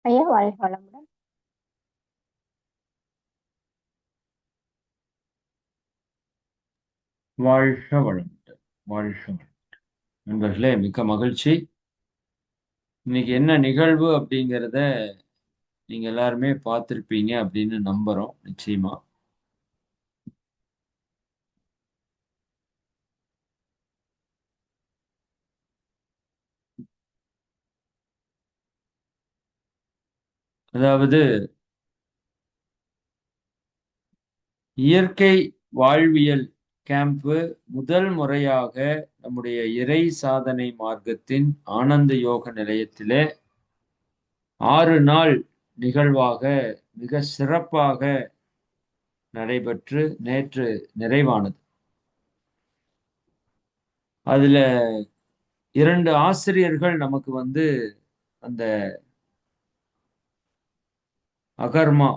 ஐயா வாழ்க வளமுடன். வாழ்க வளமுடன். வாழ்க வளமுடன். நண்பர்களே, மிக்க மகிழ்ச்சி. இன்னைக்கு என்ன நிகழ்வு அப்படிங்கிறத நீங்க எல்லாருமே பார்த்திருப்பீங்க அப்படின்னு நம்புறோம். நிச்சயமா. அதாவது இயற்கை வாழ்வியல் கேம்ப் முதல் முறையாக நம்முடைய இறை சாதனை மார்க்கத்தின் ஆனந்த யோக நிலையத்திலே 6 நாள் நிகழ்வாக மிக சிறப்பாக நடைபெற்று நேற்று நிறைவானது. அதுல 2 ஆசிரியர்கள் நமக்கு அந்த அகர்மா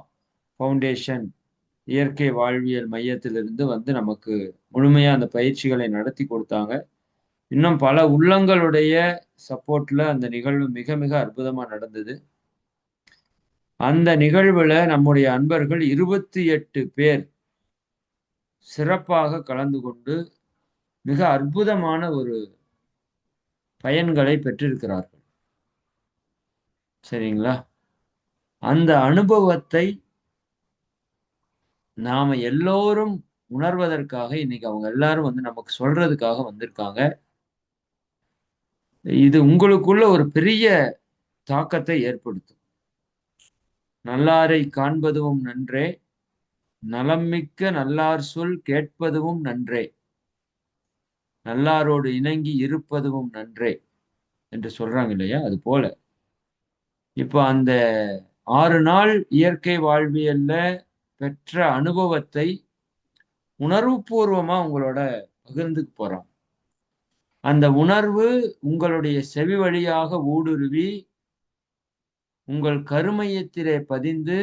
ஃபவுண்டேஷன் இயற்கை வாழ்வியல் மையத்திலிருந்து நமக்கு முழுமையா அந்த பயிற்சிகளை நடத்தி கொடுத்தாங்க. இன்னும் பல உள்ளங்களுடைய சப்போர்ட்ல அந்த நிகழ்வு மிக மிக அற்புதமா நடந்தது. அந்த நிகழ்வுல நம்முடைய அன்பர்கள் 28 பேர் சிறப்பாக கலந்து கொண்டு மிக அற்புதமான ஒரு பயன்களை பெற்றிருக்கிறார்கள். சரிங்களா? அந்த அனுபவத்தை நாம எல்லோரும் உணர்வதற்காக இன்னைக்கு அவங்க எல்லாரும் நமக்கு சொல்றதுக்காக வந்திருக்காங்க. இது உங்களுக்குள்ள ஒரு பெரிய தாக்கத்தை ஏற்படுத்தும். நல்லாரை காண்பதுவும் நன்றே, நலம்மிக்க நல்லார் சொல் கேட்பதுவும் நன்றே, நல்லாரோடு இணங்கி இருப்பதுவும் நன்றே என்று சொல்றாங்க இல்லையா? அது போல இப்போ அந்த 6 நாள் இயற்கை வாழ்வியல்ல பெற்ற அனுபவத்தை உணர்வுபூர்வமா உங்களோட பகிர்ந்துக்க போறோம். அந்த உணர்வு உங்களுடைய செவி வழியாக ஊடுருவி உங்கள் கருமையத்திலே பதிந்து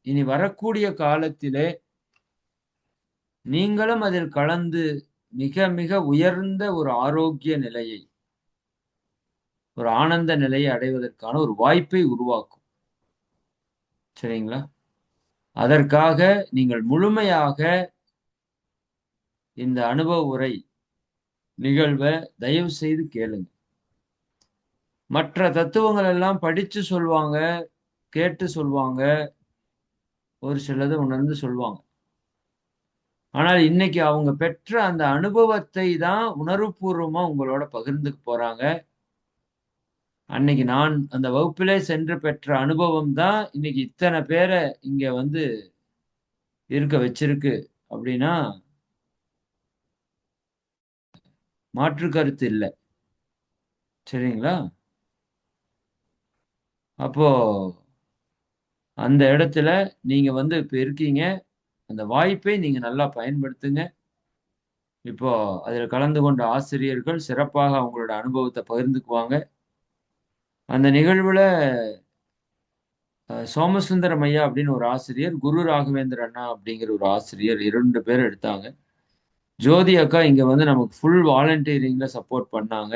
இனி வரக்கூடிய காலத்திலே நீங்களும் அதில் கலந்து மிக மிக உயர்ந்த ஒரு ஆரோக்கிய நிலையை, ஒரு ஆனந்த நிலையை அடைவதற்கான ஒரு வாய்ப்பை உருவாக்கும். சரிங்களா? அதற்காக நீங்கள் முழுமையாக இந்த அனுபவ உரை நிகழ்வை தயவு செய்து கேளுங்க. மற்ற தத்துவங்கள் எல்லாம் படிச்சு சொல்லுவாங்க, கேட்டு சொல்லுவாங்க, ஒரு சிலது உணர்ந்து சொல்லுவாங்க. ஆனால் இன்னைக்கு அவங்க பெற்ற அந்த அனுபவத்தை தான் உணர்வுபூர்வமா உங்களோட பகிர்ந்துக்க போறாங்க. அன்னைக்கு நான் அந்த வகுப்பிலே சென்று பெற்ற அனுபவம் தான் இன்னைக்கு இத்தனை பேரை இங்க இருக்க வச்சிருக்கு அப்படின்னா மாற்று கருத்து இல்லை. சரிங்களா? அப்போ அந்த இடத்துல நீங்க இப்ப இருக்கீங்க. அந்த வாய்ப்பை நீங்க நல்லா பயன்படுத்துங்க. இப்போ அதில் கலந்து கொண்ட ஆசிரியர்கள் சிறப்பாக அவங்களோட அனுபவத்தை பகிர்ந்துக்குவாங்க. அந்த நிகழ்வுல சோமசுந்தரம் ஐயா அப்படின்னு ஒரு ஆசிரியர், குரு ராகவேந்திர அண்ணா அப்படிங்கிற ஒரு ஆசிரியர் 2 பேர் எடுத்தாங்க. ஜோதி அக்கா இங்க நமக்கு ஃபுல் வாலண்டியரிங்ல சப்போர்ட் பண்ணாங்க.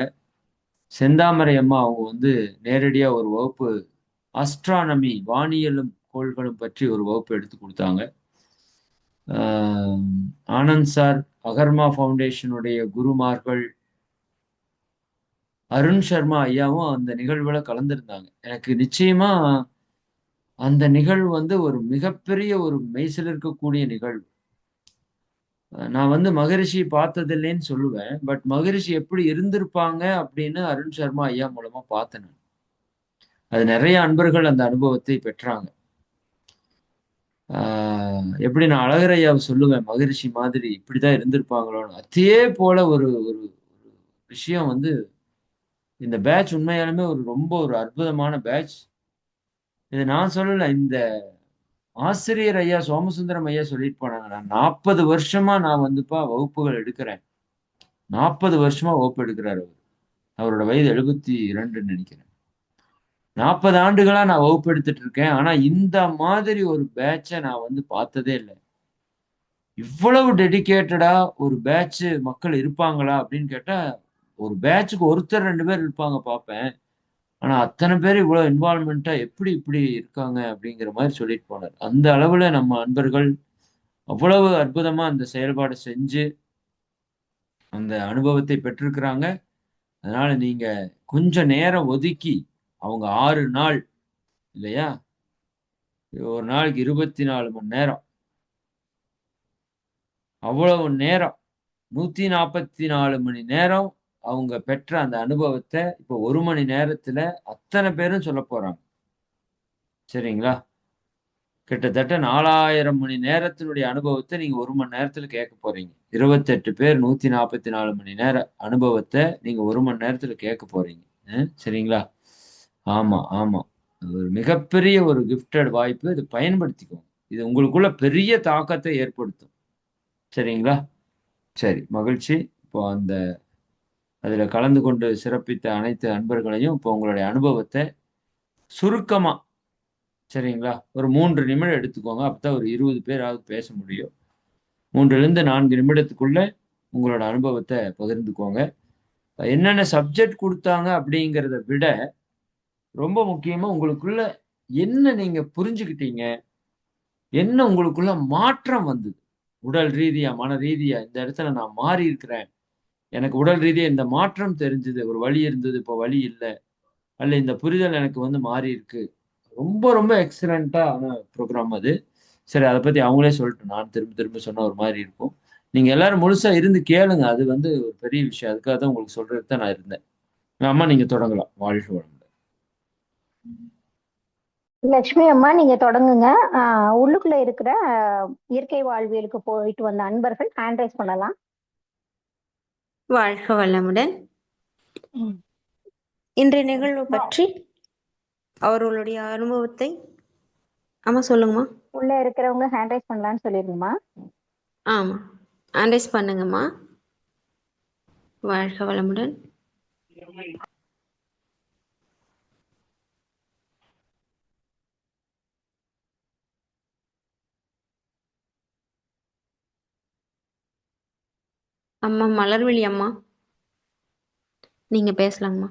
செந்தாமரை அம்மா அவங்க நேரடியா ஒரு வகுப்பு அஸ்ட்ரானமி வானியலும் கோள்களும் பற்றி ஒரு வகுப்பு எடுத்து கொடுத்தாங்க. ஆனந்த் சார் அகர்மா ஃபவுண்டேஷனுடைய குருமார்கள் அருண் சர்மா ஐயாவும் அந்த நிகழ்வுல கலந்திருந்தாங்க. எனக்கு நிச்சயமா அந்த நிகழ்வு ஒரு மிகப்பெரிய ஒரு மெய்சில் இருக்கக்கூடிய நிகழ்வு. நான் மகரிஷி பார்த்ததில்லைன்னு சொல்லுவேன். பட் மகரிஷி எப்படி இருந்திருப்பாங்க அப்படின்னு அருண் சர்மா ஐயா மூலமா பார்த்தேன். அது நிறைய அன்பர்கள் அந்த அனுபவத்தை பெற்றாங்க. எப்படி நான் அழகர் ஐயாவை சொல்லுவேன், மகரிஷி மாதிரி இப்படிதான் இருந்திருப்பாங்களோன்னு. அதே போல ஒரு ஒரு விஷயம் இந்த பேட்ச் உண்மையாலுமே ரொம்ப ஒரு அற்புதமான பேட்ச். இது நான் சொல்லல, இந்த ஆசிரியர் ஐயா சோமசுந்தரம் ஐயா சொல்லிட்டு போனாங்க. நான் 40 வருஷமா நான் வகுப்புகள் எடுக்கிறேன். 40 வருஷமா வகுப்பு எடுக்கிறாரு அவர். அவரோட வயது 72ன்னு நினைக்கிறேன். 40 ஆண்டுகளா நான் வகுப்பு எடுத்துட்டு இருக்கேன். ஆனா இந்த மாதிரி ஒரு பேட்சை நான் பார்த்ததே இல்லை. இவ்வளவு டெடிகேட்டடா ஒரு பேட்ச் மக்கள் இருப்பாங்களா அப்படின்னு கேட்டா, ஒரு பேட்சுக்கு ஒருத்தர் 2 பேர் இருப்பாங்க பார்ப்பேன். ஆனா அத்தனை பேர் இவ்வளவு இன்வால்மெண்ட்டா எப்படி இப்படி இருக்காங்க அப்படிங்கிற மாதிரி சொல்லிட்டு போனார். அந்த அளவுல நம்ம அன்பர்கள் அவ்வளவு அற்புதமா அந்த செயல்பாடு செஞ்சு அந்த அனுபவத்தை பெற்றிருக்கிறாங்க. அதனால நீங்க கொஞ்சம் நேரம் ஒதுக்கி அவங்க 6 நாள் இல்லையா, ஒரு நாளைக்கு 24 மணி நேரம், அவ்வளவு நேரம் 144 மணி நேரம் அவங்க பெற்ற அந்த அனுபவத்தை இப்ப 1 மணி நேரத்துல அத்தனை பேரும் சொல்ல போறாங்க. சரிங்களா? கிட்டத்தட்ட 4000 மணி நேரத்தினுடைய அனுபவத்தை நீங்க 1 மணி நேரத்துல கேட்க போறீங்க. 28 பேர் 144 மணி நேர அனுபவத்தை நீங்க 1 மணி நேரத்துல கேட்க போறீங்க. சரிங்களா? ஆமா, ஆமா. அது ஒரு மிகப்பெரிய ஒரு கிஃப்டட் வாய்ப்பு. இத பயன்படுத்திக்கோங்க. இது உங்களுக்குள்ள பெரிய தாக்கத்தை ஏற்படுத்தும். சரிங்களா? சரி, மகிழ்ச்சி. இப்போ அதுல கலந்து கொண்டு சிறப்பித்த அனைத்து அன்பர்களையும் இப்போ உங்களுடைய அனுபவத்தை சுருக்கமா, சரிங்களா, ஒரு 3 நிமிடம் எடுத்துக்கோங்க. அப்பதான் ஒரு 20 பேராவது பேச முடியும். 3லிருந்து 4 நிமிடத்துக்குள்ள உங்களோட அனுபவத்தை பகிர்ந்துக்கோங்க. என்னென்ன சப்ஜெக்ட் கொடுத்தாங்க அப்படிங்கிறத விட ரொம்ப முக்கியமா உங்களுக்குள்ள என்ன நீங்க புரிஞ்சுக்கிட்டீங்க, என்ன உங்களுக்குள்ள மாற்றம் வந்தது, உடல் ரீதியா மன ரீதியா இந்த இடத்துல நான் மாறி இருக்கிறேன், எனக்கு உடல் ரீதியா இந்த மாற்றம் தெரிஞ்சது, ஒரு வலி இருந்தது இப்போ வலி இல்ல, அல்ல இந்த புரிதல் எனக்கு வந்து மாறி இருக்கு. ரொம்ப ரொம்ப எக்ஸலண்டா ப்ரோக்ராம் அது. சரி, அதை பத்தி அவங்களே சொல்லட்டும். நான் திரும்ப திரும்ப சொன்ன ஒரு மாதிரி இருக்கும். நீங்க எல்லாரும் முழுசா இருந்து கேளுங்க. அது வந்து ஒரு பெரிய விஷயம். அதுக்காக தான் உங்களுக்கு சொல்றதுக்கு தான் நான் இருந்தேன். அம்மா நீங்க தொடங்கலாம். வாழ்க வளமுடன். லட்சுமி அம்மா நீங்க தொடங்குங்க. உள்ளுக்குள்ள இருக்கிற இயற்கை வாழ்வியலுக்கு போயிட்டு வந்த அன்பர்கள் ஹேண்ட் ரைஸ் பண்ணலாம். வாழ்க வளமுடன். இன்றைய நிகழ்வு பற்றி அவர்களுடைய அனுபவத்தை ஆமா சொல்லுங்கம்மா. உள்ள இருக்கிறவங்க ஹேண்ட் ரைஸ் பண்ணலாம்னு சொல்லிருங்கம்மா. ஆமா, ஹேண்ட் ரைஸ் பண்ணுங்கம்மா. வாழ்க வளமுடன். அம்மா மலர்விழி அம்மா, நீங்க பேசலாங்கம்மா.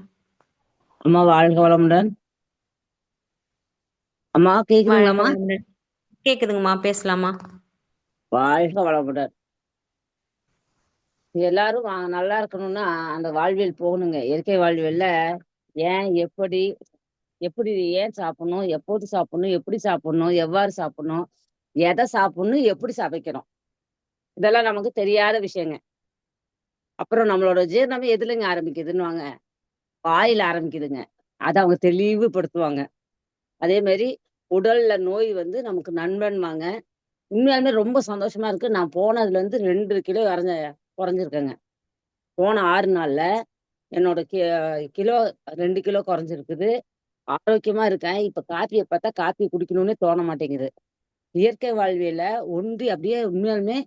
அம்மா வாழ்க வளமுடன். அம்மா கேக்குதுங்களாம்மா? கேக்குதுங்கம்மா, பேசலாமா? வாழ்க வளமுடன். எல்லாரும் நல்லா இருக்கணும்னா அந்த வாழ்வியல் போகணுங்க. இயற்கை வாழ்வியல்ல ஏன் எப்படி எப்படி ஏன் சாப்பிடணும், எப்போது சாப்பிடணும், எப்படி சாப்பிடணும், எவ்வாறு சாப்பிடணும், எதை சாப்பிடணும், எப்படி சமைக்கணும், இதெல்லாம் நமக்கு தெரியாத விஷயங்க. அப்புறம் நம்மளோட ஜீரணமே எதுலங்க ஆரம்பிக்குதுன்னுவாங்க, வாயில ஆரம்பிக்குதுங்க. அதை அவங்க தெளிவுபடுத்துவாங்க. அதே மாதிரி உடல்ல நோய் வந்து நமக்கு நண்பன்வாங்க. உண்மையாலுமே ரொம்ப சந்தோஷமா இருக்கு. நான் போனதுல இருந்து 2 கிலோ குறைஞ்சிருக்கேங்க. போன 6 நாள்ல என்னோட கிலோ 2 கிலோ குறைஞ்சிருக்குது. ஆரோக்கியமா இருக்கேன். இப்ப காப்பியை பார்த்தா காப்பி குடிக்கணும்னே தோண மாட்டேங்குது. இயற்கை வாழ்வியல ஒன்றி அப்படியே உண்மையாலுமே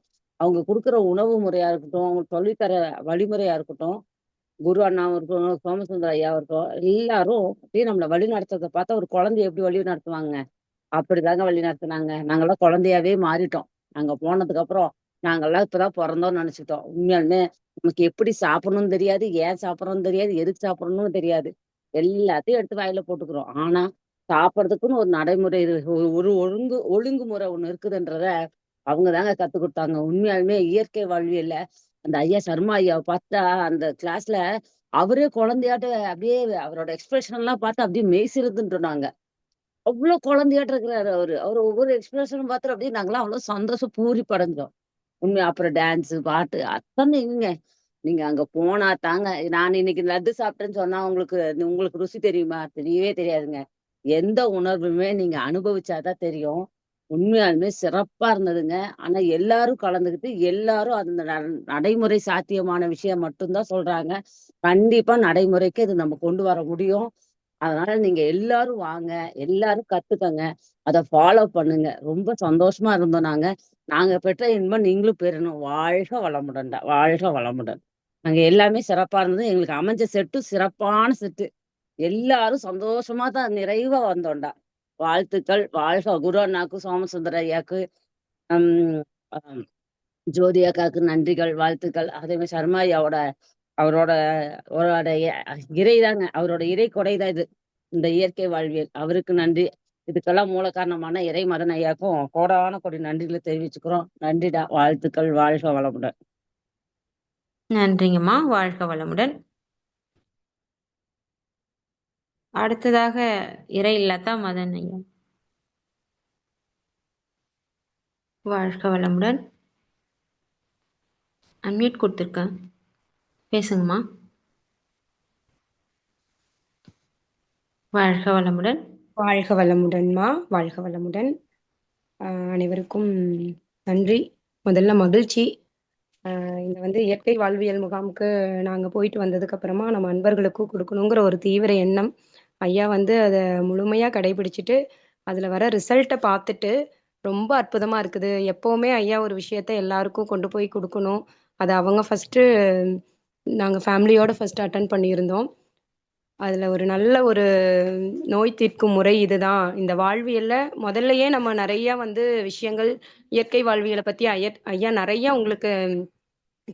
அவங்க கொடுக்குற உணவு முறையா இருக்கட்டும், அவங்க சொல்லித்தர வழிமுறையா இருக்கட்டும், குரு அண்ணாவும் இருக்கட்டும், சோமசுந்தர ஐயாவும் இருக்கட்டும், எல்லாரும் அப்படியே நம்மளை வழி நடத்துறதை பார்த்தா ஒரு குழந்தைய எப்படி வழி நடத்துவாங்க அப்படிதாங்க வழி நடத்துனாங்க. நாங்கெல்லாம் குழந்தையாவே மாறிட்டோம். நாங்க போனதுக்கு அப்புறம் நாங்கெல்லாம் இப்பதான் பிறந்தோம்னு நினைச்சுட்டோம். உண்மையாலுமே நமக்கு எப்படி சாப்பிடணும்னு தெரியாது, ஏன் சாப்பிடணும்னு தெரியாது, எதுக்கு சாப்பிடணும்னு தெரியாது. எல்லாத்தையும் எடுத்து வாயில போட்டுக்கிறோம். ஆனா சாப்பிடறதுக்குன்னு ஒரு நடைமுறை ஒரு ஒழுங்குமுறை ஒண்ணு இருக்குதுன்றத அவங்க தாங்க கத்து கொடுத்தாங்க. உண்மையாலுமே இயற்கை வாழ்வியல்ல அந்த ஐயா சர்மா ஐயாவை பார்த்தா அந்த கிளாஸ்ல அவரே குழந்தையாட்ட அப்படியே அவரோட எக்ஸ்பிரஷன் எல்லாம் பார்த்து அப்படியே மெய்சிருதுன்றாங்க. அவ்வளவு குழந்தையாட்டு இருக்கிறாரு அவரு. அவரு ஒவ்வொரு எக்ஸ்பிரஷனும் பார்த்துட்டு அப்படியே நாங்கெல்லாம் அவ்வளவு சந்தோஷம் பூரிப்படைஞ்சோம். உண்மை. அப்புறம் டான்ஸ், பாட்டு அத்தனைங்க. நீங்க அங்க போனா தாங்க. நான் இன்னைக்கு லட்டு சாப்பிட்டேன்னு சொன்னா உங்களுக்கு உங்களுக்கு ருசி தெரியுமா? தெரியவே தெரியாதுங்க. எந்த உணர்வுமே நீங்க அனுபவிச்சாதான் தெரியும். உண்மையாலுமே சிறப்பா இருந்ததுங்க. ஆனா எல்லாரும் கலந்துக்கிட்டு எல்லாரும் அந்த நடைமுறை சாத்தியமான விஷயம் மட்டும்தான் சொல்றாங்க. கண்டிப்பா நடைமுறைக்கு இது நம்ம கொண்டு வர முடியும். அதனால நீங்க எல்லாரும் வாங்க, எல்லாரும் கத்துக்கங்க, அதை ஃபாலோ பண்ணுங்க. ரொம்ப சந்தோஷமா இருந்தோம் நாங்க. நாங்க பெற்ற இன்பம் நீங்களும் பெறணும். வாழ்க வளமுடன்டா, வாழ்க வளமுடன். நாங்க எல்லாமே சிறப்பா இருந்தது. எங்களுக்கு அமைஞ்ச செட்டும் சிறப்பான செட்டு. எல்லாரும் சந்தோஷமா தான் நிறைவா வந்தோம்டா. வாழ்த்துக்கள். வாழ்க குரு அண்ணாக்கு, சோமசுந்தர ஐயாக்கு, ஹம் ஹம், ஜோதி அக்காக்கு நன்றிகள், வாழ்த்துக்கள். அதே மாதிரி சர்மா ஐயாவோட அவரோட அவரோட இறைதாங்க, அவரோட இறை கொடைதான் இது. இந்த இயற்கை வாழ்வியல் அவருக்கு நன்றி. இதுக்கெல்லாம் மூல காரணமான இறைமதன் ஐயாக்கும் கோடான கோடி நன்றிகளை தெரிவிச்சுக்கிறோம். நன்றிடா, வாழ்த்துக்கள், வாழ்க வளமுடன். நன்றிங்கம்மா. வாழ்க வளமுடன். அடுத்ததாக இறை லதா மதன் ஐயா. வாழ்க வளமுடன். அன்மியூட் கொடுத்துருக்கேன், பேசுங்கம்மா. வாழ்க வளமுடன். வாழ்க வளமுடன்மா, வாழ்க வளமுடன். அனைவருக்கும் நன்றி. முதல்ல மகிழ்ச்சி. இந்த இயற்கை வாழ்வியல் முகாமுக்கு நாங்கள் போயிட்டு வந்ததுக்கு அப்புறமா நம்ம அன்பர்களுக்கும் கொடுக்கணுங்கிற ஒரு தீவிர எண்ணம். ஐயா அதை முழுமையாக கடைபிடிச்சிட்டு அதில் வர ரிசல்ட்டை பார்த்துட்டு ரொம்ப அற்புதமாக இருக்குது. எப்போவுமே ஐயா ஒரு விஷயத்த எல்லாருக்கும் கொண்டு போய் கொடுக்கணும். அதை அவங்க ஃபஸ்ட்டு நாங்கள் ஃபேமிலியோட ஃபஸ்ட்டு அட்டன் பண்ணியிருந்தோம். அதில் ஒரு நல்ல ஒரு நோய் தீர்க்கும் முறை இதுதான். இந்த வாழ்வியலில் முதல்லையே நம்ம நிறையா விஷயங்கள் இயற்கை வாழ்வியலை பற்றி ஐயா நிறையா உங்களுக்கு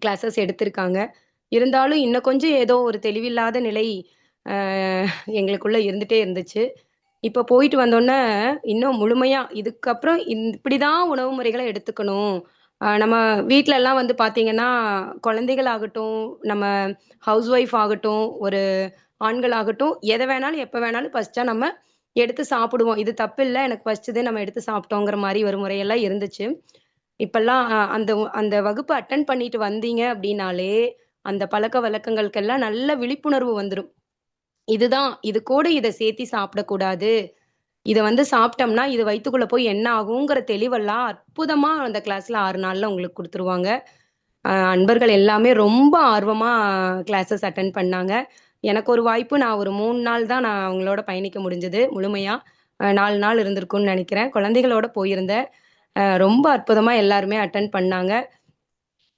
கிளாஸஸ் எடுத்திருக்காங்க. இருந்தாலும் இன்னும் கொஞ்சம் ஏதோ ஒரு தெளிவில்லாத நிலை எங்களுக்குள்ள இருந்துகிட்டே இருந்துச்சு. இப்போ போயிட்டு வந்தோன்னே இன்னும் முழுமையாக இதுக்கப்புறம் இப்படி தான் உணவு முறைகளை எடுத்துக்கணும். நம்ம வீட்டிலலாம் பார்த்தீங்கன்னா குழந்தைகள் ஆகட்டும், நம்ம ஹவுஸ் ஒய்ஃப் ஆகட்டும், ஒரு ஆண்களாகட்டும், எதை வேணாலும் எப்போ வேணாலும் பசிச்சா நம்ம எடுத்து சாப்பிடுவோம். இது தப்பு இல்லை, எனக்கு பசிச்சது நம்ம எடுத்து சாப்பிட்டோங்கிற மாதிரி ஒரு முறையெல்லாம் இருந்துச்சு. இப்பெல்லாம் அந்த அந்த வகுப்பு அட்டன் பண்ணிட்டு வந்தீங்க அப்படின்னாலே அந்த பழக்க வழக்கங்களுக்கெல்லாம் நல்ல விழிப்புணர்வு வந்துடும். இதுதான், இது கூட இதை சேர்த்தி சாப்பிடக்கூடாது, இதை சாப்பிட்டோம்னா இது வயிற்றுக்குள்ள போய் என்ன ஆகுங்கிற தெளிவெல்லாம் அற்புதமா அந்த கிளாஸ்ல 6 நாள்ல உங்களுக்கு கொடுத்துருவாங்க. அன்பர்கள் எல்லாமே ரொம்ப ஆர்வமா கிளாஸஸ் அட்டன் பண்ணாங்க. எனக்கு ஒரு வாய்ப்பு, நான் ஒரு 3 நாள் தான் நான் அவங்களோட பயணிக்க முடிஞ்சது முழுமையா. 4 நாள் இருந்திருக்கும்னு நினைக்கிறேன். குழந்தைகளோட போயிருந்தேன். ரொம்ப அற்புதமா எல்லாருமே அட்டன் பண்ணாங்க.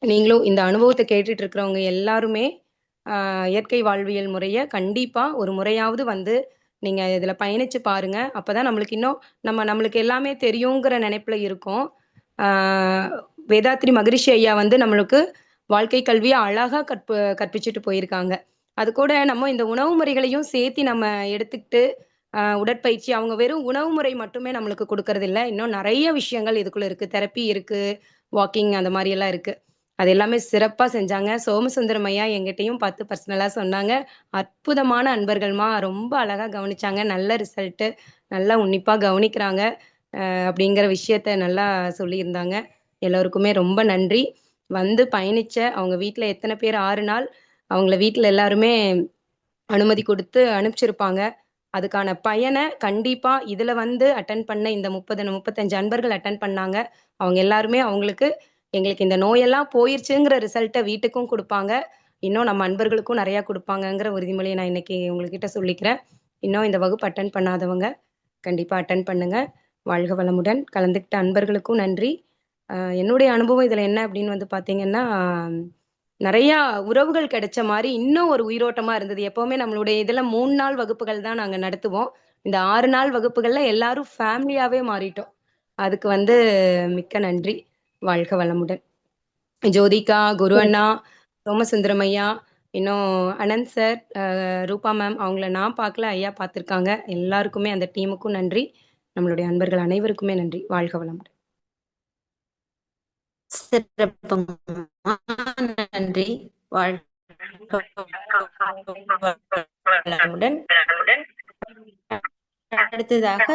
நீங்களும் இந்த அனுபவத்தை கேட்டுட்டு இருக்கிறவங்க எல்லாருமே இயற்கை வாழ்வியல் முறையை கண்டிப்பா ஒரு முறையாவது நீங்க இதுல பயணிச்சு பாருங்க. அப்பதான் நம்மளுக்கு இன்னும் நம்மளுக்கு எல்லாமே தெரியுங்கிற நினைப்புல இருக்கும். வேதாத்ரி மகரிஷி ஐயா நம்மளுக்கு வாழ்க்கை கல்வியை அழகா கற்பிச்சுட்டு போயிருக்காங்க. அது கூட நம்ம இந்த உணவு முறைகளையும் சேர்த்து நம்ம எடுத்துக்கிட்டு உடற்பயிற்சி, அவங்க வெறும் உணவு முறை மட்டுமே நம்மளுக்கு கொடுக்கறது இல்லை, இன்னும் நிறைய விஷயங்கள் இதுக்குள்ள இருக்கு. தெரப்பி இருக்கு, வாக்கிங், அந்த மாதிரி எல்லாம் இருக்கு. அது எல்லாமே சிறப்பா செஞ்சாங்க. சோமசுந்தரம் ஐயா எங்கிட்டையும் பார்த்து பர்சனலா சொன்னாங்க, அற்புதமான அன்பர்கள்மா, ரொம்ப அழகா கவனிச்சாங்க, நல்ல ரிசல்ட்டு, நல்லா உன்னிப்பா கவனிக்கிறாங்க அப்படிங்கிற விஷயத்த நல்லா சொல்லியிருந்தாங்க. எல்லோருக்குமே ரொம்ப நன்றி. பயணிச்ச அவங்க வீட்டில் எத்தனை பேர் 6 நாள் அவங்கள வீட்டில் எல்லாருமே அனுமதி கொடுத்து அனுப்பிச்சிருப்பாங்க. அதுக்கான பயனை கண்டிப்பா இதுல அட்டன் பண்ண இந்த 35 அன்பர்கள் அட்டன் பண்ணாங்க. அவங்க எல்லாருமே எங்களுக்கு இந்த நோயெல்லாம் போயிருச்சுங்கிற ரிசல்ட்டை வீட்டுக்கும் கொடுப்பாங்க. இன்னும் நம்ம அன்பர்களுக்கும் நிறைய கொடுப்பாங்கங்கிற உறுதிமொழியை நான் இன்னைக்கு உங்ககிட்ட சொல்லிக்கிறேன். இன்னும் இந்த வகுப்பு அட்டன் பண்ணாதவங்க கண்டிப்பா அட்டன் பண்ணுங்க. வாழ்க வளமுடன். கலந்துக்கிட்ட அன்பர்களுக்கும் நன்றி. என்னுடைய அனுபவம் இதுல என்ன அப்படின்னு பாத்தீங்கன்னா, நிறைய உறவுகள் கிடைச்ச மாதிரி இன்னும் ஒரு உயிரோட்டமா இருந்தது. எப்பவுமே நம்மளுடைய இதுல 3 நாள் வகுப்புகள் தான் நாங்க நடத்துவோம். இந்த 6 நாள் வகுப்புகள்ல எல்லாரும் ஃபேமிலியாவே மாறிட்டோம். அதுக்கு மிக்க நன்றி. வாழ்க வளமுடன். ஜோதிகா, குரு அண்ணா, சோமசுந்தரம் ஐயா, இன்னும் அனந்த் சார், ரூபா மேம், அவங்கள நான் பார்க்கல, ஐயா பார்த்துருக்காங்க. எல்லாருக்குமே அந்த டீமுக்கும் நன்றி. நம்மளுடைய அன்பர்கள் அனைவருக்குமே நன்றி. வாழ்க வளமுடன். சிறப்புங்கம்மா, நன்றி. வாழ்க வளமுடன். அடுத்ததாக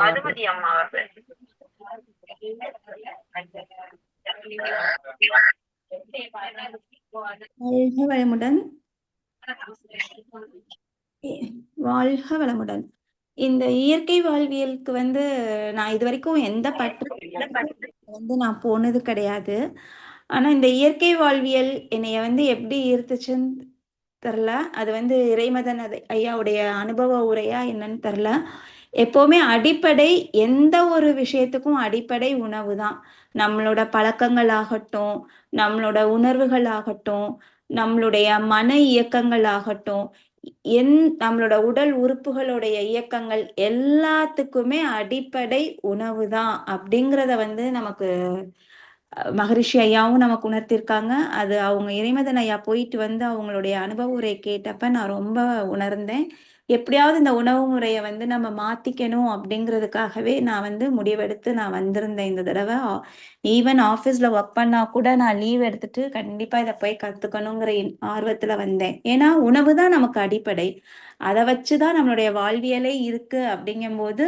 மதுமதி அம்மா அவர்கள். வாழ்க வளமுடன். வாழ்க வளமுடன். இந்த இயற்கை வாழ்வியலுக்கு நான் இது வரைக்கும் எந்த பற்று நான் போனது கிடையாது. ஆனா இந்த இயற்கை வாழ்வியல் என்னைய எப்படி ஈர்த்துச்சுன்னு தெரில. அது இறைமதன் ஐயாவுடைய அனுபவ உரையா என்னன்னு தெரில. எப்போவுமே அடிப்படை, எந்த ஒரு விஷயத்துக்கும் அடிப்படை உணவு தான். நம்மளோட பழக்கங்கள் ஆகட்டும், நம்மளோட உணர்வுகள் ஆகட்டும், நம்மளுடைய மன இயக்கங்கள் ஆகட்டும், நம்மளோட உடல் உறுப்புகளுடைய இயக்கங்கள் எல்லாத்துக்குமே அடிப்படை உணவு தான் அப்படிங்கிறத நமக்கு மகரிஷி ஐயாவும் நமக்கு உணர்த்திருக்காங்க. அது அவங்க இறைமதன் ஐயா போயிட்டு அவங்களுடைய அனுபவ உரை கேட்டப்ப நான் ரொம்ப உணர்ந்தேன். எப்படியாவது இந்த உணவு முறையை வந்து நம்ம மாத்திக்கணும் அப்படிங்கிறதுக்காகவே நான் வந்து முடிவெடுத்து நான் வந்திருந்தேன் இந்த தடவை. ஈவன் ஆஃபீஸ்ல ஒர்க் பண்ணா கூட நான் லீவ் எடுத்துட்டு கண்டிப்பா இதை போய் கத்துக்கணுங்கிற ஆர்வத்துல வந்தேன். ஏன்னா உணவு தான் நமக்கு அடிப்படை. அதை வச்சுதான் நம்மளுடைய வாழ்வியலே இருக்கு. அப்படிங்கும்போது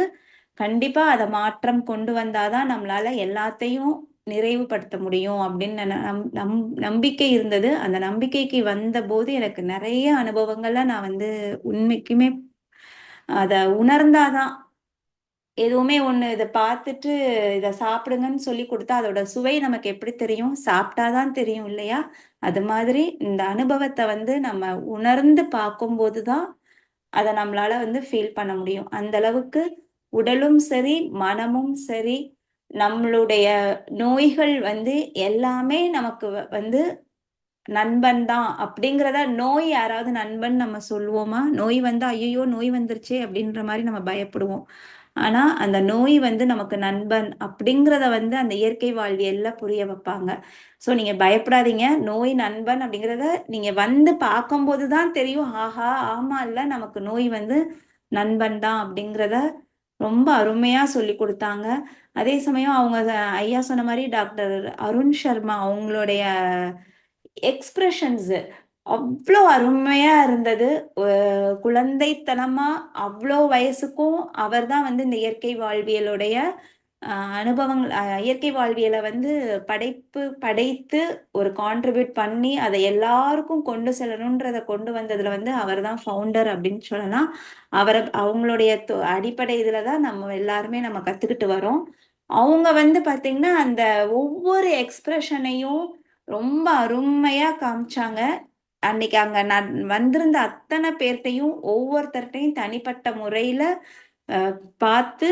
கண்டிப்பா அதை மாற்றம் கொண்டு வந்தாதான் நம்மளால எல்லாத்தையும் நிறைவுபடுத்த முடியும் அப்படின்னு நம்பிக்கை இருந்தது. அந்த நம்பிக்கைக்கு வந்த போது எனக்கு நிறைய அனுபவங்கள்ல நான் வந்து உண்மைக்குமே அதை உணர்ந்தாதான் எதுவுமே ஒண்ணு இதை பார்த்துட்டு இதை சாப்பிடுங்கன்னு சொல்லி கொடுத்தா அதோட சுவை நமக்கு எப்படி தெரியும்? சாப்பிட்டாதான் தெரியும் இல்லையா? அது மாதிரி இந்த அனுபவத்தை வந்து நம்ம உணர்ந்து பார்க்கும்போதுதான் அதை நம்மளால வந்து ஃபீல் பண்ண முடியும். அந்த அளவுக்கு உடலும் சரி மனமும் சரி நம்மளுடைய நோய்கள் வந்து எல்லாமே நமக்கு வந்து நண்பன் தான் அப்படிங்கிறத. நோய் யாராவது நண்பன் நம்ம சொல்லுவோமா? நோய் வந்தா ஐயோ நோய் வந்துருச்சே அப்படின்ற மாதிரி நம்ம பயப்படுவோம். ஆனா அந்த நோய் வந்து நமக்கு நண்பன் அப்படிங்கிறத வந்து அந்த இயற்கை வாழ்வியல்ல புரிய வைப்பாங்க. சோ நீங்க பயப்படாதீங்க, நோய் நண்பன் அப்படிங்கிறத நீங்க வந்து பார்க்கும்போதுதான் தெரியும். ஆஹா ஆமா இல்ல நமக்கு நோய் வந்து நண்பன் தான் அப்படிங்கிறத ரொம்ப அருமையா சொல்லி கொடுத்தாங்க. அதே சமயம் அவங்க ஐயா சொன்ன மாதிரி டாக்டர் அருண் சர்மா அவங்களுடைய எக்ஸ்பிரஷன்ஸ் அவ்வளோ அருமையா இருந்தது. குழந்தைத்தனமா அவ்வளோ வயசுக்கும் அவர் தான் வந்து இந்த இயற்கை வாழ்வியலுடைய அனுபவங்கள், இயற்கை வாழ்வியலை வந்து படைத்து ஒரு கான்ட்ரிபியூட் பண்ணி அதை எல்லாருக்கும் கொண்டு செல்லணுன்றதை கொண்டு வந்ததுல வந்து அவர் தான் ஃபவுண்டர் அப்படின்னு சொல்லலாம். அவங்களுடைய அடிப்படை இதுல தான் நம்ம எல்லாருமே நம்ம கத்துக்கிட்டு வரோம். அவங்க வந்து பாத்தீங்கன்னா அந்த ஒவ்வொரு எக்ஸ்பிரஷனையும் ரொம்ப அருமையா காமிச்சாங்க. அன்னைக்கு அங்க நான் வந்திருந்த அத்தனை பேர்ட்டையும் ஒவ்வொருத்தர்ட்டையும் தனிப்பட்ட முறையில பார்த்து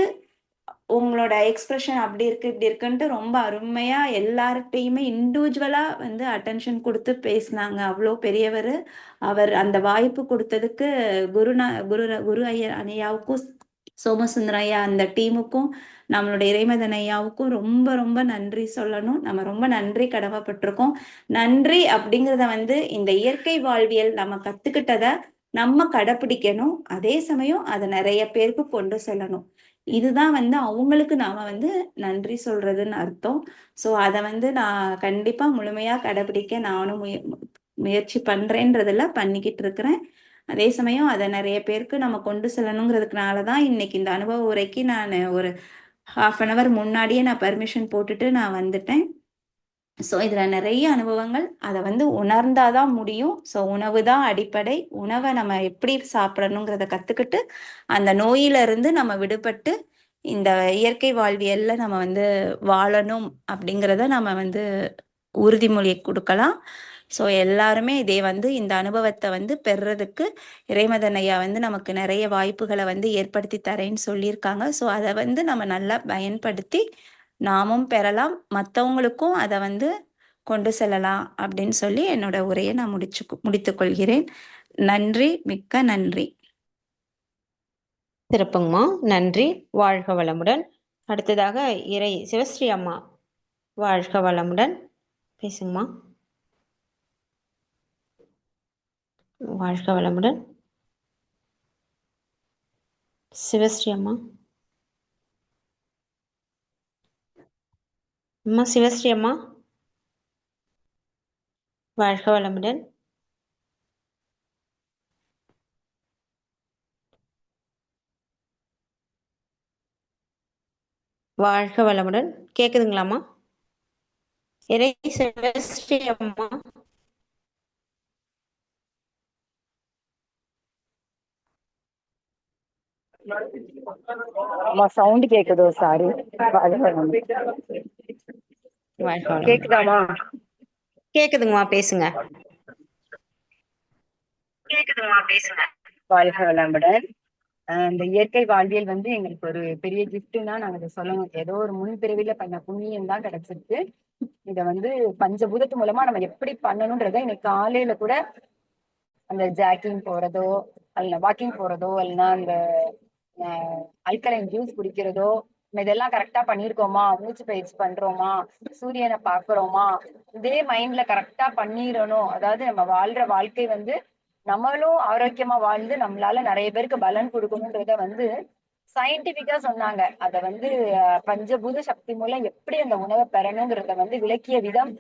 உங்களோட எக்ஸ்பிரஷன் அப்படி இருக்கு இப்படி இருக்குன்ட்டு ரொம்ப அருமையா எல்லார்ட்டையுமே இண்டிவிஜுவலா வந்து அட்டென்ஷன் கொடுத்து பேசினாங்க. அவ்வளோ பெரியவர் அவர். அந்த வாய்ப்பு கொடுத்ததுக்கு குரு ஐயாவுக்கும் சோமசுந்தரம் ஐயா அந்த டீமுக்கும் நம்மளுடைய இறைமதன் ஐயாவுக்கும் ரொம்ப ரொம்ப நன்றி சொல்லணும். நம்ம ரொம்ப நன்றி கடமைப்பட்டிருக்கோம். நன்றி அப்படிங்கிறத வந்து இந்த இயற்கை வாழ்வியல் நம்ம கத்துக்கிட்டத நம்ம கடைப்பிடிக்கணும். அதே சமயம் அதை நிறைய பேருக்கு கொண்டு செல்லணும். இதுதான் வந்து அவங்களுக்கு நாம வந்து நன்றி சொல்றதுன்னு அர்த்தம். சோ அதை வந்து நான் கண்டிப்பா முழுமையா கடைபிடிக்க நானும் முயற்சி பண்றேன்றதுல பண்ணிக்கிட்டு இருக்கிறேன். அதே சமயம் அதை நிறைய பேருக்கு நம்ம கொண்டு செல்லணுங்கிறதுக்குனாலதான் இன்னைக்கு இந்த அனுபவ உரைக்கு நான் ஒரு 1/2 hour முன்னாடியே நான் பர்மிஷன் போட்டுட்டு நான் வந்துட்டேன். ஸோ இதுல நிறைய அனுபவங்கள். அதை வந்து உணர்ந்தாதான் முடியும். ஸோ உணவு தான் அடிப்படை. உணவை நம்ம எப்படி சாப்பிடணுங்கிறத கத்துக்கிட்டு அந்த நோயில இருந்து நம்ம விடுபட்டு இந்த இயற்கை வாழ்வியல்ல நம்ம வந்து வாழணும் அப்படிங்கிறத நம்ம வந்து உறுதிமொழி கொடுக்கலாம். ஸோ எல்லாருமே இதே வந்து இந்த அனுபவத்தை வந்து பெறுறதுக்கு இறைமதன் ஐயா வந்து நமக்கு நிறைய வாய்ப்புகளை வந்து ஏற்படுத்தி தரேன்னு சொல்லியிருக்காங்க. ஸோ அதை வந்து நம்ம நல்லா பயன்படுத்தி நாமும் பெறலாம், மற்றவங்களுக்கும் அதை வந்து கொண்டு செல்லலாம் அப்படின்னு சொல்லி என்னோட உரையை நான் முடித்துக் கொள்கிறேன். நன்றி, மிக்க நன்றி. சிறப்புங்கம்மா, நன்றி. வாழ்க வளமுடன். அடுத்ததாக இறை சிவஸ்ரீ அம்மா, வாழ்க வளமுடன். பேசுங்கம்மா. வாழ்க வளமுடன். சிவஸ்ரீ அம்மா. அம்மா சிவஸ்ரீ அம்மா, வாழ்க வளமுடன். வாழ்க வளமுடன். கேக்குதுங்களாம்மா? இறை சிவஸ்ரீ அம்மா. சவுண்ட் கேக்குதோ? சாரி, கேக்குதாமா? கேக்குதுங்கம்மா, பேசுங்க. வாழ்க வளமுடன். இந்த இயற்கை வாழ்வியல் வந்து எங்களுக்கு ஒரு பெரிய கிஃப்ட்னா நாங்க இதை சொல்லணும். ஏதோ ஒரு முன்பிறவில பண்ண புண்ணியம் தான் கிடைச்சிருக்கு. இத வந்து பஞ்சபூதத்து மூலமா நம்ம எப்படி பண்ணணும்ன்றத இன்னைக்கு காலையில கூட அந்த ஜாக்கிங் போறதோ அல்ல வாக்கிங் போறதோ இல்லைன்னா அந்த அல்கலைன் ஜூஸ் குடிக்கிறதோ இதெல்லாம் கரெக்டா பண்ணிருக்கோமா, மூச்சு பயிற்சி பண்றோமா, சூரியனை பாக்குறோமா, இதே மைண்ட்ல கரெக்டா பண்ணிடணும். அதாவது நம்ம வாழ்ற வாழ்க்கை வந்து நம்மளும் ஆரோக்கியமா வாழ்ந்து நம்மளால நிறைய பேருக்கு பலன் கொடுக்கணுன்றத வந்து சயின்டிபிக்கா சொன்னாங்க. அத வந்து பஞ்சபூத சக்தி மூலம் எப்படி அந்த உணவை பெறணுங்கிறத வந்து விளக்கிய விதம்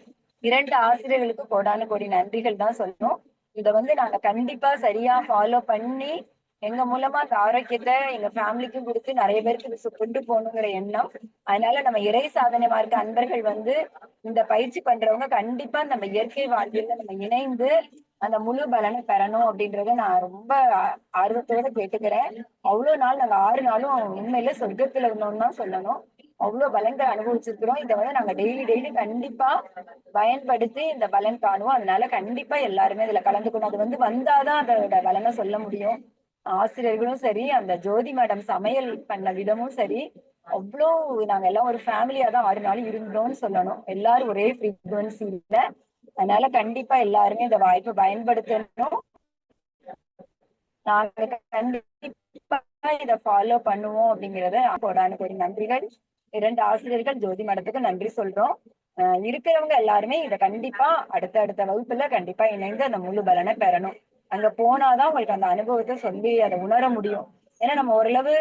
2 ஆசிரியர்களுக்கு கோடானு கோடி நன்றிகள் தான் சொல்லணும். இத வந்து நாங்க கண்டிப்பா சரியா ஃபாலோ பண்ணி எங்க மூலமா அந்த ஆரோக்கியத்தை எங்க ஃபேமிலிக்கும் கொடுத்து நிறைய பேருக்கு இது கொண்டு போகணுங்கிற எண்ணம். அதனால நம்ம இறை சாதனை மார்க்க அன்பர்கள் வந்து இந்த பயிற்சி பண்றவங்க கண்டிப்பா நம்ம இயற்கை வாழ்வியல்ல நம்ம இணைந்து அந்த முழு பலனை பெறணும் அப்படின்றத நான் ரொம்ப ஆர்வத்தோட கேட்டுக்கிறேன். அவ்வளவு நாள் நாங்க 6 நாளும் உண்மையில சொர்க்கத்துல இருந்தோம்னு தான் சொல்லணும். அவ்வளவு பலன்கள் அனுபவிச்சிருக்கிறோம். இதை வந்து நாங்க டெய்லி கண்டிப்பா பயன்படுத்தி இந்த பலன் காணுவோம். அதனால கண்டிப்பா எல்லாருமே இதுல கலந்துக்கணும். அது வந்து வந்தாதான் அதோட பலனை சொல்ல முடியும். ஆசிரியர்களும் சரி, அந்த ஜோதி மேடம் சமையல் பண்ண விதமும் சரி, அவ்வளோ நாங்க எல்லாம் ஒரு ஃபேமிலியா தான் 6 நாள் இருந்தோம்னு சொல்லணும். எல்லாரும் ஒரே ஃப்ரீக்வன்சில. அதனால கண்டிப்பா எல்லாருமே இந்த வாய்ப்பை பயன்படுத்தணும். நாங்க கண்டிப்பா இதை ஃபாலோ பண்ணுவோம் அப்படிங்கறத கோடானு கோடி நன்றிகள். 2 ஆசிரியர்கள் ஜோதி மேடத்துக்கு நன்றி சொல்றோம். இருக்கிறவங்க எல்லாருமே இதை கண்டிப்பா அடுத்த வகுப்புல கண்டிப்பா இணைந்து அந்த முழு பலனை பெறணும். அங்க போனாதான் உங்களுக்கு அந்த அனுபவத்தை சொல்லி அதை உணர முடியும். ஏன்னா நம்ம ஓரளவு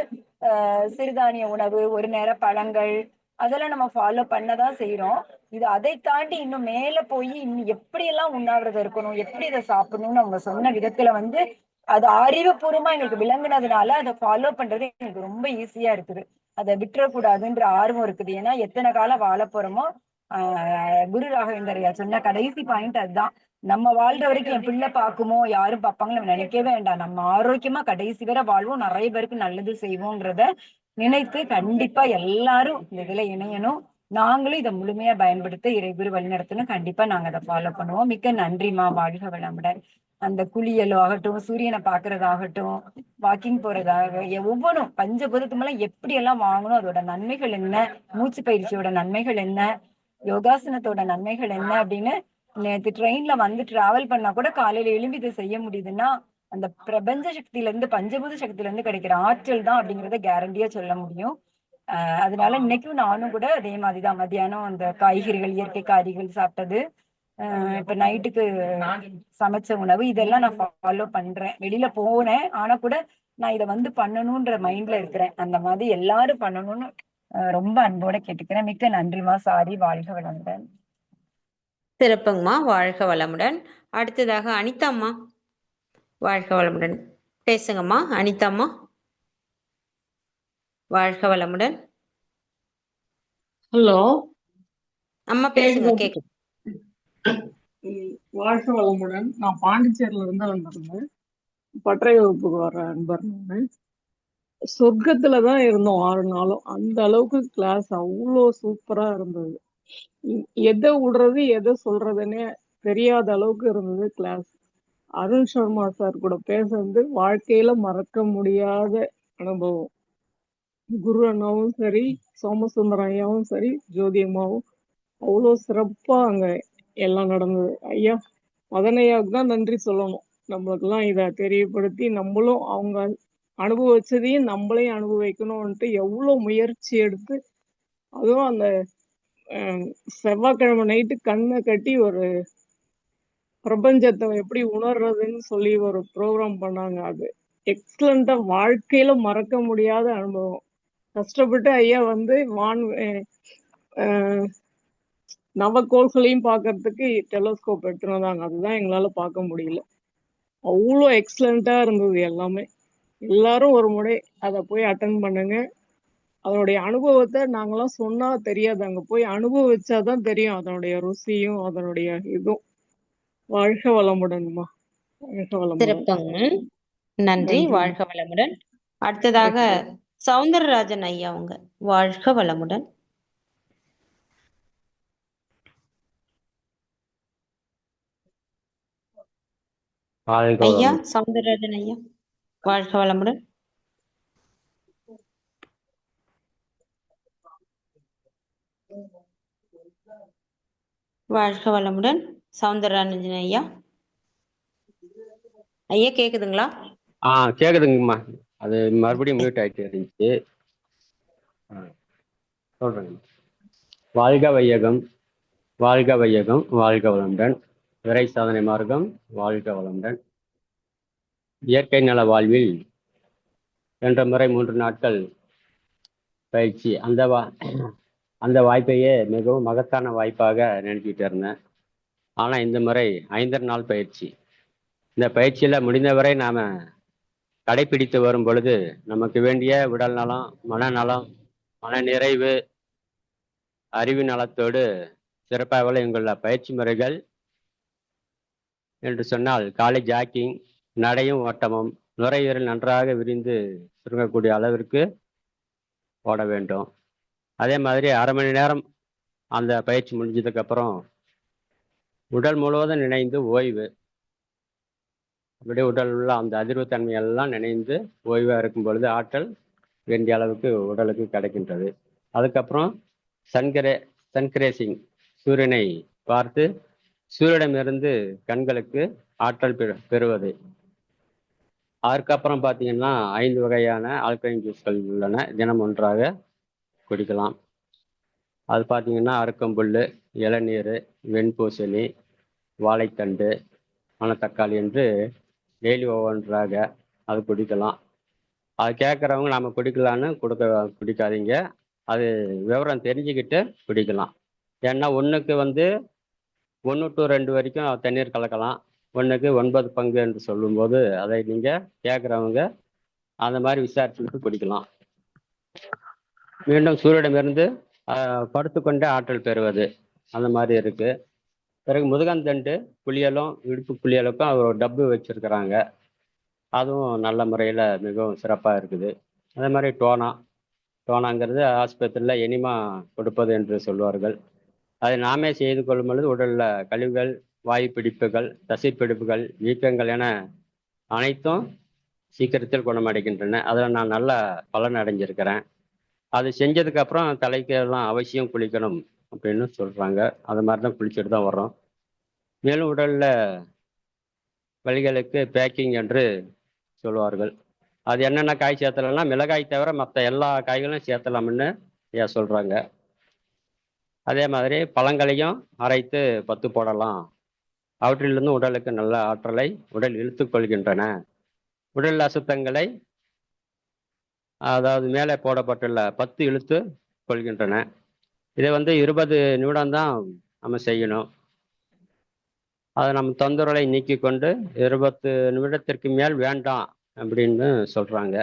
சிறுதானிய உணவு, ஒரு நேர பழங்கள் அதெல்லாம் நம்ம ஃபாலோ பண்ணதான் செய்யறோம். இது அதை தாண்டி இன்னும் மேல போய் இன்னும் எப்படி எல்லாம் உண்ணாவிரதம் இருக்கணும், எப்படி இதை சாப்பிடணும்னு அவங்க சொன்ன விதத்துல வந்து அது அறிவுபூர்வமா எங்களுக்கு விளங்குனதுனால அதை ஃபாலோ பண்றது எனக்கு ரொம்ப ஈஸியா இருக்குது. அதை விட்டுறக்கூடாதுன்ற ஆர்வம் இருக்குது. ஏன்னா எத்தனை காலம் வாழ போறோமோ குரு ராகவேந்தரையா சொன்ன கடைசி பாயிண்ட் அதுதான். நம்ம வாழ்ற வரைக்கும் என் பிள்ளை பாக்குமோ யாரும் பார்ப்பாங்கன்னு நம்ம நினைக்கவே வேண்டாம். நம்ம ஆரோக்கியமா கடைசி வரை வாழ்வோம், நிறைய பேருக்கு நல்லது செய்வோங்கிறத நினைத்து கண்டிப்பா எல்லாரும் இந்த இதுல இணையணும். நாங்களும் இதை முழுமையா பயன்படுத்த இறைகுரு வழிநடத்தணும். கண்டிப்பா நாங்க அதை ஃபாலோ பண்ணுவோம். மிக்க நன்றிமா. வாழ்க வளமுடன். அந்த குளியல் ஆகட்டும், சூரியனை பாக்குறதாகட்டும், வாக்கிங் போறதாக, ஒவ்வொன்றும் பஞ்சபூதத்து மேல எப்படி எல்லாம் வாங்கணும், அதோட நன்மைகள் என்ன, மூச்சு பயிற்சியோட நன்மைகள் என்ன, யோகாசனத்தோட நன்மைகள் என்ன அப்படின்னு நேற்று ட்ரெயின்ல வந்து டிராவல் பண்ணா கூட காலையில எழும்பி இதை செய்ய முடியுதுன்னா அந்த பிரபஞ்ச சக்தியில இருந்து, பஞ்சபூத சக்தியில இருந்து கிடைக்கிற ஆற்றல் தான் அப்படிங்கறத கேரண்டியா சொல்ல முடியும். அதனால இன்னைக்கும் நானும் கூட அதே மாதிரிதான் மத்தியானம் அந்த காய்கறிகள், இயற்கை காய்கறிகள் சாப்பிட்டது, இப்ப நைட்டுக்கு சமைச்ச உணவு, இதெல்லாம் நான் ஃபாலோ பண்றேன். வெளியில போனேன் ஆனா கூட நான் இதை வந்து பண்ணணும்ன்ற மைண்ட்ல இருக்கிறேன். அந்த மாதிரி எல்லாரும் பண்ணணும்னு ரொம்ப அன்போட கேட்டுக்கிறேன். மிக்க நன்றிமா. சாரி. வாழ்க வளமுடன். சிறப்புங்கம்மா. வாழ்க வளமுடன். அடுத்ததாக அனிதாம்மா. வாழ்க வளமுடன். பேசுங்கம்மா அனிதாம்மா. வாழ்க வளமுடன். ஹலோ அம்மா பேசுங்க, கேக்குது. வாழ்க வளமுடன். நான் பாண்டிச்சேரியில இருந்து வந்திருந்தேன். பட்டறை வகுப்புக்கு வர்ற அன்பர் நான். சொர்க்கத்துலதான் இருந்தோம் 6 நாளும். அந்த அளவுக்கு கிளாஸ் அவ்வளோ சூப்பரா இருந்தது. எதை விடுறது எதை சொல்றதுன்னே தெரியாத அளவுக்கு இருந்தது கிளாஸ். அருண் சர்மா சார் கூட பேசுறது வாழ்க்கையில மறக்க முடியாத அனுபவம். குரு அண்ணாவும் சரி, சோமசுந்தரம் ஐயாவும் சரி, ஜோதி அம்மாவும் அவ்வளோ சிறப்பா அங்க எல்லாம் நடந்தது. ஐயா மதனையாவுக்கு தான் நன்றி சொல்லணும். நம்மளுக்கெல்லாம் இதை தெரியப்படுத்தி நம்மளும் அவங்க அனுபவிச்சதையும் நம்மளையும் அனுபவிக்கணும்ன்ட்டு எவ்வளோ முயற்சி எடுத்து, அதுவும் அந்த செவ்வாய்க்கிழமை நைட்டு கண்ணை கட்டி ஒரு பிரபஞ்சத்தை எப்படி உணர்றதுன்னு சொல்லி ஒரு ப்ரோக்ராம் பண்ணாங்க. அது எக்ஸலண்டா, வாழ்க்கையில மறக்க முடியாத அனுபவம். கஷ்டப்பட்டு ஐயா வந்து நவக்கோள்களையும் பார்க்கறதுக்கு டெலஸ்கோப் எடுத்துட்டு வந்தாங்க. அதுதான் எங்களால பார்க்க முடியல. அவ்வளோ எக்ஸலண்டா இருந்தது எல்லாமே. எல்லாரும் ஒரு முறை அதை போய் அட்டன் பண்ணுங்க. அதனுடைய அனுபவத்தை நாங்களாம் சொன்னா தெரியாது, அங்க போய் அனுபவிச்சாதான் தெரியும் அதனுடைய ருசியும் அதனுடைய இதுவும். வாழ்க வளமுடன்மா. வாழ்க வளமுடன். சிறப்புங்க. நன்றி. வாழ்க வளமுடன். அடுத்ததாக சௌந்தரராஜன் ஐயா அவங்க. வாழ்க வளமுடன். ஐயா சௌந்தரராஜன் ஐயா, வாழ்க வளமுடன். வாழ்க வளமுடன். சௌந்தரராஜன் ஐயா. ஐயா கேக்குதுங்களா? கேக்குதுங்கம்மா. அது மறுபடியும் மியூட் ஆயிட்டு இருந்துச்சு. சொல்றேங்க. வாழ்க வையகம், வாழ்க வையகம், வாழ்க வளமுடன். விரை சாதனை மார்க்கம், வாழ்க வளமுடன். இயற்கை நல வாழ்வில் 2 முறை 3 நாட்கள் பயிற்சி. அந்த வாய்ப்பையே மிகவும் மகத்தான வாய்ப்பாக நினைச்சிட்டு இருந்தேன். ஆனால் இந்த முறை 5 நாள் பயிற்சி. இந்த பயிற்சியில் முடிந்தவரை நாம் கடைபிடித்து வரும் பொழுது நமக்கு வேண்டிய உடல் நலம், மனநலம், மன நிறைவு, அறிவு நலத்தோடு சிறப்பாக விளங்குள்ள பயிற்சி முறைகள் என்று சொன்னால் காலை ஜாக்கிங், நடையும் ஓட்டமும், நுரையீரல் நன்றாக விரிந்து சுருங்கக்கூடிய அளவிற்கு ஓட வேண்டும். அதே மாதிரி 1/2 மணி நேரம் அந்த பயிற்சி முடிஞ்சதுக்கப்புறம் உடல் முழுவதும் நினைந்து ஓய்வு. அப்படியே உடல் உள்ள அந்த அதிர்வுத்தன்மை எல்லாம் நினைந்து ஓய்வாக இருக்கும் பொழுது ஆற்றல் வேண்டிய அளவுக்கு உடலுக்கு கிடைக்கின்றது. அதுக்கப்புறம் சன்கிரேசிங், சூரியனை பார்த்து சூரியனிடமிருந்து கண்களுக்கு ஆற்றல் பெறுவது. அதுக்கப்புறம் பார்த்தீங்கன்னா 5 வகையான ஆல்கலைன் ஜூஸ்கள் உள்ளன, தினம் ஒன்றாக குடிக்கலாம். அது பார்த்தீங்கன்னா அருக்கம்புல், இளநீர், வெண்பூசணி, வாழைத்தண்டு, மணத்தக்காளி என்று டெய்லி ஒவ்வொன்றாக அது குடிக்கலாம். அது கேட்குறவங்க நம்ம குடிக்கலான்னு குடிக்காதீங்க. அது விவரம் தெரிஞ்சுக்கிட்டு குடிக்கலாம். ஏன்னா ஒன்றுக்கு 1 to 2 வரைக்கும் தண்ணீர் கலக்கலாம். 1க்கு 9 பங்கு என்று சொல்லும்போது அதை நீங்கள் கேட்குறவங்க அந்த மாதிரி விசாரிச்சுக்கிட்டு குடிக்கலாம். மீண்டும் சூரியனிடமிருந்து படுத்துக்கொண்டே ஆற்றல் பெறுவது அந்த மாதிரி இருக்குது. பிறகு முதுகந்தண்டு குளியலும் இடுப்பு குளியலுக்கும் ஒரு டப்பு வச்சுருக்கிறாங்க. அதுவும் நல்ல முறையில் மிகவும் சிறப்பாக இருக்குது. அதே மாதிரி டோனாங்கிறது ஆஸ்பத்திரியில் எனிமா கொடுப்பது என்று சொல்வார்கள். அதை நாமே செய்து கொள்ளும் பொழுது உடலில் கழிவுகள், வாயு பிடிப்புகள், தசைப்பிடிப்புகள், வீக்கங்கள் என அனைத்தும் சீக்கிரத்தில் குணமடைகின்றன. அதில் நான் நல்ல பலன் அடைஞ்சிருக்கிறேன். அது செஞ்சதுக்கப்புறம் தலைக்கு எல்லாம் அவசியம் குளிக்கணும் அப்படின்னு சொல்கிறாங்க. அது மாதிரி தான் குளிச்சுட்டு தான் வர்றோம். மேலும் உடலில் வலிகளுக்கு பேக்கிங் என்று சொல்வார்கள். அது என்னென்ன காய் சேர்த்தலாம்னா மிளகாய் தவிர மற்ற எல்லா காய்களும் சேர்த்தலாம்னு சொல்கிறாங்க. அதே மாதிரி பழங்களையும் அரைத்து பத்து போடலாம். அவற்றிலிருந்து உடலுக்கு நல்ல ஆற்றலை உடல் இழுத்து கொள்கின்றன. உடல் அசுத்தங்களை அதாவது மேலே போடப்பட்டுள்ள 10 இழுத்து கொள்கின்றன. இதை 20 நிமிடம் தான் நம்ம செய்யணும். அதை நம்ம தொந்தரவுகளை நீக்கி கொண்டு 20 நிமிடத்திற்கு மேல் வேண்டாம் அப்படின்னு சொல்கிறாங்க.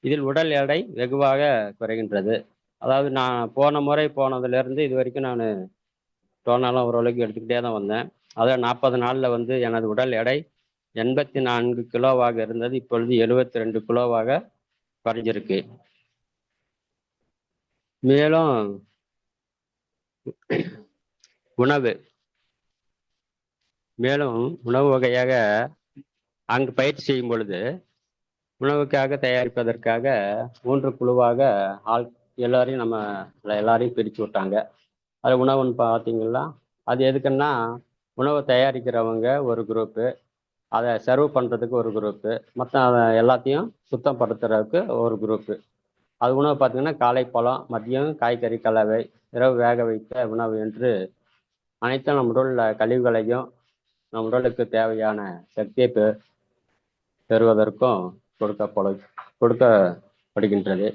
இதில் உடல் எடை வெகுவாக குறைகின்றது. அதாவது நான் போன முறை போனதுலேருந்து இது வரைக்கும் நான் டோனாலாம் ஓரளவுக்கு எடுத்துக்கிட்டே தான் வந்தேன். அதில் 40 நாளில் எனது உடல் எடை 84 கிலோவாக இருந்தது. இப்பொழுது 72 கிலோவாக குறைஞ்சிருக்கு. மேலும் உணவு வகையாக அங்கு பயிற்சி செய்யும் பொழுது உணவுக்காக தயாரிப்பதற்காக 3 குழுவாக எல்லாரையும் எல்லாரையும் பிரித்து விட்டாங்க. அது உணவுன்னு பார்த்தீங்கன்னா அது எதுக்குன்னா உணவை தயாரிக்கிறவங்க ஒரு குரூப்பு, அதை சர்வ் பண்ணுறதுக்கு ஒரு குரூப்பு, மற்ற எல்லாத்தையும் சுத்தப்படுத்துறதுக்கு ஒரு குரூப்பு. அது உணவு பார்த்தீங்கன்னா காலை பழம், மதியம் காய்கறி கலவை, இரவு வேக வைத்த உணவு என்று அனைத்தும் நம் உடலில் கழிவுகளையும் நம் உடலுக்கு தேவையான சக்தியை பெறுவதற்கும் கொடுக்கப்படுகின்றது.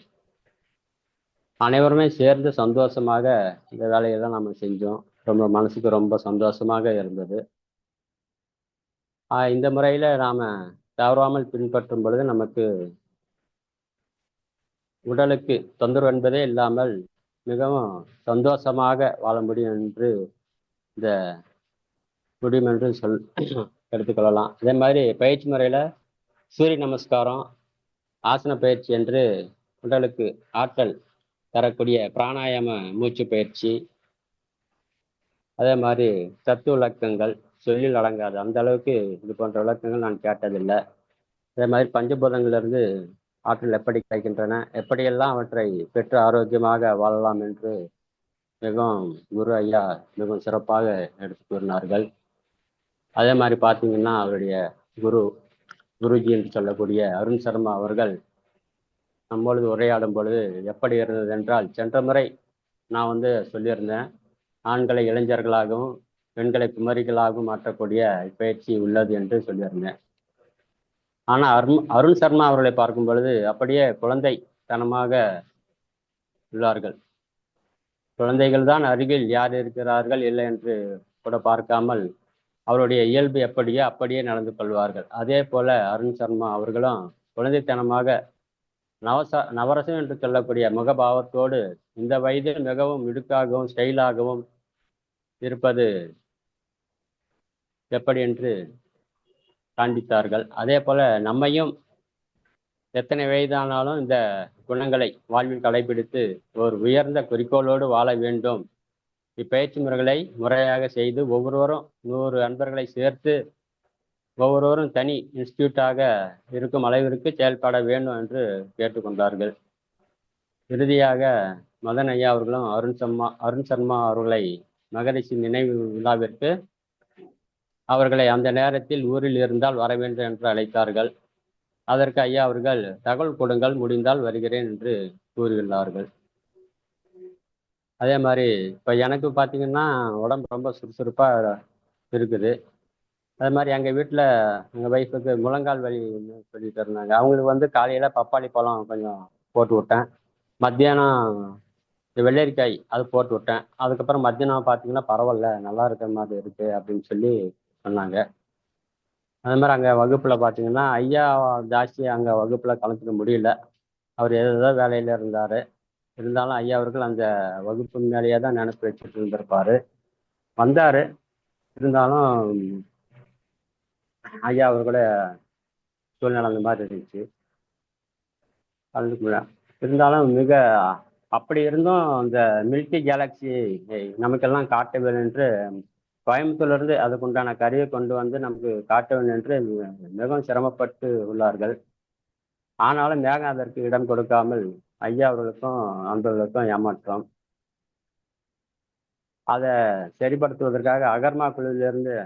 அனைவருமே சேர்ந்து சந்தோஷமாக இந்த வேலையை தான் நம்ம செஞ்சோம். மனசுக்கு ரொம்ப சந்தோஷமாக இருந்தது. இந்த முறையில் நாம் தவறாமல் பின்பற்றும் பொழுது நமக்கு உடலுக்கு தொந்தரவு என்பதே இல்லாமல் மிகவும் சந்தோஷமாக வாழ முடியும் என்று எடுத்துக்கொள்ளலாம். அதே மாதிரி பயிற்சி முறையில் சூரிய நமஸ்காரம், ஆசன பயிற்சி என்று உடலுக்கு ஆற்றல் தரக்கூடிய பிராணாயாம மூச்சு பயிற்சி, அதே மாதிரி தத்துவ விளக்கங்கள் சொல்லில் அடங்காது அந்த அளவுக்கு இது போன்ற விளக்கங்கள் நான் கேட்டதில்லை. அதே மாதிரி பஞ்சபூதங்களிலிருந்து ஆற்றல் எப்படி கிடைக்கின்றன, எப்படியெல்லாம் அவற்றை பெற்று ஆரோக்கியமாக வாழலாம் என்று மிகவும் குரு ஐயா மிகவும் சிறப்பாக எடுத்து கூறினார்கள். அதே மாதிரி பார்த்தீங்கன்னா அவருடைய குருஜி என்று சொல்லக்கூடிய அருண் சர்மா அவர்கள் நம்மொழுது உரையாடும் பொழுது எப்படி இருந்தது என்றால், சென்ற முறை நான் சொல்லியிருந்தேன், ஆண்களை இளைஞர்களாகவும் பெண்களை குமரிகளாகவும் மாற்றக்கூடிய பயிற்சி உள்ளது என்று சொல்லியிருந்தேன். ஆனா அருண் சர்மா அவர்களை பார்க்கும் பொழுது அப்படியே குழந்தைத்தனமாக உள்ளார்கள். குழந்தைகள் தான் அருகில் யார் இருக்கிறார்கள் இல்லை என்று கூட பார்க்காமல் அவருடைய இயல்பு எப்படியோ அப்படியே நடந்து கொள்வார்கள். அதே போல அருண் சர்மா அவர்களும் குழந்தைத்தனமாக நவரசம் என்று சொல்லக்கூடிய முகபாவத்தோடு இந்த வயதில் மிகவும் மிடுக்காகவும் ஸ்டைலாகவும் இருப்பது எப்படி என்று காண்பித்தார்கள். அதே போல நம்மையும் எத்தனை வயதானாலும் இந்த குணங்களை வாழ்வில் கடைபிடித்து ஒரு உயர்ந்த குறிக்கோளோடு வாழ வேண்டும். இப்பயிற்சி முறைகளை முறையாக செய்து ஒவ்வொருவரும் 100 அன்பர்களை சேர்த்து ஒவ்வொருவரும் தனி இன்ஸ்டியூட்டாக இருக்கும் அளவிற்கு செயல்பட வேண்டும் என்று கேட்டுக்கொண்டார்கள். இறுதியாக மதன் ஐயா அவர்களும் அருண் சர்மா அவர்களை மகரிஷி நினைவு விழாவிற்கு அவர்களை அந்த நேரத்தில் ஊரில் இருந்தால் வர வேண்டும் என்று அழைத்தார்கள். அதற்கு ஐயா அவர்கள் தகவல் கொடுங்கள், முடிந்தால் வருகிறேன் என்று கூறியுள்ளார்கள். அதே மாதிரி இப்போ எனக்கு பார்த்தீங்கன்னா உடம்பு ரொம்ப சுறுசுறுப்பாக இருக்குது. அது மாதிரி எங்கள் வீட்டில் எங்கள் ஒய்ஃபுக்கு முழங்கால் வலின்னு சொல்லிட்டு இருந்தாங்க. அவங்களுக்கு வந்து காலையில் பப்பாளி பழம் கொஞ்சம் போட்டு விட்டேன், மத்தியானம் வெள்ளரிக்காய் அது போட்டு விட்டேன். அதுக்கப்புறம் மத்தியானம் பார்த்தீங்கன்னா பரவாயில்ல, நல்லா இருக்கிற மாதிரி இருக்குது அப்படின்னு சொல்லி சொன்னாங்க. அது மாதிரி அங்கே வகுப்பில் பார்த்தீங்கன்னா ஐயா ஜாஸ்தி அங்கே வகுப்பில் கலந்துக்க முடியல. அவர் ஏதோ வேலையில் இருந்தார். இருந்தாலும் ஐயா அவர்கள் அந்த வகுப்பு மேலேயே தான் நினைப்பு வச்சுட்டு இருந்திருப்பார். வந்தார், இருந்தாலும் ஐயா அவர்களோட சூழ்நிலை அந்த மாதிரி இருந்துச்சு, கலந்துக்க முடியல. இருந்தாலும் மிக அப்படி இருந்தும் அந்த மில்கி கேலக்சி நமக்கெல்லாம் காட்ட வேண்டும் என்று கோயம்புத்தூர்லேருந்து அதுக்குண்டான கருவியை கொண்டு வந்து நமக்கு காட்ட வேண்டும் என்று மிகவும் சிரமப்பட்டு உள்ளார்கள். ஆனாலும் மேகம் அதற்கு இடம் கொடுக்காமல் ஐயா அவர்களுக்கும் நண்பர்களுக்கும் ஏமாற்றம். அதை சரிப்படுத்துவதற்காக அகர்மா குழுவிலிருந்து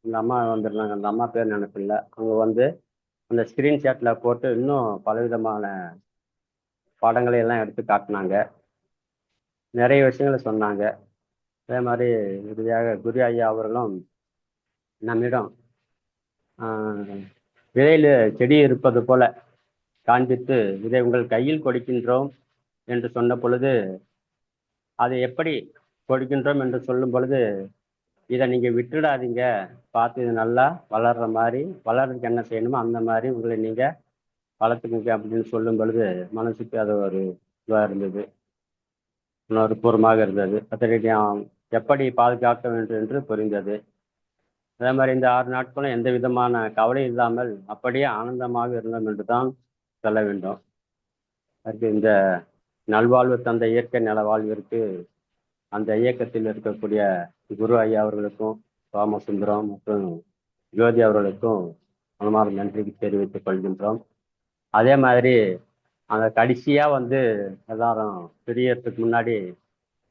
இந்த அம்மா வந்திருந்தாங்க. அந்த அம்மா பேர் நினைப்பில்லை. அவங்க வந்து அந்த ஸ்க்ரீன்ஷாட்டில் போட்டு இன்னும் பலவிதமான பாடங்களை எல்லாம் எடுத்து காட்டினாங்க, நிறைய விஷயங்களை சொன்னாங்க. அதே மாதிரி இறுதியாக குரு ஐயா அவர்களும் நம்மிடம் விதையில் செடி இருப்பது போல காண்பித்து இதை உங்கள் கையில் கொடுக்கின்றோம் என்று சொன்ன பொழுது, அதை எப்படி கொடுக்கின்றோம் என்று சொல்லும் பொழுது, இதை நீங்கள் விட்டுடாதீங்க, பார்த்து இது நல்லா வளர்கிற மாதிரி, வளர்றதுக்கு என்ன செய்யணுமோ அந்த மாதிரி உங்களை நீங்கள் வளர்த்துக்குங்க அப்படின்னு சொல்லும் பொழுது மனசுக்கு அது ஒரு இதுவாக இருந்தது, உணர்வுபூர்வமாக இருந்தது. அதை எப்படி பாதுகாக்க வேண்டும் என்று புரிந்தது. அதே மாதிரி இந்த 6 நாட்களும் எந்த விதமான கவலை இல்லாமல் அப்படியே ஆனந்தமாக இருந்தோம் என்று தான் சொல்ல வேண்டும். அதுக்கு இந்த நல்வாழ்வு தந்த இயற்கை நலவாழ்விற்கு அந்த இயக்கத்தில் இருக்கக்கூடிய குரு ஐயா அவர்களுக்கும் சோமசுந்தரம் மற்றும் ஜோதி அவர்களுக்கும் மனமார்ந்த நன்றி தெரிவித்துக் கொள்கின்றோம். அதே மாதிரி அந்த கடைசியாக வந்து எல்லாரும் பிரியறதுக்கு முன்னாடி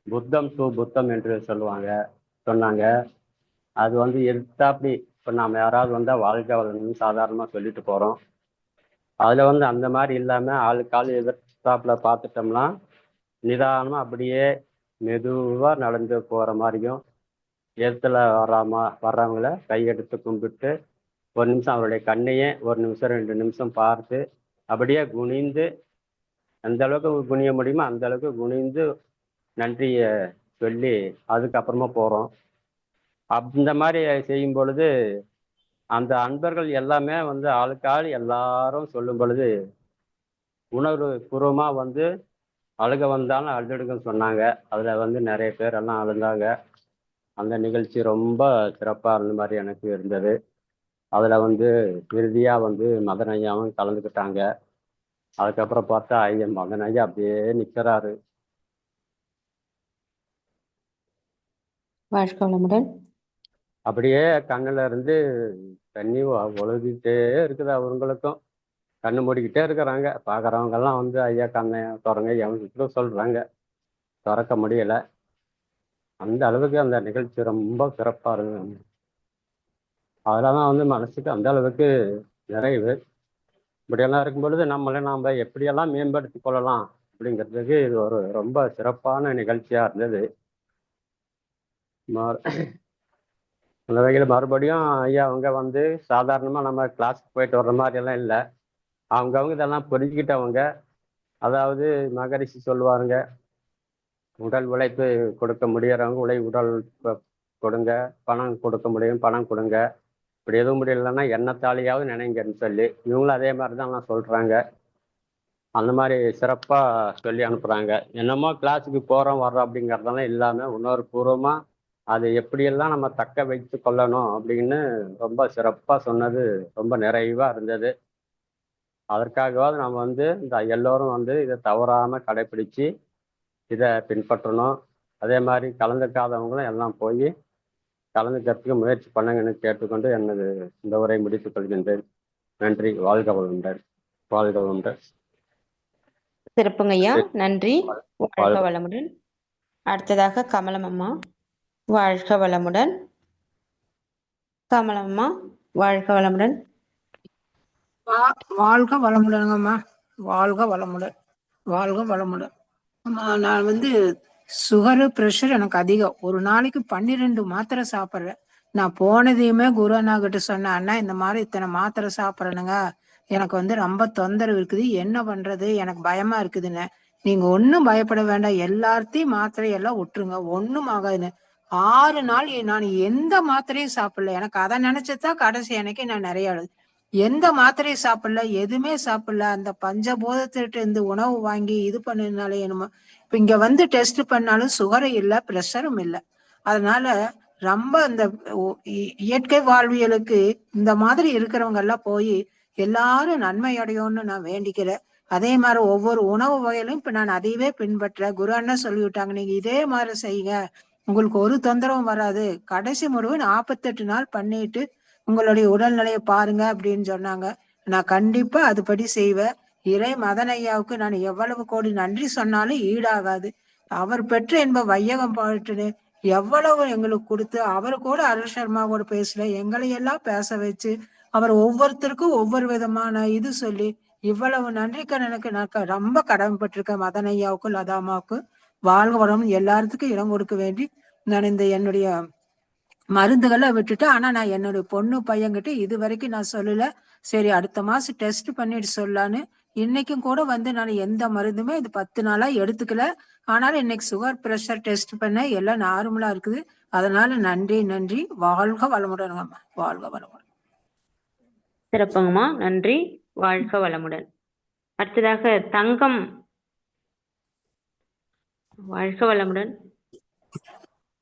புத்தம் டு புத்தம் என்று சொன்னாங்க. அது வந்து எடுத்தாப்படி இப்போ நாம் யாராவது வந்தால் வாழ்க்கை வளரணும்னு சாதாரணமாக சொல்லிட்டு போகிறோம். அதில் வந்து அந்த மாதிரி இல்லாமல் ஆளுக்கால் எதிர்த்தாப்பில் பார்த்துட்டோம்னா நிதானமாக அப்படியே மெதுவாக நடந்து போகிற மாதிரியும், எதிர்த்துல வர்றவங்கள கையெடுத்து கும்பிட்டு 1 நிமிஷம் அவருடைய கண்ணையே 1 நிமிஷம் 2 நிமிஷம் பார்த்து அப்படியே குனிந்து, எந்த அளவுக்கு குனிய முடியுமோ அந்த அளவுக்கு குனிந்து நன்றியை சொல்லி அதுக்கப்புறமா போகிறோம். அந்த மாதிரி செய்யும் பொழுது அந்த அன்பர்கள் எல்லாமே வந்து ஆளுக்காள் எல்லாரும் சொல்லும் பொழுது உணர்வு பூர்வமாக வந்து அழுக வந்தாலும் அழுதுடுங்கன்னு சொன்னாங்க. அதில் வந்து நிறைய பேர் எல்லாம் அழுந்தாங்க. அந்த நிகழ்ச்சி ரொம்ப சிறப்பாக இருந்த மாதிரி எனக்கு இருந்தது. அதில் வந்து இறுதியாக வந்து மதன் ஐயாவும் கலந்துக்கிட்டாங்க. அதுக்கப்புறம் பார்த்தா ஐயா மதன் ஐயா அப்படியே நிற்கிறாரு. அப்படியே கண்ணில் இருந்து தண்ணி ஒழுகிட்டே இருக்குது. அவங்களுக்கும் கண்ணு மூடிக்கிட்டே இருக்கிறாங்க. பார்க்குறவங்கெல்லாம் வந்து ஐயா கண்ணை திறங்க எவங்க சொல்கிறாங்க, திறக்க முடியலை. அந்த அளவுக்கு அந்த நிகழ்ச்சி ரொம்ப சிறப்பாக இருந்தது. அதில் தான் வந்து மனசுக்கு அந்த அளவுக்கு நிறைவு. இப்படியெல்லாம் இருக்கும் பொழுது நாம் எப்படியெல்லாம் மேம்படுத்தி கொள்ளலாம் அப்படிங்கிறதுக்கு இது ஒரு ரொம்ப சிறப்பான நிகழ்ச்சியாக இருந்தது. அந்த வகையில் மறுபடியும் ஐயா அவங்க வந்து சாதாரணமாக நம்ம கிளாஸுக்கு போயிட்டு வர்ற மாதிரியெல்லாம் இல்லை. அவங்கவுங்க இதெல்லாம் புரிஞ்சுக்கிட்டவங்க. அதாவது மகரிஷி சொல்லுவாருங்க, உடல் உழைப்பு கொடுக்க முடியறவங்க உடல் கொடுங்க, பணம் கொடுக்க முடியும் பணம் கொடுங்க, இப்படி எதுவும் முடியலன்னா எண்ணத்தாலேயாவது நினைங்கன்னு சொல்லி இவங்களும் அதே மாதிரி தான் நான் சொல்கிறாங்க. அந்த மாதிரி சிறப்பாக சொல்லி அனுப்புகிறாங்க. என்னமோ கிளாஸுக்கு போகிறோம் வர்றோம் அப்படிங்கிறதெல்லாம் இல்லாமல் உணர்வுபூர்வமாக அது எப்படியெல்லாம் நம்ம தக்க வைத்து கொள்ளணும் அப்படின்னு ரொம்ப சிறப்பாக சொன்னது ரொம்ப நிறைவாக இருந்தது. அதற்காகவாவது நம்ம வந்து இந்த எல்லோரும் வந்து இதை தவறாமல் கடைப்பிடிச்சு இதை பின்பற்றணும். அதே மாதிரி கலந்துக்காதவங்களும் எல்லாம் போய் கலந்துக்கிறதுக்கு முயற்சி பண்ணுங்கன்னு கேட்டுக்கொண்டு எனது இந்த உரை முடித்துக் கொள்கின்றேன். நன்றி. வாழ்க வளமுடன். வாழ்க வளமுடன். சிறப்புங்க ஐயா, நன்றி. வாழ்க வளமுடன். அடுத்ததாக கமலம் அம்மா, வாழ்க வளமுடன். கமலம் அம்மா, வாழ்க வளமுடன். வாழ்க வளமுடனுங்கம்மா. வாழ்க வளமுடன். வாழ்க வளமுடன். நான் வந்து சுகரு ப்ரெஷர் எனக்கு அதிகம். ஒரு நாளைக்கு 12 மாத்திரை சாப்பிட்றேன். நான் போனதையுமே குரு அண்ணா கிட்ட சொன்னேன், அண்ணா இந்த மாதிரி இத்தனை மாத்திரை சாப்பிட்றேனுங்க, எனக்கு வந்து ரொம்ப தொந்தரவு இருக்குது, என்ன பண்றது, எனக்கு பயமா இருக்குதுன்னு. நீங்க ஒன்னும் பயப்பட வேண்டாம், எல்லாத்தையும் மாத்திரையெல்லாம் விட்டுருங்க, ஒன்னும் ஆகாதுன்னு. 6 நாள் நான் எந்த மாத்திரையும் சாப்பிடல. எனக்கு அதை நினைச்சுதான் கடைசி எனக்கு நான் நிறைய எந்த மாத்திரையும் சாப்பிடல, எதுவுமே சாப்பிடல. அந்த பஞ்சபூதத்திட்ட இருந்து உணவு வாங்கி இது பண்ணதுனால என்னமோ இப்ப இங்க வந்து டெஸ்ட் பண்ணாலும் சுகரும் இல்லை, ப்ரெஷரும் இல்லை. அதனால ரொம்ப இந்த இயற்கை வாழ்வியலுக்கு இந்த மாதிரி இருக்கிறவங்க எல்லாம் போய் எல்லாரும் நன்மை அடையும்னு நான் வேண்டிக்கிறேன். அதே மாதிரி ஒவ்வொரு உணவு வகையிலும் இப்ப நான் அதையவே பின்பற்ற குரு அண்ணா சொல்லிவிட்டாங்க, நீங்க இதே மாதிரி செய்யுங்க, உங்களுக்கு ஒரு தொந்தரவும் வராது, கடைசி முறைவு 48 நாள் பண்ணிட்டு உங்களுடைய உடல்நிலையை பாருங்க அப்படின்னு சொன்னாங்க. நான் கண்டிப்பா அதுபடி செய்வேன். இறை மதன் ஐயாவுக்கு நான் எவ்வளவு கோடி நன்றி சொன்னாலும் ஈடாகாது. அவர் பெற்ற என்ப வையகம் பாட்டுன்னு எவ்வளவு எங்களுக்கு கொடுத்து, அவரு கூட அருள் சர்மா கூட பேசல, எங்களை எல்லாம் பேச வச்சு அவர் ஒவ்வொருத்தருக்கும் ஒவ்வொரு விதமான இது சொல்லி இவ்வளவு நன்றி எனக்கு நான் ரொம்ப கடமைப்பட்டிருக்கேன் மதன் ஐயாவுக்கும் லதாமாவுக்கும். வாழ்க வளமுடன். எல்லாத்துக்கும் இடம் கொடுக்க வேண்டி நான் இந்த என்னுடைய மருந்துகளை விட்டுட்டு, ஆனா நான் என்னுடைய பொண்ணு பையன்கிட்ட இது வரைக்கும் நான் சொல்லல. சரி அடுத்த மாசம் டெஸ்ட் பண்ணிட்டு சொல்லலான்னு. இன்னைக்கும் கூட வந்து நான் எந்த மருந்துமே இது 10 நாளா எடுத்துக்கல. ஆனாலும் இன்னைக்கு சுகர் பிரஷர் டெஸ்ட் பண்ண எல்லாம் நார்மலா இருக்குது. அதனால நன்றி நன்றி. வாழ்க வளமுடன்ங்கம்மா. வாழ்க வளமுடன். சிறப்புங்கம்மா, நன்றி. வாழ்க வளமுடன். அடுத்ததாக தங்கம், வாழ்க வளமுடன்.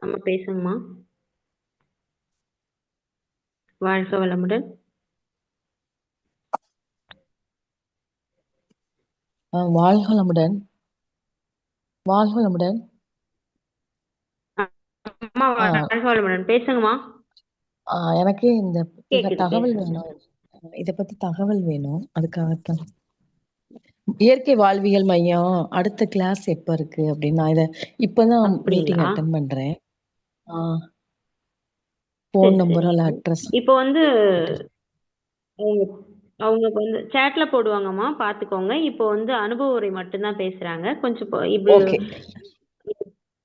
நம்ம பேசுங்கம்மா. வாழ்க வளமுடன். வாழ்க வளமுடன். வாழ்க வளமுடன். அம்மா வாழ்க வளமுடன், பேசுங்கம்மா. எனக்கு இந்த தகவல் வேணும், இத பத்தி தகவல் வேணும். அதுக்காகத்தான் இயற்கை வாழ்வியல் மையம் அடுத்த கிளாஸ் எப்ப இருக்கு அப்படின்னு நான் இத இப்பதான் மீட்டிங் அட்டெண்ட் பண்றேன். போன் நம்பர் அல்ல அட்ரஸ். இப்போ வந்து அவங்க வந்து சேட்ல போடுவாங்கம்மா, பாத்துக்கோங்க. இப்போ வந்து அனுபவ உரை மட்டும்தான் பேசுறாங்க, கொஞ்சம் இப்படி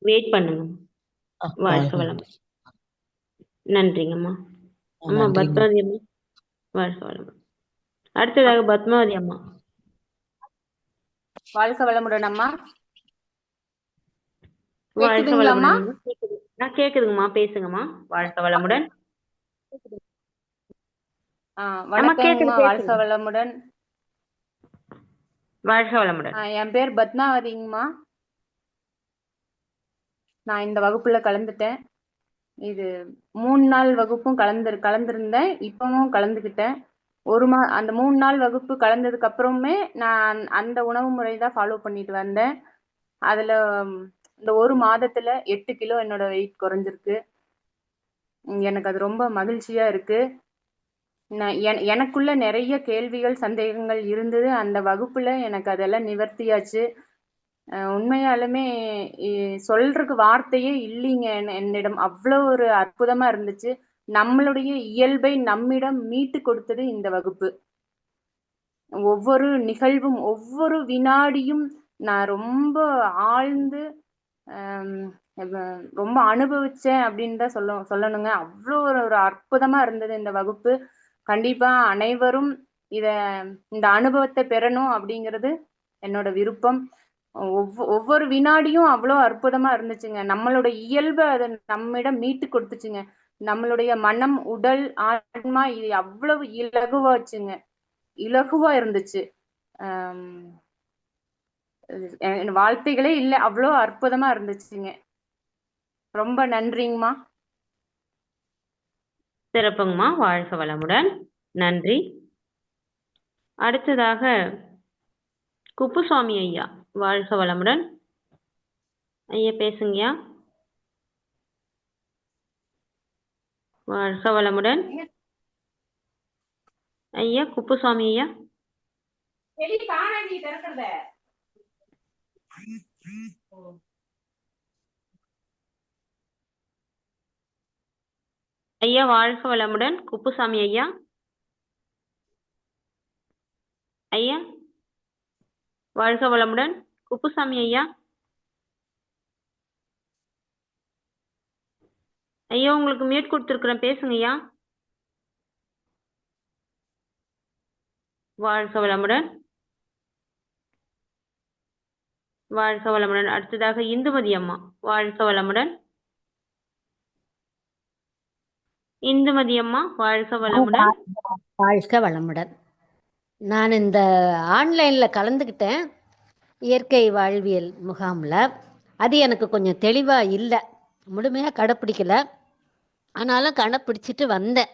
வெயிட் பண்ணுங்க. வாழ்க வளம். நன்றிங்கம்மா. அம்மா பத்மாவதி அம்மா, வாழ்க வளம். அடுத்ததாக பத்மாவதி அம்மா. வாழ்க வளமுடன் அம்மா. வாழ்க வளமுடன். கேக்குதுங்கம்மா, பேசுங்கம்மா. வாழ்க வளமுடன். வணக்கம்மா. வாழ்க வளமுடன். வாழ்க வளமுடன். என் பேர் பத்மாவதிங்கம்மா. நான் இந்த வகுப்புல கலந்துட்டேன். இது 3 நாள் வகுப்பும் கலந்திருந்தேன், இப்பவும் கலந்துக்கிட்டேன். அந்த 3 நாள் வகுப்பு கலந்ததுக்கு அப்புறமே நான் அந்த உணவு முறை தான் ஃபாலோ பண்ணிட்டு வந்தேன். அதுல இந்த 1 மாதத்துல 8 கிலோ என்னோட வெயிட் குறைஞ்சிருக்கு. எனக்கு அது ரொம்ப மகிழ்ச்சியா இருக்கு. எனக்குள்ள நிறைய கேள்விகள் சந்தேகங்கள் இருந்தது, அந்த வகுப்புல எனக்கு அதெல்லாம் நிவர்த்தியாச்சு. உண்மையாலுமே சொல்றதுக்கு வார்த்தையே இல்லைங்க என்னிடம். அவ்வளோ ஒரு அற்புதமா இருந்துச்சு. நம்மளுடைய இயல்பை நம்மிடம் மீட்டு கொடுத்தது இந்த வகுப்பு. ஒவ்வொரு நிகழ்வும் ஒவ்வொரு வினாடியும் நான் ரொம்ப ஆழ்ந்து ரொம்ப அனுபவிச்சேன் அப்படின்னு தான் சொல்லணுங்க. அவ்வளோ ஒரு அற்புதமா இருந்தது இந்த வகுப்பு. கண்டிப்பா அனைவரும் இந்த அனுபவத்தை பெறணும் அப்படிங்கிறது என்னோட விருப்பம். ஒவ்வொரு வினாடியும் அவ்வளோ அற்புதமா இருந்துச்சுங்க. நம்மளோட இயல்பை அதை நம்மிடம் மீட்டு கொடுத்துச்சுங்க. நம்மளுடைய மனம், உடல், ஆன்மா இது அவ்வளவு இலகுவா இருந்துச்சு. வார்த்தைகளே இல்லை, அவ்வளோ அற்புதமா இருந்துச்சுங்க. ரொம்ப நன்றிங்கம்மா. சிறப்புங்கம்மா, வாழ்க வளமுடன். நன்றி. அடுத்ததாக குப்புசாமி ஐயா, வாழ்க வளமுடன். ஐயா பேசுங்கய்யா. வாழ்க வளமுடன். ஐயா குப்புசாமி ஐயா. ஐயா வாழ்க வளமுடன். குப்புசாமி ஐயா. ஐயா வாழ்க வளமுடன். குப்புசாமி ஐயா. ஐயா உங்களுக்கு மியூட் கொடுத்துருக்குறேன், பேசுங்க ஐயா. வாழ்க வளமுடன். வாழ்க வளமுடன். அடுத்ததாக இந்துமதி அம்மா, வாழ்க வளமுடன். இந்துமதி அம்மா, வாழ்க வளமுடன். வாழ்க வளமுடன். நான் இந்த ஆன்லைன்ல கலந்துக்கிட்டேன் இயற்கை வாழ்வியல் முகாமில். அது எனக்கு கொஞ்சம் தெளிவாக இல்லை, முழுமையாக கடைப்பிடிக்கல. ஆனாலும் கடைப்பிடிச்சிட்டு வந்தேன்.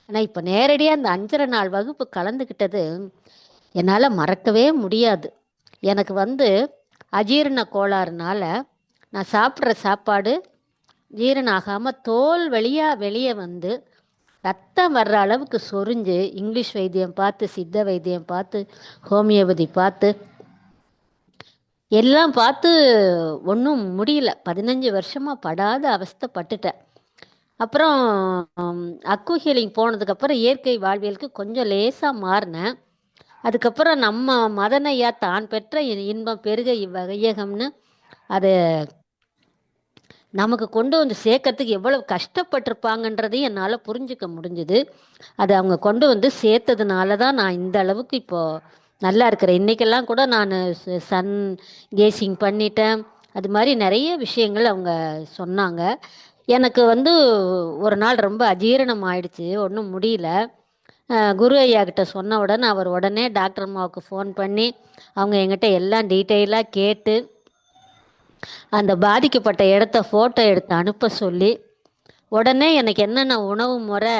ஆனால் இப்போ நேரடியாக அந்த 5.5 நாள் வகுப்பு கலந்துக்கிட்டது என்னால் மறக்கவே முடியாது. எனக்கு அஜீரண கோளாறுனால நான் சாப்பிட்ற சாப்பாடு ஜீரணம் ஆகாமல் தோல் வழியாக வெளியே வந்து ரத்தம் வர்ற அளவுக்கு சொரிஞ்சு இங்கிலீஷ் வைத்தியம் பார்த்து, சித்த வைத்தியம் பார்த்து, ஹோமியோபதி பார்த்து எல்லாம் பார்த்து ஒன்றும் முடியல. 15 வருஷமாக படாத அவஸ்தைப்பட்டுட்டேன். அப்புறம் அக்கு ஹீலிங் போனதுக்கப்புறம் இயற்கை வாழ்வியலுக்கு கொஞ்சம் லேசாக மாறினேன். அதுக்கப்புறம் நம்ம மதனையா தான் பெற்ற இன்பம் பெருக இவ்வையகம்னு அதை நமக்கு கொண்டு வந்து சேர்க்கறதுக்கு எவ்வளவு கஷ்டப்பட்டிருப்பாங்கன்றதையும் என்னால் புரிஞ்சுக்க முடிஞ்சுது. அது அவங்க கொண்டு வந்து சேர்த்ததுனால தான் நான் இந்த அளவுக்கு இப்போது நல்லா இருக்கிறேன். இன்றைக்கெல்லாம் கூட நான் சன் கேசிங் பண்ணிட்டேன். அது மாதிரி நிறைய விஷயங்கள் அவங்க சொன்னாங்க. எனக்கு ஒரு நாள் ரொம்ப அஜீரணம் ஆயிடுச்சு, ஒன்றும் முடியல. குரு ஐயா கிட்ட சொன்ன உடனே அவர் உடனே டாக்டர் அம்மாவுக்கு ஃபோன் பண்ணி அவங்க எங்கிட்ட எல்லாம் டீட்டெயிலாக கேட்டு அந்த பாதிக்கப்பட்ட இடத்த ஃபோட்டோ எடுத்து அனுப்ப சொல்லி உடனே எனக்கு என்னென்ன உணவு முறை,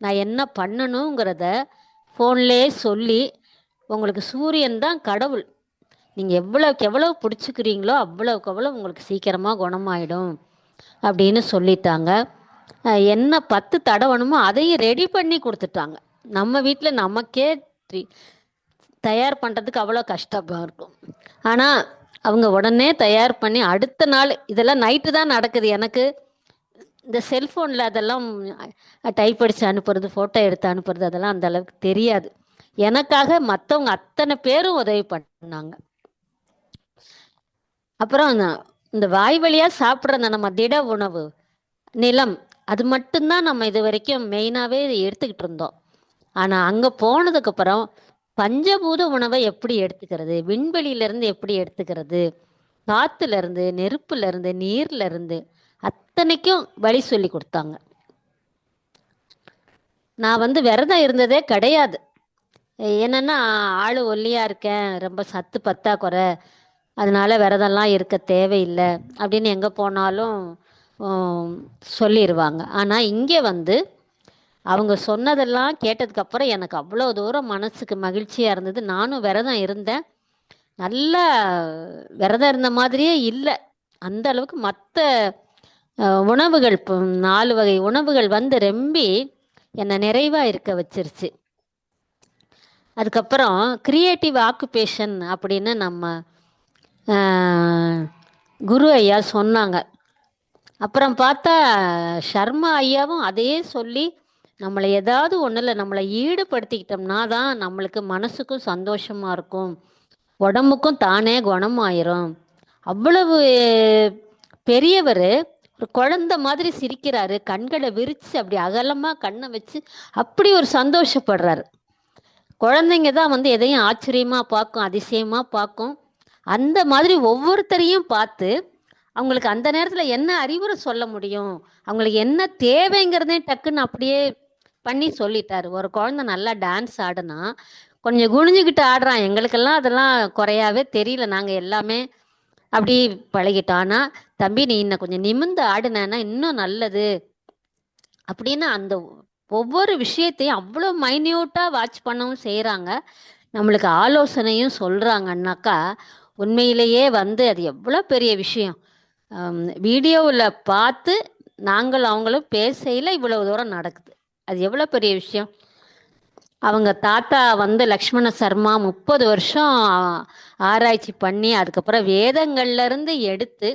நான் என்ன பண்ணணுங்கிறத ஃபோன்லேயே சொல்லி, உங்களுக்கு சூரியன் தான் கடவுள், நீங்கள் எவ்வளோக்கு எவ்வளோ பிடிச்சிக்கிறீங்களோ அவ்வளோக்கு அவ்வளோ உங்களுக்கு சீக்கிரமாக குணமாயிடும் அப்படின்னு சொல்லிட்டாங்க. என்ன 10 தடவணுமோ அதையும் ரெடி பண்ணி கொடுத்துட்டாங்க. நம்ம வீட்டில் நமக்கே தயார் பண்ணுறதுக்கு அவ்வளோ கஷ்டமாக இருக்கும். ஆனால் அவங்க உடனே தயார் பண்ணி அடுத்த நாள், இதெல்லாம் நைட்டு தான் நடக்குது. எனக்கு இந்த செல்ஃபோனில் அதெல்லாம் டைப் அடித்து அனுப்புறது, ஃபோட்டோ எடுத்து அனுப்புறது அதெல்லாம் அந்த அளவுக்கு தெரியாது. எனக்காக மற்றவங்க அத்தனை பேரும் உதவி பண்ணாங்க. அப்புறம் இந்த வாய் வழியாக சாப்பிட்ற நம்ம திட உணவு, நிலம், அது மட்டும்தான் நம்ம இது வரைக்கும் மெயினாகவே எடுத்துக்கிட்டு இருந்தோம். ஆனால் அங்கே போனதுக்கப்புறம் பஞ்சபூத உணவை எப்படி எடுத்துக்கிறது, விண்வெளியிலேருந்து எப்படி எடுத்துக்கிறது, காற்றுலேருந்து, நெருப்புலேருந்து, நீர்லேருந்து அத்தனைக்கும் வழி சொல்லி கொடுத்தாங்க. நான் விரதம் இருந்ததே கிடையாது. என்னென்னா ஆள் ஒல்லியாக இருக்கேன், ரொம்ப சத்து பத்தாக்குறை, அதனால விரதம்லாம் இருக்க தேவையில்லை அப்படின்னு எங்கே போனாலும் சொல்லிடுவாங்க. ஆனால் இங்கே அவங்க சொன்னதெல்லாம் கேட்டதுக்கப்புறம் எனக்கு அவ்வளோ தூரம் மனசுக்கு மகிழ்ச்சியாக இருந்தது. நானும் விரதம் இருந்தேன். நல்லா விரதம் இருந்த மாதிரியே இல்லை, அந்த அளவுக்கு மற்ற உணவுகள் 4 வகை உணவுகள் ரொம்பி என்னை நிறைவாக இருக்க வச்சிருச்சு. அதுக்கப்புறம் கிரியேட்டிவ் ஆக்குபேஷன் அப்படின்னு நம்ம குரு ஐயா சொன்னாங்க. அப்புறம் பார்த்தா சர்மா ஐயாவும் அதையே சொல்லி நம்மளை ஏதாவது ஒன்றில் நம்மளை ஈடுபடுத்திக்கிட்டோம்னா தான் நம்மளுக்கு மனசுக்கும் சந்தோஷமாக இருக்கும், உடம்புக்கும் தானே குணமாயிரும். அவ்வளவு பெரியவர் ஒரு குழந்தை மாதிரி சிரிக்கிறாரு, கண்களை விரிச்சு அப்படி அகலமா கண்ணை வச்சு அப்படி ஒரு சந்தோஷப்படுறாரு. குழந்தைங்க தான் வந்து எதையும் ஆச்சரியமா பார்க்கும், அதிசயமா பார்க்கும். அந்த மாதிரி ஒவ்வொருத்தரையும் பார்த்து அவங்களுக்கு அந்த நேரத்துல என்ன அறிவுரை சொல்ல முடியும், அவங்களுக்கு என்ன தேவைங்கிறதே டக்குன்னு அப்படியே பண்ணி சொல்லிட்டாரு. ஒரு குழந்தை நல்லா டான்ஸ் ஆடுனா கொஞ்சம் குனிஞ்சுக்கிட்டு ஆடுறான், எங்களுக்கெல்லாம் அதெல்லாம் குறையாவே தெரியல, நாங்க எல்லாமே அப்படி பழகிட்டோம். ஆனா தம்பி நீ இன்னும் கொஞ்சம் நிமிர்ந்து ஆடுனேன்னா இன்னும் நல்லது அப்படின்னு அந்த ஒவ்வொரு விஷயத்தையும் அவ்வளோ மைன்யூட்டா வாட்ச் பண்ணவும் செய்கிறாங்க, நம்மளுக்கு ஆலோசனையும் சொல்றாங்கன்னாக்கா உண்மையிலேயே வந்து அது எவ்வளோ பெரிய விஷயம். வீடியோவில் பார்த்து நாங்கள் அவங்களும் பேசையில் இவ்வளவு தூரம் நடக்குது, அது எவ்வளோ பெரிய விஷயம். அவங்க தாத்தா வந்து லக்ஷ்மண சர்மா 30 வருஷம் ஆராய்ச்சி பண்ணி அதுக்கப்புறம் வேதங்கள்ல இருந்து எடுத்து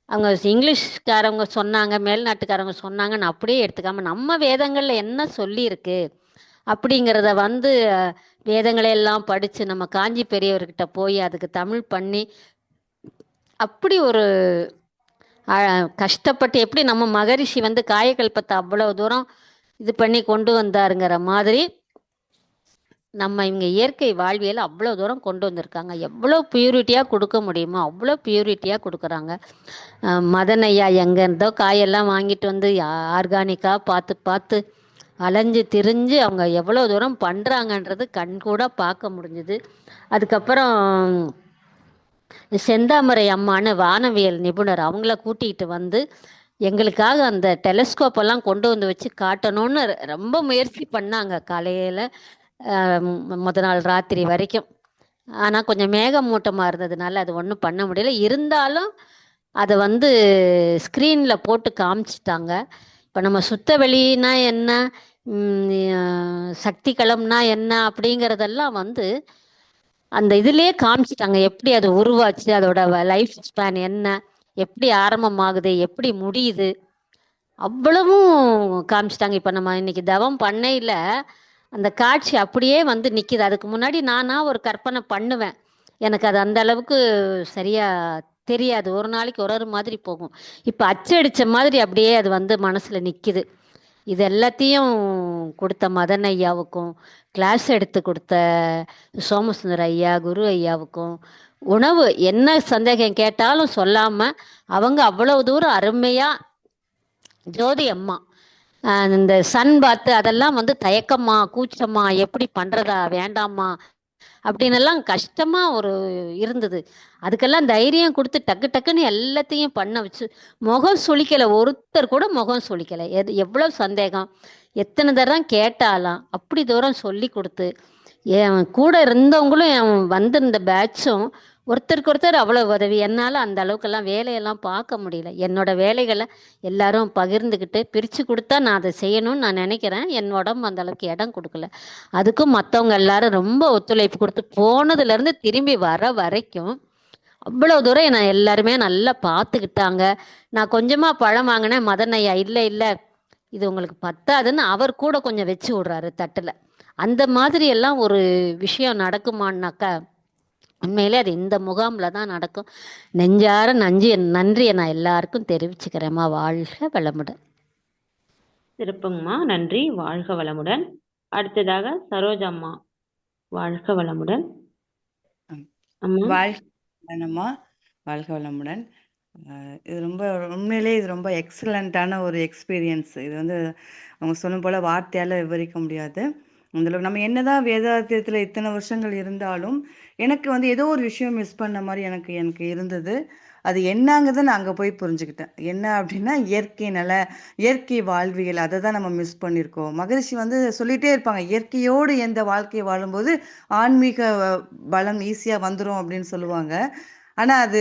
அவங்க இங்கிலீஷ்காரவங்க சொன்னாங்க, மேல்நாட்டுக்காரவங்க சொன்னாங்கன்னு அப்படியே எடுத்துக்காம நம்ம வேதங்கள்ல என்ன சொல்லியிருக்கு அப்படிங்கிறத வந்து வேதங்களை எல்லாம் படித்து நம்ம காஞ்சி பெரியவர்கிட்ட போய் அதுக்கு தமிழ் பண்ணி அப்படி ஒரு கஷ்டப்பட்டு எப்படி நம்ம மகரிஷி வந்து காயகல்பத்தை அவ்வளோ தூரம் இது பண்ணி கொண்டு வந்தாருங்கிற மாதிரி நம்ம இவங்க இயற்கை வாழ்வியல் அவ்வளோ தூரம் கொண்டு வந்திருக்காங்க. எவ்வளோ பியூரிட்டியாக கொடுக்க முடியுமோ அவ்வளோ பியூரிட்டியாக கொடுக்குறாங்க. மதன் ஐயா எங்கேருந்தோ காயெல்லாம் வாங்கிட்டு வந்து ஆர்கானிக்காக பார்த்து பார்த்து அலைஞ்சு திரிஞ்சு அவங்க எவ்வளோ தூரம் பண்ணுறாங்கன்றது கண்கூட பார்க்க முடிஞ்சுது. அதுக்கப்புறம் செந்தாமரை அம்மான்னு வானவியல் நிபுணர் அவங்கள கூட்டிகிட்டு வந்து எங்களுக்காக அந்த டெலஸ்கோப்பெல்லாம் கொண்டு வந்து வச்சு காட்டணும்னு ரொம்ப முயற்சி பண்ணாங்க காலையில் முத நாள் ராத்திரி வரைக்கும். ஆனால் கொஞ்சம் மேகமூட்டமாக இருந்ததுனால அது ஒன்றும் பண்ண முடியல. இருந்தாலும் அதை வந்து ஸ்க்ரீனில் போட்டு காமிச்சிட்டாங்க. இப்போ நம்ம சுத்த வெளினா என்ன, சக்தி களம்னா என்ன அப்படிங்கிறதெல்லாம் வந்து அந்த இதுலேயே காமிச்சிட்டாங்க. எப்படி அது உருவாச்சு, அதோட லைஃப் ஸ்பேன் என்ன, எப்படி ஆரம்பமாகுது, எப்படி முடியுது, அவ்வளவும் காமிச்சிட்டாங்க. இப்போ நம்ம இன்னைக்கு தவம் பண்ணையில் அந்த காட்சி அப்படியே வந்து நிற்கிது. அதுக்கு முன்னாடி நானா ஒரு கற்பனை பண்ணுவேன், எனக்கு அது அந்த அளவுக்கு சரியா தெரியாது, ஒரு நாளைக்கு ஒரு மாதிரி போகும். இப்போ அச்சடித்த மாதிரி அப்படியே அது வந்து மனசில் நிற்கிது. இது எல்லாத்தையும் கொடுத்த மதன் ஐயாவுக்கும், கிளாஸ் எடுத்து கொடுத்த சோமசுந்தர ஐயா, குரு ஐயாவுக்கும், உணவு என்ன சந்தேகம் கேட்டாலும் சொல்லாமல் அவங்க அவ்வளவு தூரம் அருமையாக, ஜோதி அம்மா இந்த சன் பாத்து அதெல்லாம் வந்து தயக்கமா கூச்சமா எப்படி பண்ணுறதா வேண்டாமா அப்படின்னு எல்லாம் கஷ்டமா ஒரு இருந்தது. அதுக்கெல்லாம் தைரியம் கொடுத்து டக்கு டக்குன்னு எல்லாத்தையும் பண்ண வச்சு முகம் சுளிக்கலை, ஒருத்தர் கூட முகம் சுளிக்கலை. எவ்வளோ சந்தேகம் எத்தனை தரம் கேட்டாலாம் அப்படி தூரம் சொல்லி கொடுத்து என் கூட இருந்தவங்களும் என் வந்திருந்த பேட்சும் ஒருத்தருக்கு ஒருத்தர் அவ்வளோ உதவி. என்னால் அந்த அளவுக்கெல்லாம் வேலையெல்லாம் பார்க்க முடியல. என்னோட வேலைகளை எல்லாரும் பகிர்ந்துக்கிட்டு பிரித்து கொடுத்தா நான் அதை செய்யணும்னு நான் நினைக்கிறேன். என் உடம்பு அந்த அளவுக்கு இடம் கொடுக்கல. அதுக்கும் மற்றவங்க எல்லாரும் ரொம்ப ஒத்துழைப்பு கொடுத்து போனதுலேருந்து திரும்பி வர வரைக்கும் அவ்வளோ தூரம் நான் எல்லாருமே நல்லா பார்த்துக்கிட்டாங்க. நான் கொஞ்சமாக பழம் வாங்கினேன், மதன் ஐயா இல்லை இல்லை இது உங்களுக்கு பத்தாதுன்னு அவர் கூட கொஞ்சம் வச்சு விட்றாரு தட்டில். அந்த மாதிரி எல்லாம் ஒரு விஷயம் நடக்குமான்னாக்கா உண்மையிலே அது இந்த முகாமில் தான் நடக்கும். நெஞ்சார நன்றியை நான் எல்லாருக்கும் தெரிவிச்சுக்கிறேம்மா. வாழ்க வளமுடன். சிறப்புங்கம்மா, நன்றி. வாழ்க வளமுடன். அடுத்ததாக சரோஜம்மா, வாழ்க வளமுடன். வாழ்க வாழ்க வளமுடன். இது ரொம்ப உண்மையிலே இது ரொம்ப எக்ஸலண்ட்டான ஒரு எக்ஸ்பீரியன்ஸ். இது வந்து அவங்க சொன்ன போல வார்த்தையால் விவரிக்க முடியாது. அந்தளவுக்கு நம்ம என்னதான் வேதாத்தியத்தில் இத்தனை வருஷங்கள் இருந்தாலும் எனக்கு வந்து ஏதோ ஒரு விஷயம் மிஸ் பண்ண மாதிரி எனக்கு இருந்தது. அது என்னங்கிறத நான் அங்கே போய் புரிஞ்சுக்கிட்டேன். என்ன அப்படின்னா இயற்கை வாழ்வியல், அதை தான் நம்ம மிஸ் பண்ணியிருக்கோம். மகரிஷி வந்து சொல்லிகிட்டே இருப்பாங்க, இயற்கையோடு எந்த வாழ்க்கையை வாழும்போது ஆன்மீக பலம் ஈஸியாக வந்துடும் அப்படின்னு சொல்லுவாங்க. ஆனால் அது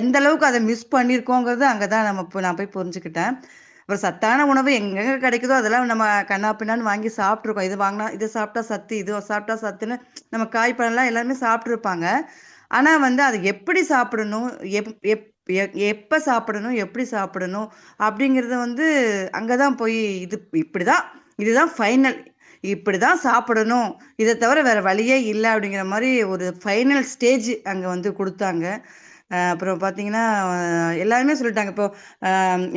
எந்த அளவுக்கு அதை மிஸ் பண்ணியிருக்கோங்கிறது அங்கே தான் நான் போய் புரிஞ்சுக்கிட்டேன். அப்புறம் சத்தான உணவு எங்கெங்கே கிடைக்குதோ அதெல்லாம் நம்ம கண்ணா பின்னான்னு வாங்கி சாப்பிட்ருக்கோம். இது வாங்கினா இது சாப்பிட்டா சத்து, இது சாப்பிட்டா சத்துன்னு நம்ம காய்ப்பழம்லாம் எல்லாருமே சாப்பிட்ருப்பாங்க. ஆனால் வந்து அதை எப்படி சாப்பிடணும், எப்போ சாப்பிடணும், எப்படி சாப்பிடணும் அப்படிங்கிறத வந்து அங்கே தான் போய் இதுதான் ஃபைனல், இப்படி தான் சாப்பிடணும், இதை தவிர வேறு வழியே இல்லை அப்படிங்கிற மாதிரி ஒரு ஃபைனல் ஸ்டேஜ் அங்கே வந்து கொடுத்தாங்க. அப்புறம் பார்த்தீங்கன்னா எல்லாருமே சொல்லிட்டாங்க. இப்போ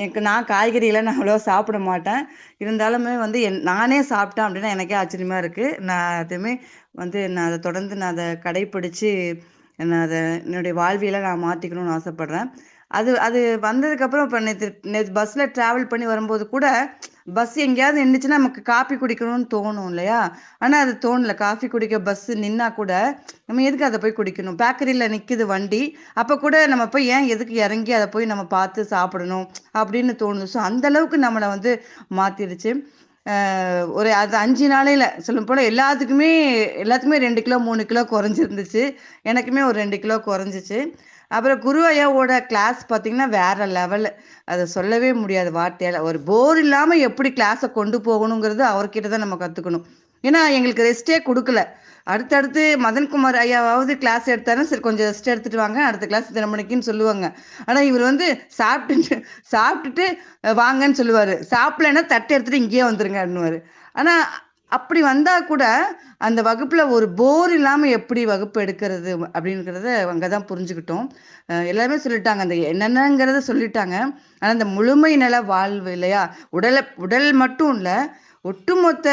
எனக்கு நான் காய்கறியெல்லாம் நான் அவ்வளோவா சாப்பிட மாட்டேன். இருந்தாலுமே வந்து நானே சாப்பிட்டேன் அப்படின்னா எனக்கே ஆச்சரியமா இருக்கு. நான் அதுவுமே வந்து நான் அதை தொடர்ந்து நான் அதை கடைப்பிடிச்சு நான் அதை என்னுடைய வாழ்வியலை நான் மாற்றிக்கணும்னு ஆசைப்படுறேன். அது அது வந்ததுக்கப்புறம் இப்போ நேற்று பஸ்ஸில் ட்ராவல் பண்ணி வரும்போது கூட பஸ் எங்கேயாவது நின்றுச்சுன்னா நமக்கு காஃபி குடிக்கணும்னு தோணும் இல்லையா? ஆனால் அது தோணல. காஃபி குடிக்க பஸ்ஸு நின்னா கூட நம்ம எதுக்கு அதை போய் குடிக்கணும்? பேக்கரியில் நிற்கிது வண்டி, அப்போ கூட நம்ம போய் ஏன் எதுக்கு இறங்கி அதை போய் நம்ம பார்த்து சாப்பிடணும் அப்படின்னு தோணுது. ஸோ அந்த அளவுக்கு நம்மளை வந்து மாற்றிடுச்சு. ஒரு அது 5 நாளையில் சொல்லும் போல் எல்லாத்துக்குமே 2 கிலோ 3 கிலோ குறைஞ்சிருந்துச்சு. எனக்குமே ஒரு 2 கிலோ குறைஞ்சிச்சு. அப்புறம் குரு ஐயாவோட கிளாஸ் பார்த்தீங்கன்னா வேற லெவலு. அதை சொல்லவே முடியாது வார்த்தையால். ஒரு போர் இல்லாமல் எப்படி கிளாஸை கொண்டு போகணுங்கிறது அவர்கிட்ட தான் நம்ம கற்றுக்கணும். ஏன்னா எங்களுக்கு ரெஸ்ட்டே கொடுக்கல. அடுத்தடுத்து மதன்குமார் ஐயாவாவது கிளாஸ் எடுத்தாருன்னா சரி கொஞ்சம் ரெஸ்ட் எடுத்துட்டு வாங்க, அடுத்த கிளாஸ் இத்தனை மணிக்குன்னு சொல்லுவாங்க. ஆனால் இவர் வந்து சாப்பிட்டுட்டு வாங்கன்னு சொல்லுவார். சாப்பிடலைன்னா தட்டை எடுத்துட்டு இங்கேயே வந்துருங்க அப்படின்னுவார். ஆனால் அப்படி வந்தால் கூட அந்த வகுப்பில் ஒரு போர் இல்லாமல் எப்படி வகுப்பு எடுக்கிறது அப்படிங்கிறத அங்கே தான் புரிஞ்சுக்கிட்டோம். எல்லாருமே சொல்லிட்டாங்க, அந்த என்னென்னங்கிறத சொல்லிட்டாங்க. ஆனால் அந்த முழுமை நல வாழ்வு இல்லையா, உடல் மட்டும் இல்லை, ஒட்டுமொத்த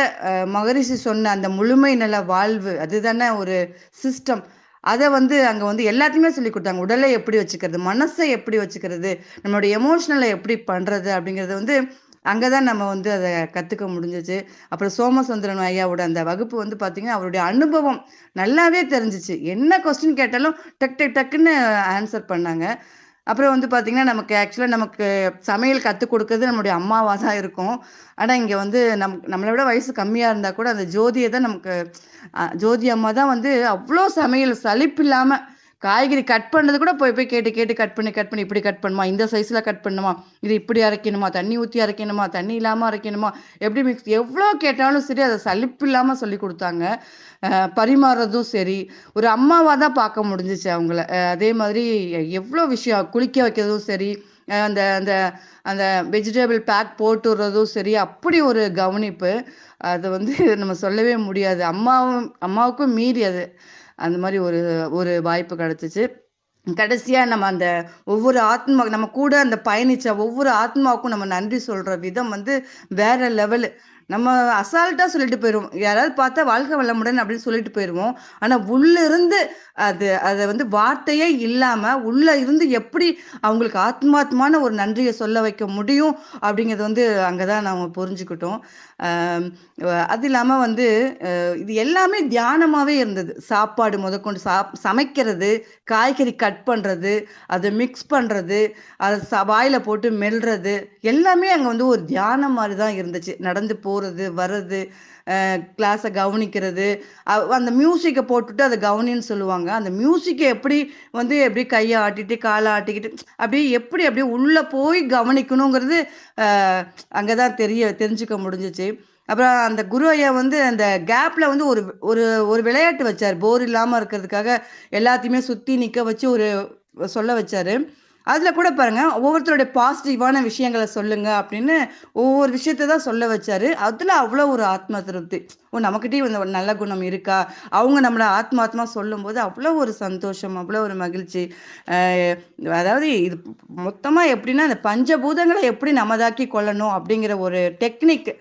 மகரிஷி சொன்ன அந்த முழுமை நல வாழ்வு, அதுதானே ஒரு சிஸ்டம். அதை வந்து அங்கே வந்து எல்லாத்தையுமே சொல்லி கொடுத்தாங்க. உடலை எப்படி வச்சுக்கிறது, மனசை எப்படி வச்சுக்கிறது, நம்மளுடைய எமோஷனலை எப்படி பண்ணுறது அப்படிங்கிறது வந்து அங்கே தான் நம்ம வந்து அதை கற்றுக்க முடிஞ்சிச்சு. அப்புறம் சோமசுந்தரன் ஐயாவோட அந்த வகுப்பு வந்து பார்த்திங்கன்னா அவருடைய அனுபவம் நல்லாவே தெரிஞ்சிச்சு. என்ன கொஸ்டின் கேட்டாலும் டக்குன்னு ஆன்சர் பண்ணாங்க. அப்புறம் வந்து பார்த்திங்கன்னா நமக்கு சமையல் கற்றுக் கொடுக்கறது நம்மளுடைய அம்மாவாக தான் இருக்கும். ஆனால் இங்கே வந்து நம்மளை விட வயசு கம்மியாக இருந்தால் கூட அந்த ஜோதியை தான் ஜோதி அம்மா தான் வந்து அவ்வளோ சமையல் சலிப்பு இல்லாமல் காய்கறி கட் பண்ணது கூட போய் கேட்டு கட் பண்ணி இப்படி கட் பண்ணுமா, இந்த சைஸில் கட் பண்ணுமா, இது இப்படி அரைக்கணுமா, தண்ணி ஊற்றி அரைக்கணுமா, தண்ணி இல்லாமல் அரைக்கணுமா, எப்படி மிக்ஸ், எவ்வளோ கேட்டாலும் சரி அதை சலிப்பு இல்லாமல் சொல்லி கொடுத்தாங்க. பரிமாறுறதும் சரி ஒரு அம்மாவாக தான் பார்க்க முடிஞ்சிச்சு அவங்கள. அதே மாதிரி எவ்வளோ விஷயம், குளிக்க வைக்கிறதும் சரி, அந்த அந்த அந்த வெஜிடபிள் பேக் போட்டு விடுறதும் சரி, அப்படி ஒரு கவனிப்பு. அதை வந்து நம்ம சொல்லவே முடியாது. அம்மாவுக்கும் மீறி அது அந்த மாதிரி ஒரு வாய்ப்பு கிடைச்சிச்சு. கடைசியாக நம்ம அந்த ஒவ்வொரு ஆத்மா நம்ம கூட அந்த பயணிச்ச ஒவ்வொரு ஆத்மாவுக்கும் நம்ம நன்றி சொல்கிற விதம் வந்து வேற லெவலு. நம்ம அசால்ட்டாக சொல்லிட்டு போயிடுவோம், யாராவது பார்த்தா வாழ்க்கை வளமுடன் அப்படின்னு சொல்லிட்டு போயிடுவோம். ஆனால் உள்ளிருந்து அதை வந்து வார்த்தையே இல்லாமல் உள்ளே இருந்து எப்படி அவங்களுக்கு ஆத்மாத்மான ஒரு நன்றியை சொல்ல வைக்க முடியும் அப்படிங்கிறது வந்து அங்கே தான் நம்ம புரிஞ்சுக்கிட்டோம். அது இல்லாமல் வந்து இது எல்லாமே தியானமாகவே இருந்தது. சாப்பாடு முதற்கொண்டு சமைக்கிறது, காய்கறி கட் பண்ணுறது, அதை மிக்ஸ் பண்ணுறது, அதை வாயில் போட்டு மெல்றது, எல்லாமே அங்கே வந்து ஒரு தியானம் மாதிரி தான் இருந்துச்சு. நடந்து போகிறது வர்றது, கிளாஸை கவனிக்கிறது, அந்த மியூசிக்கை போட்டுட்டு அதை கவனின்னு சொல்லுவாங்க. அந்த மியூசிக்கை எப்படி கையை ஆட்டிட்டு காலை ஆட்டிக்கிட்டு அப்படியே உள்ளே போய் கவனிக்கணுங்கிறது அங்கே தான் தெரிஞ்சுக்க முடிஞ்சிச்சு. அப்புறம் அந்த குரு ஐயா வந்து அந்த கேப்பில் வந்து ஒரு விளையாட்டு வச்சார். போர் இல்லாமல் இருக்கிறதுக்காக எல்லாத்தையுமே சுற்றி நிற்க வச்சு சொல்ல வச்சார். அதில் கூட பாருங்கள், ஒவ்வொருத்தருடைய பாசிட்டிவான விஷயங்களை சொல்லுங்க அப்படின்னு ஒவ்வொரு விஷயத்த தான் சொல்ல வச்சார். அதில் அவ்வளோ ஒரு ஆத்ம திருப்தி. நம்மக்கிட்டேயும் இந்த ஒரு நல்ல குணம் இருக்கா, அவங்க நம்மளை ஆத்மாத்மா சொல்லும்போது அவ்வளோ ஒரு சந்தோஷம், அவ்வளோ ஒரு மகிழ்ச்சி. அதாவது இது மொத்தமாக எப்படின்னா இந்த பஞ்சபூதங்களை எப்படி நமதாக்கி கொள்ளணும் அப்படிங்கிற ஒரு டெக்னிக்.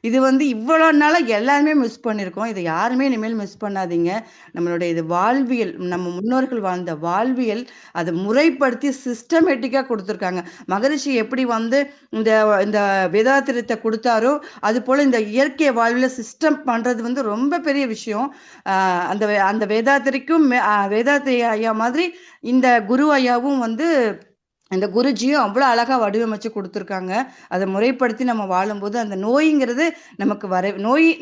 இது வந்து இவ்வளோ நாளாக எல்லாருமே மிஸ் பண்ணியிருக்கோம். இதை யாருமே இனிமேல் மிஸ் பண்ணாதீங்க. நம்மளுடைய இது வாழ்வியல், நம்ம முன்னோர்கள் வாழ்ந்த வாழ்வியல், அதை முறைப்படுத்தி சிஸ்டமேட்டிக்காக கொடுத்துருக்காங்க. மகரிஷி எப்படி வந்து இந்த வேதாத்திரத்தை கொடுத்தாரோ அது போல் இந்த இயற்கை வாழ்வில் சிஸ்டம் பண்ணுறது வந்து ரொம்ப பெரிய விஷயம். அந்த வேதாத்திரிக்கும் வேதாத்திரி ஐயா மாதிரி இந்த குரு ஐயாவும் வந்து இந்த குருஜியும் அவ்வளோ அழகாக வடிவமைச்சு கொடுத்துருக்காங்க. அதை முறைப்படுத்தி நம்ம வாழும்போது அந்த நோய்ங்கிறது நமக்கு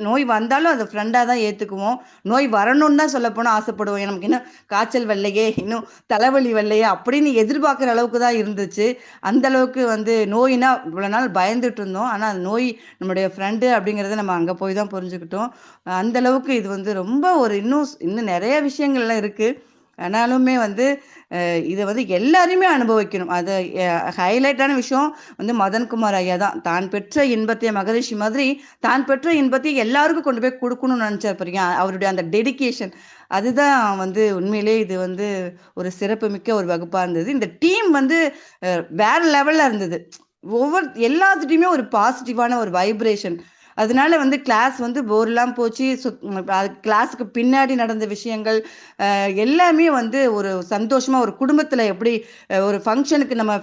நோய் வந்தாலும் அதை ஃப்ரெண்டாக தான் ஏற்றுக்குவோம். நோய் வரணும்னு தான் சொல்லப்போனால் ஆசைப்படுவோம். நமக்கு இன்னும் காய்ச்சல் வரலையே, இன்னும் தலைவலி வரலையே அப்படின்னு எதிர்பார்க்குற அளவுக்கு தான் இருந்துச்சு. அந்த அளவுக்கு வந்து நோயினா இவ்வளோ நாள் பயந்துட்டு இருந்தோம். ஆனால் அந்த நோய் நம்மளுடைய ஃப்ரெண்டு அப்படிங்கிறத நம்ம அங்கே போய் தான் புரிஞ்சுக்கிட்டோம். அந்த அளவுக்கு இது வந்து ரொம்ப இன்னும் நிறைய விஷயங்கள்லாம் இருக்குது. ஆனாலுமே வந்து இதை வந்து எல்லாருமே அனுபவிக்கணும். அது ஹைலைட்டான விஷயம் வந்து மதன்குமார் ஐயா தான். தான் பெற்ற இன்பத்தை மகரிஷி மாதிரி தான் பெற்ற இன்பத்தை எல்லாருக்கும் கொண்டு போய் கொடுக்கணும்னு நினைச்சார் பாருங்க. அவருடைய அந்த டெடிகேஷன் அதுதான் வந்து உண்மையிலே இது வந்து ஒரு சிறப்பு மிக்க ஒரு வகுப்பா இருந்தது. இந்த டீம் வந்து வேற லெவல்ல இருந்தது. எல்லாத்துட்டையுமே ஒரு பாசிட்டிவான ஒரு வைப்ரேஷன். அதனால வந்து கிளாஸ் வந்து போர்லாம் போச்சு. கிளாஸுக்கு பின்னாடி நடந்த விஷயங்கள் எல்லாமே வந்து ஒரு சந்தோஷமா ஒரு குடும்பத்துல எப்படி ஒரு ஃபங்க்ஷனுக்கு நம்ம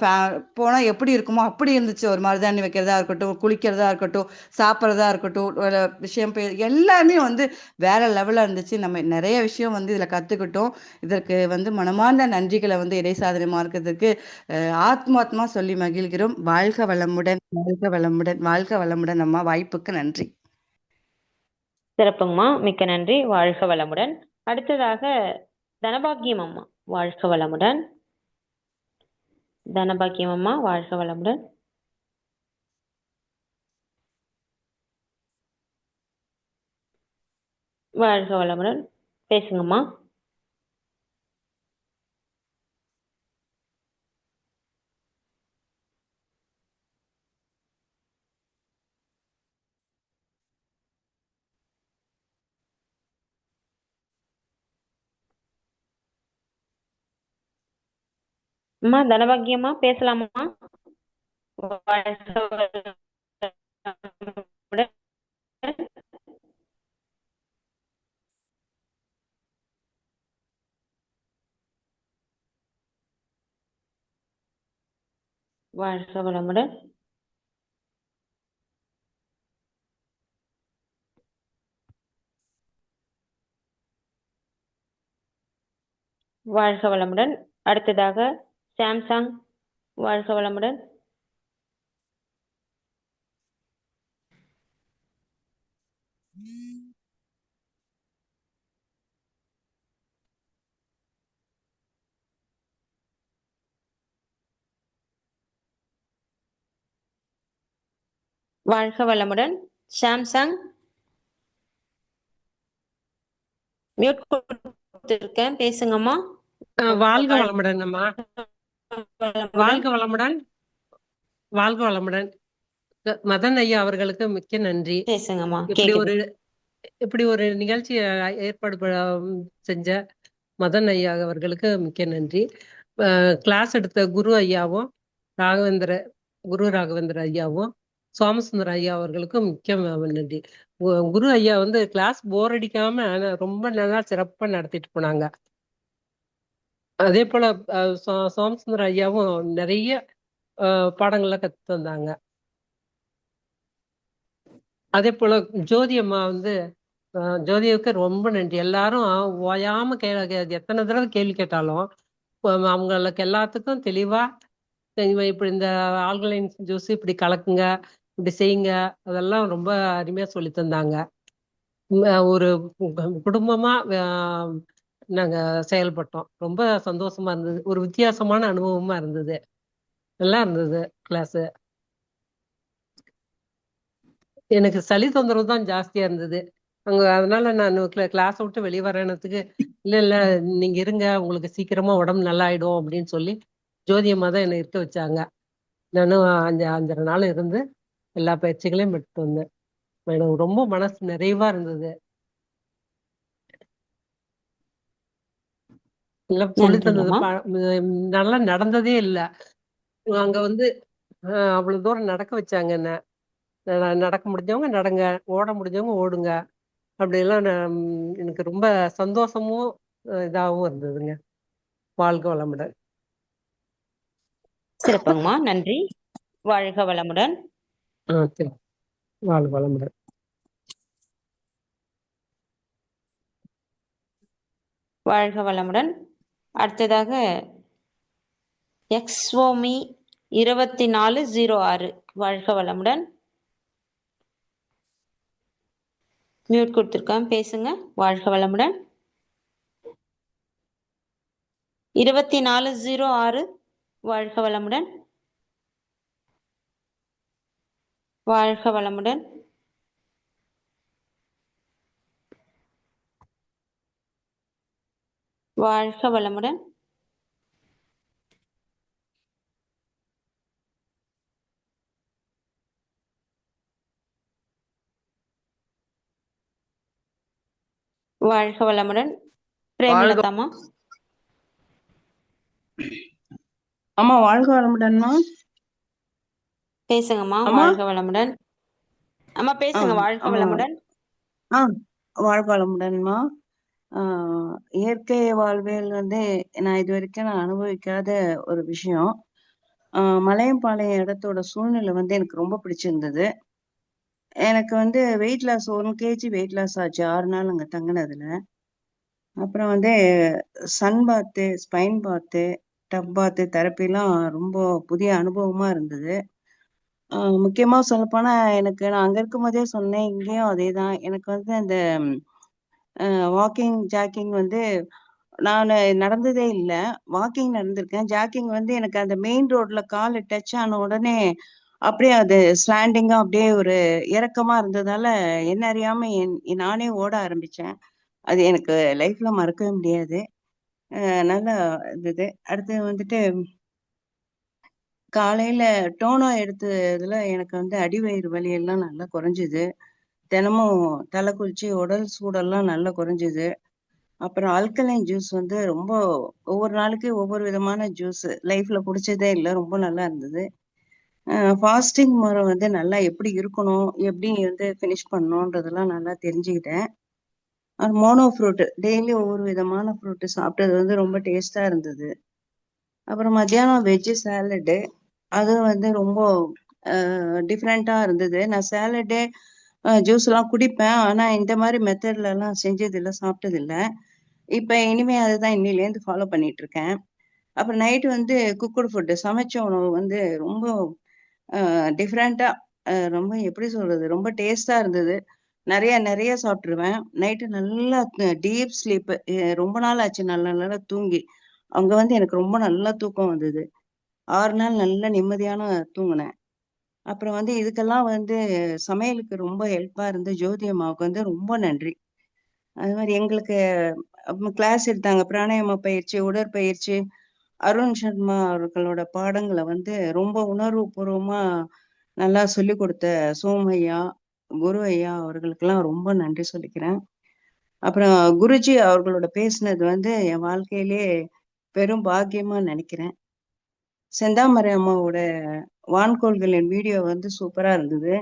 போனா எப்படி இருக்குமோ அப்படி இருந்துச்சு. ஒரு மருதாணி வைக்கிறதா இருக்கட்டும், குளிக்கிறதா இருக்கட்டும், சாப்பிட்றதா இருக்கட்டும், ஒரு விஷயம் எல்லாமே வந்து வேற லெவல்ல இருந்துச்சு. நம்ம நிறைய விஷயம் வந்து இதுல கத்துக்கிட்டோம். இதற்கு வந்து மனமார்ந்த நன்றிகளை வந்து இடைசாதனை மார்க்கத்துக்கு ஆத்மாத்மா சொல்லி மகிழ்கிறோம். வாழ்க வளமுடன், வாழ்க வளமுடன், வாழ்க வளமுடன் அம்மா. வாய்ப்புக்கு நன்றி. சிறப்புங்கம்மா, மிக்க நன்றி. வாழ்க வளமுடன். அடுத்ததாக தனபாக்கியம் அம்மா, வாழ்க வளமுடன். தனபாக்கியம் அம்மா, வாழ்க வளமுடன். வாழ்க வளமுடன், பேசுங்கம்மா. அம்மா தனபாக்கியம்மா, பேசலாமா? வாழ்க வளமுடன். வாழ்க வளமுடன். வாழ்க வளமுடன். அடுத்ததாக சாம்சங், வாழ்க வளமுடன். வாழ்க வளமுடன். சாம்சங் மியூட் கொடுத்திருக்கேன், பேசுங்கம்மா. வாழ்க வளமுடன் அம்மா. வாழ்க வளமுடன், வாழ்க வளமுடன். மதன் ஐயா அவர்களுக்கு மிக்க நன்றி. பேசுங்கம்மா. இப்படி ஒரு நிகழ்ச்சி ஏற்பாடு செஞ்ச மதன் ஐயா அவர்களுக்கு மிக்க நன்றி. கிளாஸ் எடுத்த குரு ராகவேந்திர ஐயாவும் சோமசுந்தர ஐயா அவர்களுக்கும் மிக்க நன்றி. குரு ஐயா வந்து கிளாஸ் போர் அடிக்காம ரொம்ப நல்லா சிறப்பா நடத்திட்டு போனாங்க. அதே போல சோமசுந்தர ஐயாவும் நிறைய பாடங்கள்ல கத்து வந்தாங்க. அதே போல ஜோதி அம்மா வந்து ஜோதியுக்கு ரொம்ப நன்றி. எல்லாரும் ஓயாம எத்தனை தடவை கேள்வி கேட்டாலும் அவங்களுக்கு எல்லாத்துக்கும் தெளிவா இப்படி இந்த ஆல்கலைன் ஜூஸ் இப்படி கலக்குங்க, இப்படி செய்யுங்க, அதெல்லாம் ரொம்ப அருமையா சொல்லி தந்தாங்க. ஒரு குடும்பமா நாங்க செயல்பட்டோம். ரொம்ப சந்தோஷமா இருந்தது. ஒரு வித்தியாசமான அனுபவமா இருந்தது. நல்லா இருந்தது கிளாஸ். எனக்கு சளி தொந்தரவு தான் ஜாஸ்தியா இருந்தது அதனால நான் கிளாஸ் விட்டு வெளியே வரேனதுக்கு இல்ல நீங்க இருங்க, உங்களுக்கு சீக்கிரமா உடம்பு நல்லா ஆயிடும் அப்படின்னு சொல்லி ஜோதியம்மா தான் என்னை இருக்க வச்சாங்க. நானும் 5 நாள் இருந்து எல்லா பயிற்சிகளையும் பெற்று வந்தேன். எனக்கு ரொம்ப மனசு நிறைவா இருந்தது. எல்லாம் சொல்லி தந்தது நல்லா நடந்ததே இல்லை. அங்க வந்து அவ்வளவு தூரம் நடக்க வச்சாங்க. என்ன நடக்க முடிஞ்சவங்க நடங்க, ஓட முடிஞ்சவங்க ஓடுங்க, அப்படியெல்லாம் எனக்கு ரொம்ப சந்தோஷமும் இதாகவும் இருந்ததுங்க. வாழ்க வளமுடன். சிறப்புங்கம்மா, நன்றி. வாழ்க வளமுடன். வாழ்க வளமுடன். வாழ்க வளமுடன். அடுத்ததாக எக்ஸ்வோமி 2406, வாழ்க வளமுடன். மியூட் கொடுத்துருக்கேன், பேசுங்க. வாழ்க வளமுடன். 2406, வாழ்க வளமுடன். வாழ்க வளமுடன். வாழ்க வளமுடன். வாழ்க வளமுடன். வாழ்க பிரேமலதாமா. அம்மா வாழ்க வளமுடன்மா. பேசுங்கம்மா. அம்மா வாழ்க வளமுடன். அம்மா பேசுங்க. வாழ்க அம்மா வளமுடன். வாழ்க வளமுடன்மா. இயற்கை வாழ்வியல் வந்து நான் இது வரைக்கும் நான் அனுபவிக்காத ஒரு விஷயம். மலையம்பாளையம் இடத்தோட சூழ்நிலை வந்து எனக்கு ரொம்ப பிடிச்சிருந்தது. எனக்கு வந்து weight loss 1 kg weight loss ஆச்சு 6 நாள் அங்க தங்கினதுல. அப்புறம் வந்து சன் பாத்து, ஸ்பைன் பாத்து, டப் பாத்து தெரப்பிலாம் ரொம்ப புதிய அனுபவமா இருந்தது. முக்கியமா சொல்லப்போனா எனக்கு நான் அங்க இருக்கும்போதே சொன்னேன், இங்கேயும் அதேதான். எனக்கு வந்து அந்த வாக்கிங், ஜாக்கிங் வந்து நானு நடந்ததே இல்ல. வாக்கிங் நடந்திருக்கேன். ஜாக்கிங் வந்து எனக்கு அந்த மெயின் ரோட்ல காலு டச் ஆன உடனே அப்படியே அது ஸ்லாண்டிங்கா அப்படியே ஒரு இறக்கமா இருந்ததால என்ன அறியாம நானே ஓட ஆரம்பிச்சேன். அது எனக்கு லைஃப்ல மறக்கவே முடியாது. நல்லா இருந்தது. அடுத்து வந்துட்டு காலையில டோனோ எடுத்ததுல எனக்கு வந்து அடிவயிறு வலி எல்லாம் நல்லா குறைஞ்சுது. தினமும் தலை குளிச்சு உடல் சூடெல்லாம் நல்லா குறைஞ்சுது. அப்புறம் ஆல்கலைன் ஜூஸ் வந்து ரொம்ப ஒவ்வொரு நாளைக்கு ஒவ்வொரு விதமான ஜூஸ் லைஃப்ல குடிச்சதே இல்லை. ரொம்ப நல்லா இருந்தது. ஃபாஸ்டிங் முறை வந்து நல்லா எப்படி இருக்கணும், எப்படி வந்து ஃபினிஷ் பண்ணணுன்றதெல்லாம் நல்லா தெரிஞ்சுக்கிட்டேன். மோனோ ஃப்ரூட் டெய்லி ஒவ்வொரு விதமான ஃப்ரூட் சாப்பிட்டது வந்து ரொம்ப டேஸ்டா இருந்தது. அப்புறம் மத்தியானம் வெஜ்ஜு சாலடு அது வந்து ரொம்ப டிஃப்ரெண்டா இருந்தது. நான் சாலடு ஜூஸ் எல்லாம் குடிப்பேன். ஆனா இந்த மாதிரி மெத்தட்ல எல்லாம் செஞ்சதில்லை, சாப்பிட்டதில்லை. இப்ப இனிமே அதுதான் இன்னிலேருந்து ஃபாலோ பண்ணிட்டு இருக்கேன். அப்புறம் நைட்டு வந்து குக்குடு ஃபுட்டு சமைச்ச உணவு வந்து ரொம்ப டிஃப்ரெண்டா ரொம்ப எப்படி சொல்றது, ரொம்ப டேஸ்டா இருந்தது. நிறைய நிறைய சாப்பிட்டுருவேன். நைட்டு நல்லா டீப் ஸ்லீப். ரொம்ப நாள் ஆச்சு நல்ல நல்லா தூங்கி. அங்க வந்து எனக்கு ரொம்ப நல்லா தூக்கம் வந்தது. 6 நாள் நல்லா நிம்மதியான தூங்கினேன். அப்புறம் வந்து இதுக்கெல்லாம் வந்து சமையலுக்கு ரொம்ப ஹெல்ப்பா இருந்த ஜோதி அம்மாவுக்கு வந்து ரொம்ப நன்றி. அது மாதிரி எங்களுக்கு கிளாஸ் எடுத்தாங்க. பிராணாயாம பயிற்சி, உடற்பயிற்சி. அருண் சர்மா அவர்களோட பாடங்களை வந்து ரொம்ப உணர்வு பூர்வமா நல்லா சொல்லி கொடுத்த சோமையா, குரு ஐயா அவர்களுக்கெல்லாம் ரொம்ப நன்றி சொல்லிக்கிறேன். அப்புறம் குருஜி அவர்களோட பேசினது வந்து என் வாழ்க்கையிலே பெரும் பாக்கியமா நினைக்கிறேன். செந்தாமரை அம்மாவோட வான்கோள்களின் வீடியோ வந்து சூப்பரா இருந்தது.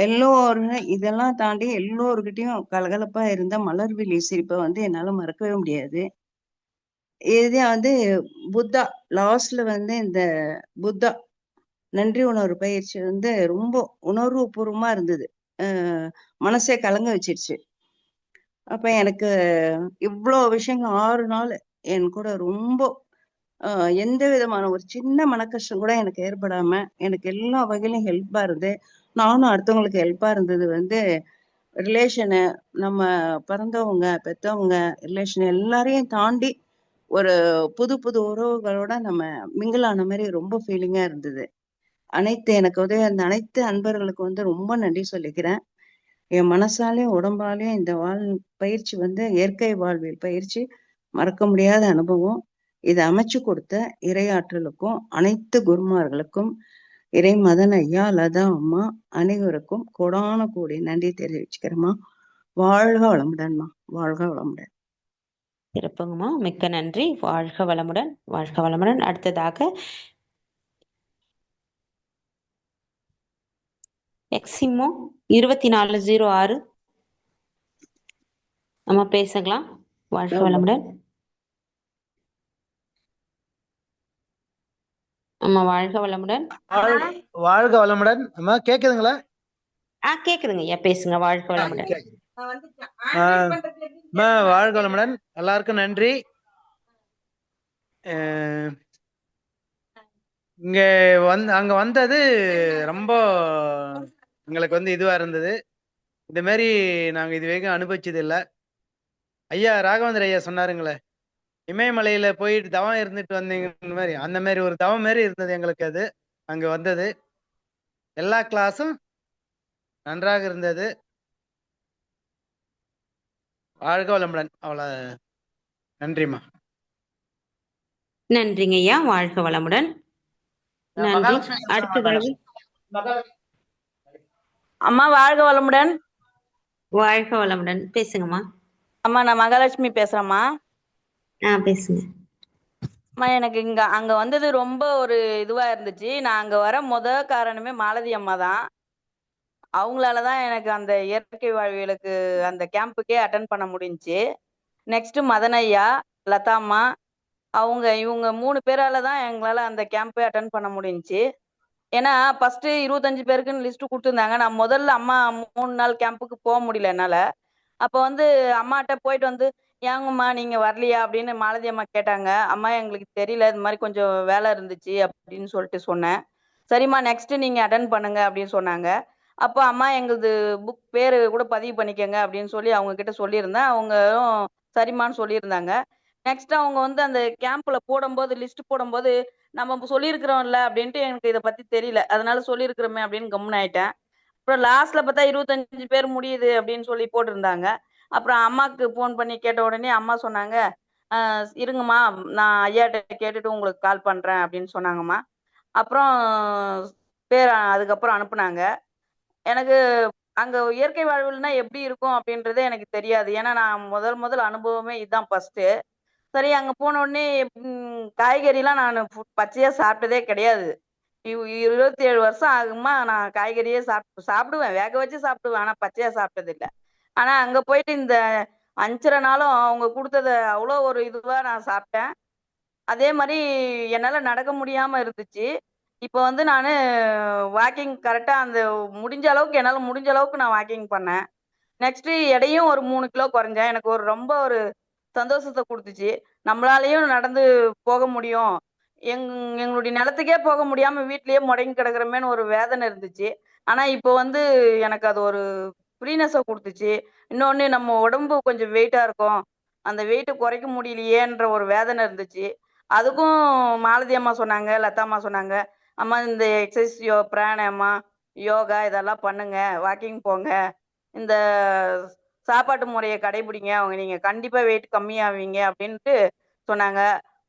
எல்லோரும் இதெல்லாம் தாண்டி எல்லோருக்கிட்டையும் கலகலப்பா இருந்த மலர்விழி சிரிப்பை வந்து என்னால மறக்கவே முடியாது. இதே வந்து புத்தா லாஸ்ட்ல வந்து இந்த புத்தா நன்றி உணர்வு பயிற்சி வந்து ரொம்ப உணர்வு பூர்வமா இருந்தது. மனசே கலங்க வச்சிருச்சு. அப்ப எனக்கு இவ்வளோ விஷயங்கள் 6 நாள் என் கூட ரொம்ப எந்த விதமான ஒரு சின்ன மனக்கஷ்டம் கூட எனக்கு ஏற்படாம எனக்கு எல்லா வகையிலும் ஹெல்ப்பா இருந்து நானும் அடுத்தவங்களுக்கு ஹெல்ப்பா இருந்தது வந்து ரிலேஷனு, நம்ம பிறந்தவங்க, பெத்தவங்க, ரிலேஷன் எல்லாரையும் தாண்டி ஒரு புது புது உறவுகளோட நம்ம மிங்கிள் ஆன மாதிரி ரொம்ப ஃபீலிங்கா இருந்தது. எனக்கு உதவி அந்த அனைத்து அன்பர்களுக்கு வந்து ரொம்ப நன்றி சொல்லிக்கிறேன். என் மனசாலையும் உடம்பாலையும் இந்த பயிற்சி வந்து இயற்கை வாழ்வியல் பயிற்சி மறக்க முடியாத அனுபவம். இதை அமைச்சு கொடுத்த இறையாற்றலுக்கும் அனைத்து குருமார்களுக்கும் இறை மதன் ஐயா, லதா அம்மா அனைவருக்கும் கோடான கோடி நன்றி தெரிவிச்சுக்கிறேம்மா. வாழ்க வளமுடன்மா. வாழ்க வளமுடன். சிறப்புங்கம்மா. மிக்க நன்றி. வாழ்க வளமுடன். வாழ்க வளமுடன். அடுத்ததாக எக்ஸிமோ 2406 நம்ம பேசலாம். வாழ்க வளமுடன். அம்மா வாழ்க வளமுடன். வாழ்க வளமுடன். அம்மா கேக்குதுங்களா? கேக்குதுங்க ஐயா, பேசுங்க. வாழ்க வளமுடன். வாழ்க வளமுடன். எல்லாருக்கும் நன்றி. இங்க அங்க வந்தது ரொம்ப எங்களுக்கு வந்து இதுவா இருந்தது. இந்த மாதிரி நாங்க இது வரைக்கும் அனுபவிச்சது இல்லை. ஐயா ராகவேந்திர ஐயா சொன்னாருங்களே, இமயமலையில போயிட்டு தவம் இருந்துட்டு வந்தீங்க மாதிரி, அந்த மாதிரி ஒரு தவம் மாதிரி இருந்தது எங்களுக்கு. அது அங்க வந்தது எல்லா கிளாஸும் நன்றாக இருந்தது. வாழ்க வளமுடன். அவ்வளவு நன்றிம்மா. நன்றிங்க ஐயா. வாழ்க வளமுடன். நன்றி. மகாலட்சுமி பேசுறேன் அடுத்ததாக மேடம். அம்மா வாழ்க வளமுடன். வாழ்க வளமுடன். பேசுங்கம்மா. அம்மா நான் மகாலட்சுமி பேசுறேம்மா. பேசுங்க. அம்மா எனக்கு அங்க வந்தது ரொம்ப ஒரு இதுவா இருந்துச்சு. நான் அங்க வர காரணமே மாலதி அம்மா தான். அவங்களாலதான் எனக்கு அந்த இயற்கை வாழ்வியலுக்கு அந்த கேம்புக்கே அட்டன் பண்ண முடிஞ்சுச்சு. நெக்ஸ்ட் மதன் ஐயா, லதா அம்மா, இவங்க 3 பேரால தான் எங்களால அந்த கேம்பே அட்டன் பண்ண முடிஞ்சுச்சு. ஏன்னா ஃபர்ஸ்ட் 25 பேருக்குன்னு லிஸ்ட் கொடுத்துருந்தாங்க. நான் முதல்ல அம்மா 3 நாள் கேம்புக்கு போக முடியல என்னால. அப்ப வந்து அம்மாட்ட போயிட்டு வந்து, ஏங்கம்மா நீங்க வரலையா அப்படின்னு மாலதி அம்மா கேட்டாங்க. அம்மா எங்களுக்கு தெரியல, இது மாதிரி கொஞ்சம் வேலை இருந்துச்சு அப்படின்னு சொல்லிட்டு சொன்னேன். சரிம்மா நெக்ஸ்ட் நீங்க அட்டன் பண்ணுங்க அப்படின்னு சொன்னாங்க. அப்போ அம்மா எங்களது புக் பேரு கூட பதிவு பண்ணிக்கங்க அப்படின்னு சொல்லி அவங்க கிட்ட சொல்லியிருந்தேன். அவங்களும் சரிம்மான்னு சொல்லியிருந்தாங்க. நெக்ஸ்ட் அவங்க வந்து அந்த கேம்ப்ல போடும்போது லிஸ்ட் போடும்போது நம்ம சொல்லியிருக்கிறோம்ல அப்படின்ட்டு எனக்கு இதை பத்தி தெரியல. அதனால சொல்லியிருக்கிறோமே அப்படின்னு கம்முன்னு ஆயிட்டேன். அப்புறம் லாஸ்ட்ல பார்த்தா 25 பேர் முடியுது அப்படின்னு சொல்லி போட்டிருந்தாங்க. அப்புறம் அம்மாக்கு ஃபோன் பண்ணி கேட்ட உடனே அம்மா சொன்னாங்க, இருங்கம்மா நான் ஐயாட்ட கேட்டுட்டு உங்களுக்கு கால் பண்றேன் அப்படின்னு சொன்னாங்கம்மா. அப்புறம் பேர் அதுக்கப்புறம் அனுப்புனாங்க. எனக்கு அங்க இயற்கை வாழ்வியல்னா எப்படி இருக்கும் அப்படின்றதே எனக்கு தெரியாது. ஏன்னா நான் முதல் அனுபவமே இதுதான் ஃபர்ஸ்ட். சரி அங்க போன உடனே காய்கறிலாம் நான் பச்சையா சாப்பிட்டதே கிடையாது. 27 வருஷம் ஆகுமா நான் காய்கறியே சாப்பிடுவேன், வேக வச்சு சாப்பிடுவேன். ஆனா பச்சையா சாப்பிட்டது இல்லை. ஆனா அங்க போயிட்டு இந்த 5 நாளும் அவங்க கொடுத்தத அவ்வளோ ஒரு இதுவா நான் சாப்பிட்டேன். அதே மாதிரி என்னால நடக்க முடியாம இருந்துச்சு. இப்போ வந்து நான் வாக்கிங் கரெக்டா அந்த என்னால முடிஞ்ச அளவுக்கு நான் வாக்கிங் பண்ணேன். நெக்ஸ்ட் எடையும் ஒரு 3 கிலோ குறைஞ்சேன். எனக்கு ரொம்ப ஒரு சந்தோஷத்தை கொடுத்துச்சு. நம்மளாலையும் நடந்து போக முடியும். எங்களுடைய நிலத்துக்கே போக முடியாம வீட்லயே முடங்கி கிடக்குறமேன்னு ஒரு வேதனை இருந்துச்சு. ஆனா இப்போ வந்து எனக்கு அது ஒரு ஃப்ரீனஸை கொடுத்துச்சு. இன்னொன்னு நம்ம உடம்பு கொஞ்சம் வெயிட்டா இருக்கும், அந்த வெயிட் குறைக்க முடியலையேன்ற ஒரு வேதனை இருந்துச்சு. அதுக்கும் மாலதி அம்மா சொன்னாங்க, லதா அம்மா சொன்னாங்க, அம்மா இந்த எக்ஸசைஸ் பிராணாயாமா, யோகா இதெல்லாம் பண்ணுங்க, வாக்கிங் போங்க, இந்த சாப்பாட்டு முறையை கடைபிடிங்க, நீங்க கண்டிப்பா வெயிட் கம்மியாவீங்க அப்படின்ட்டு சொன்னாங்க.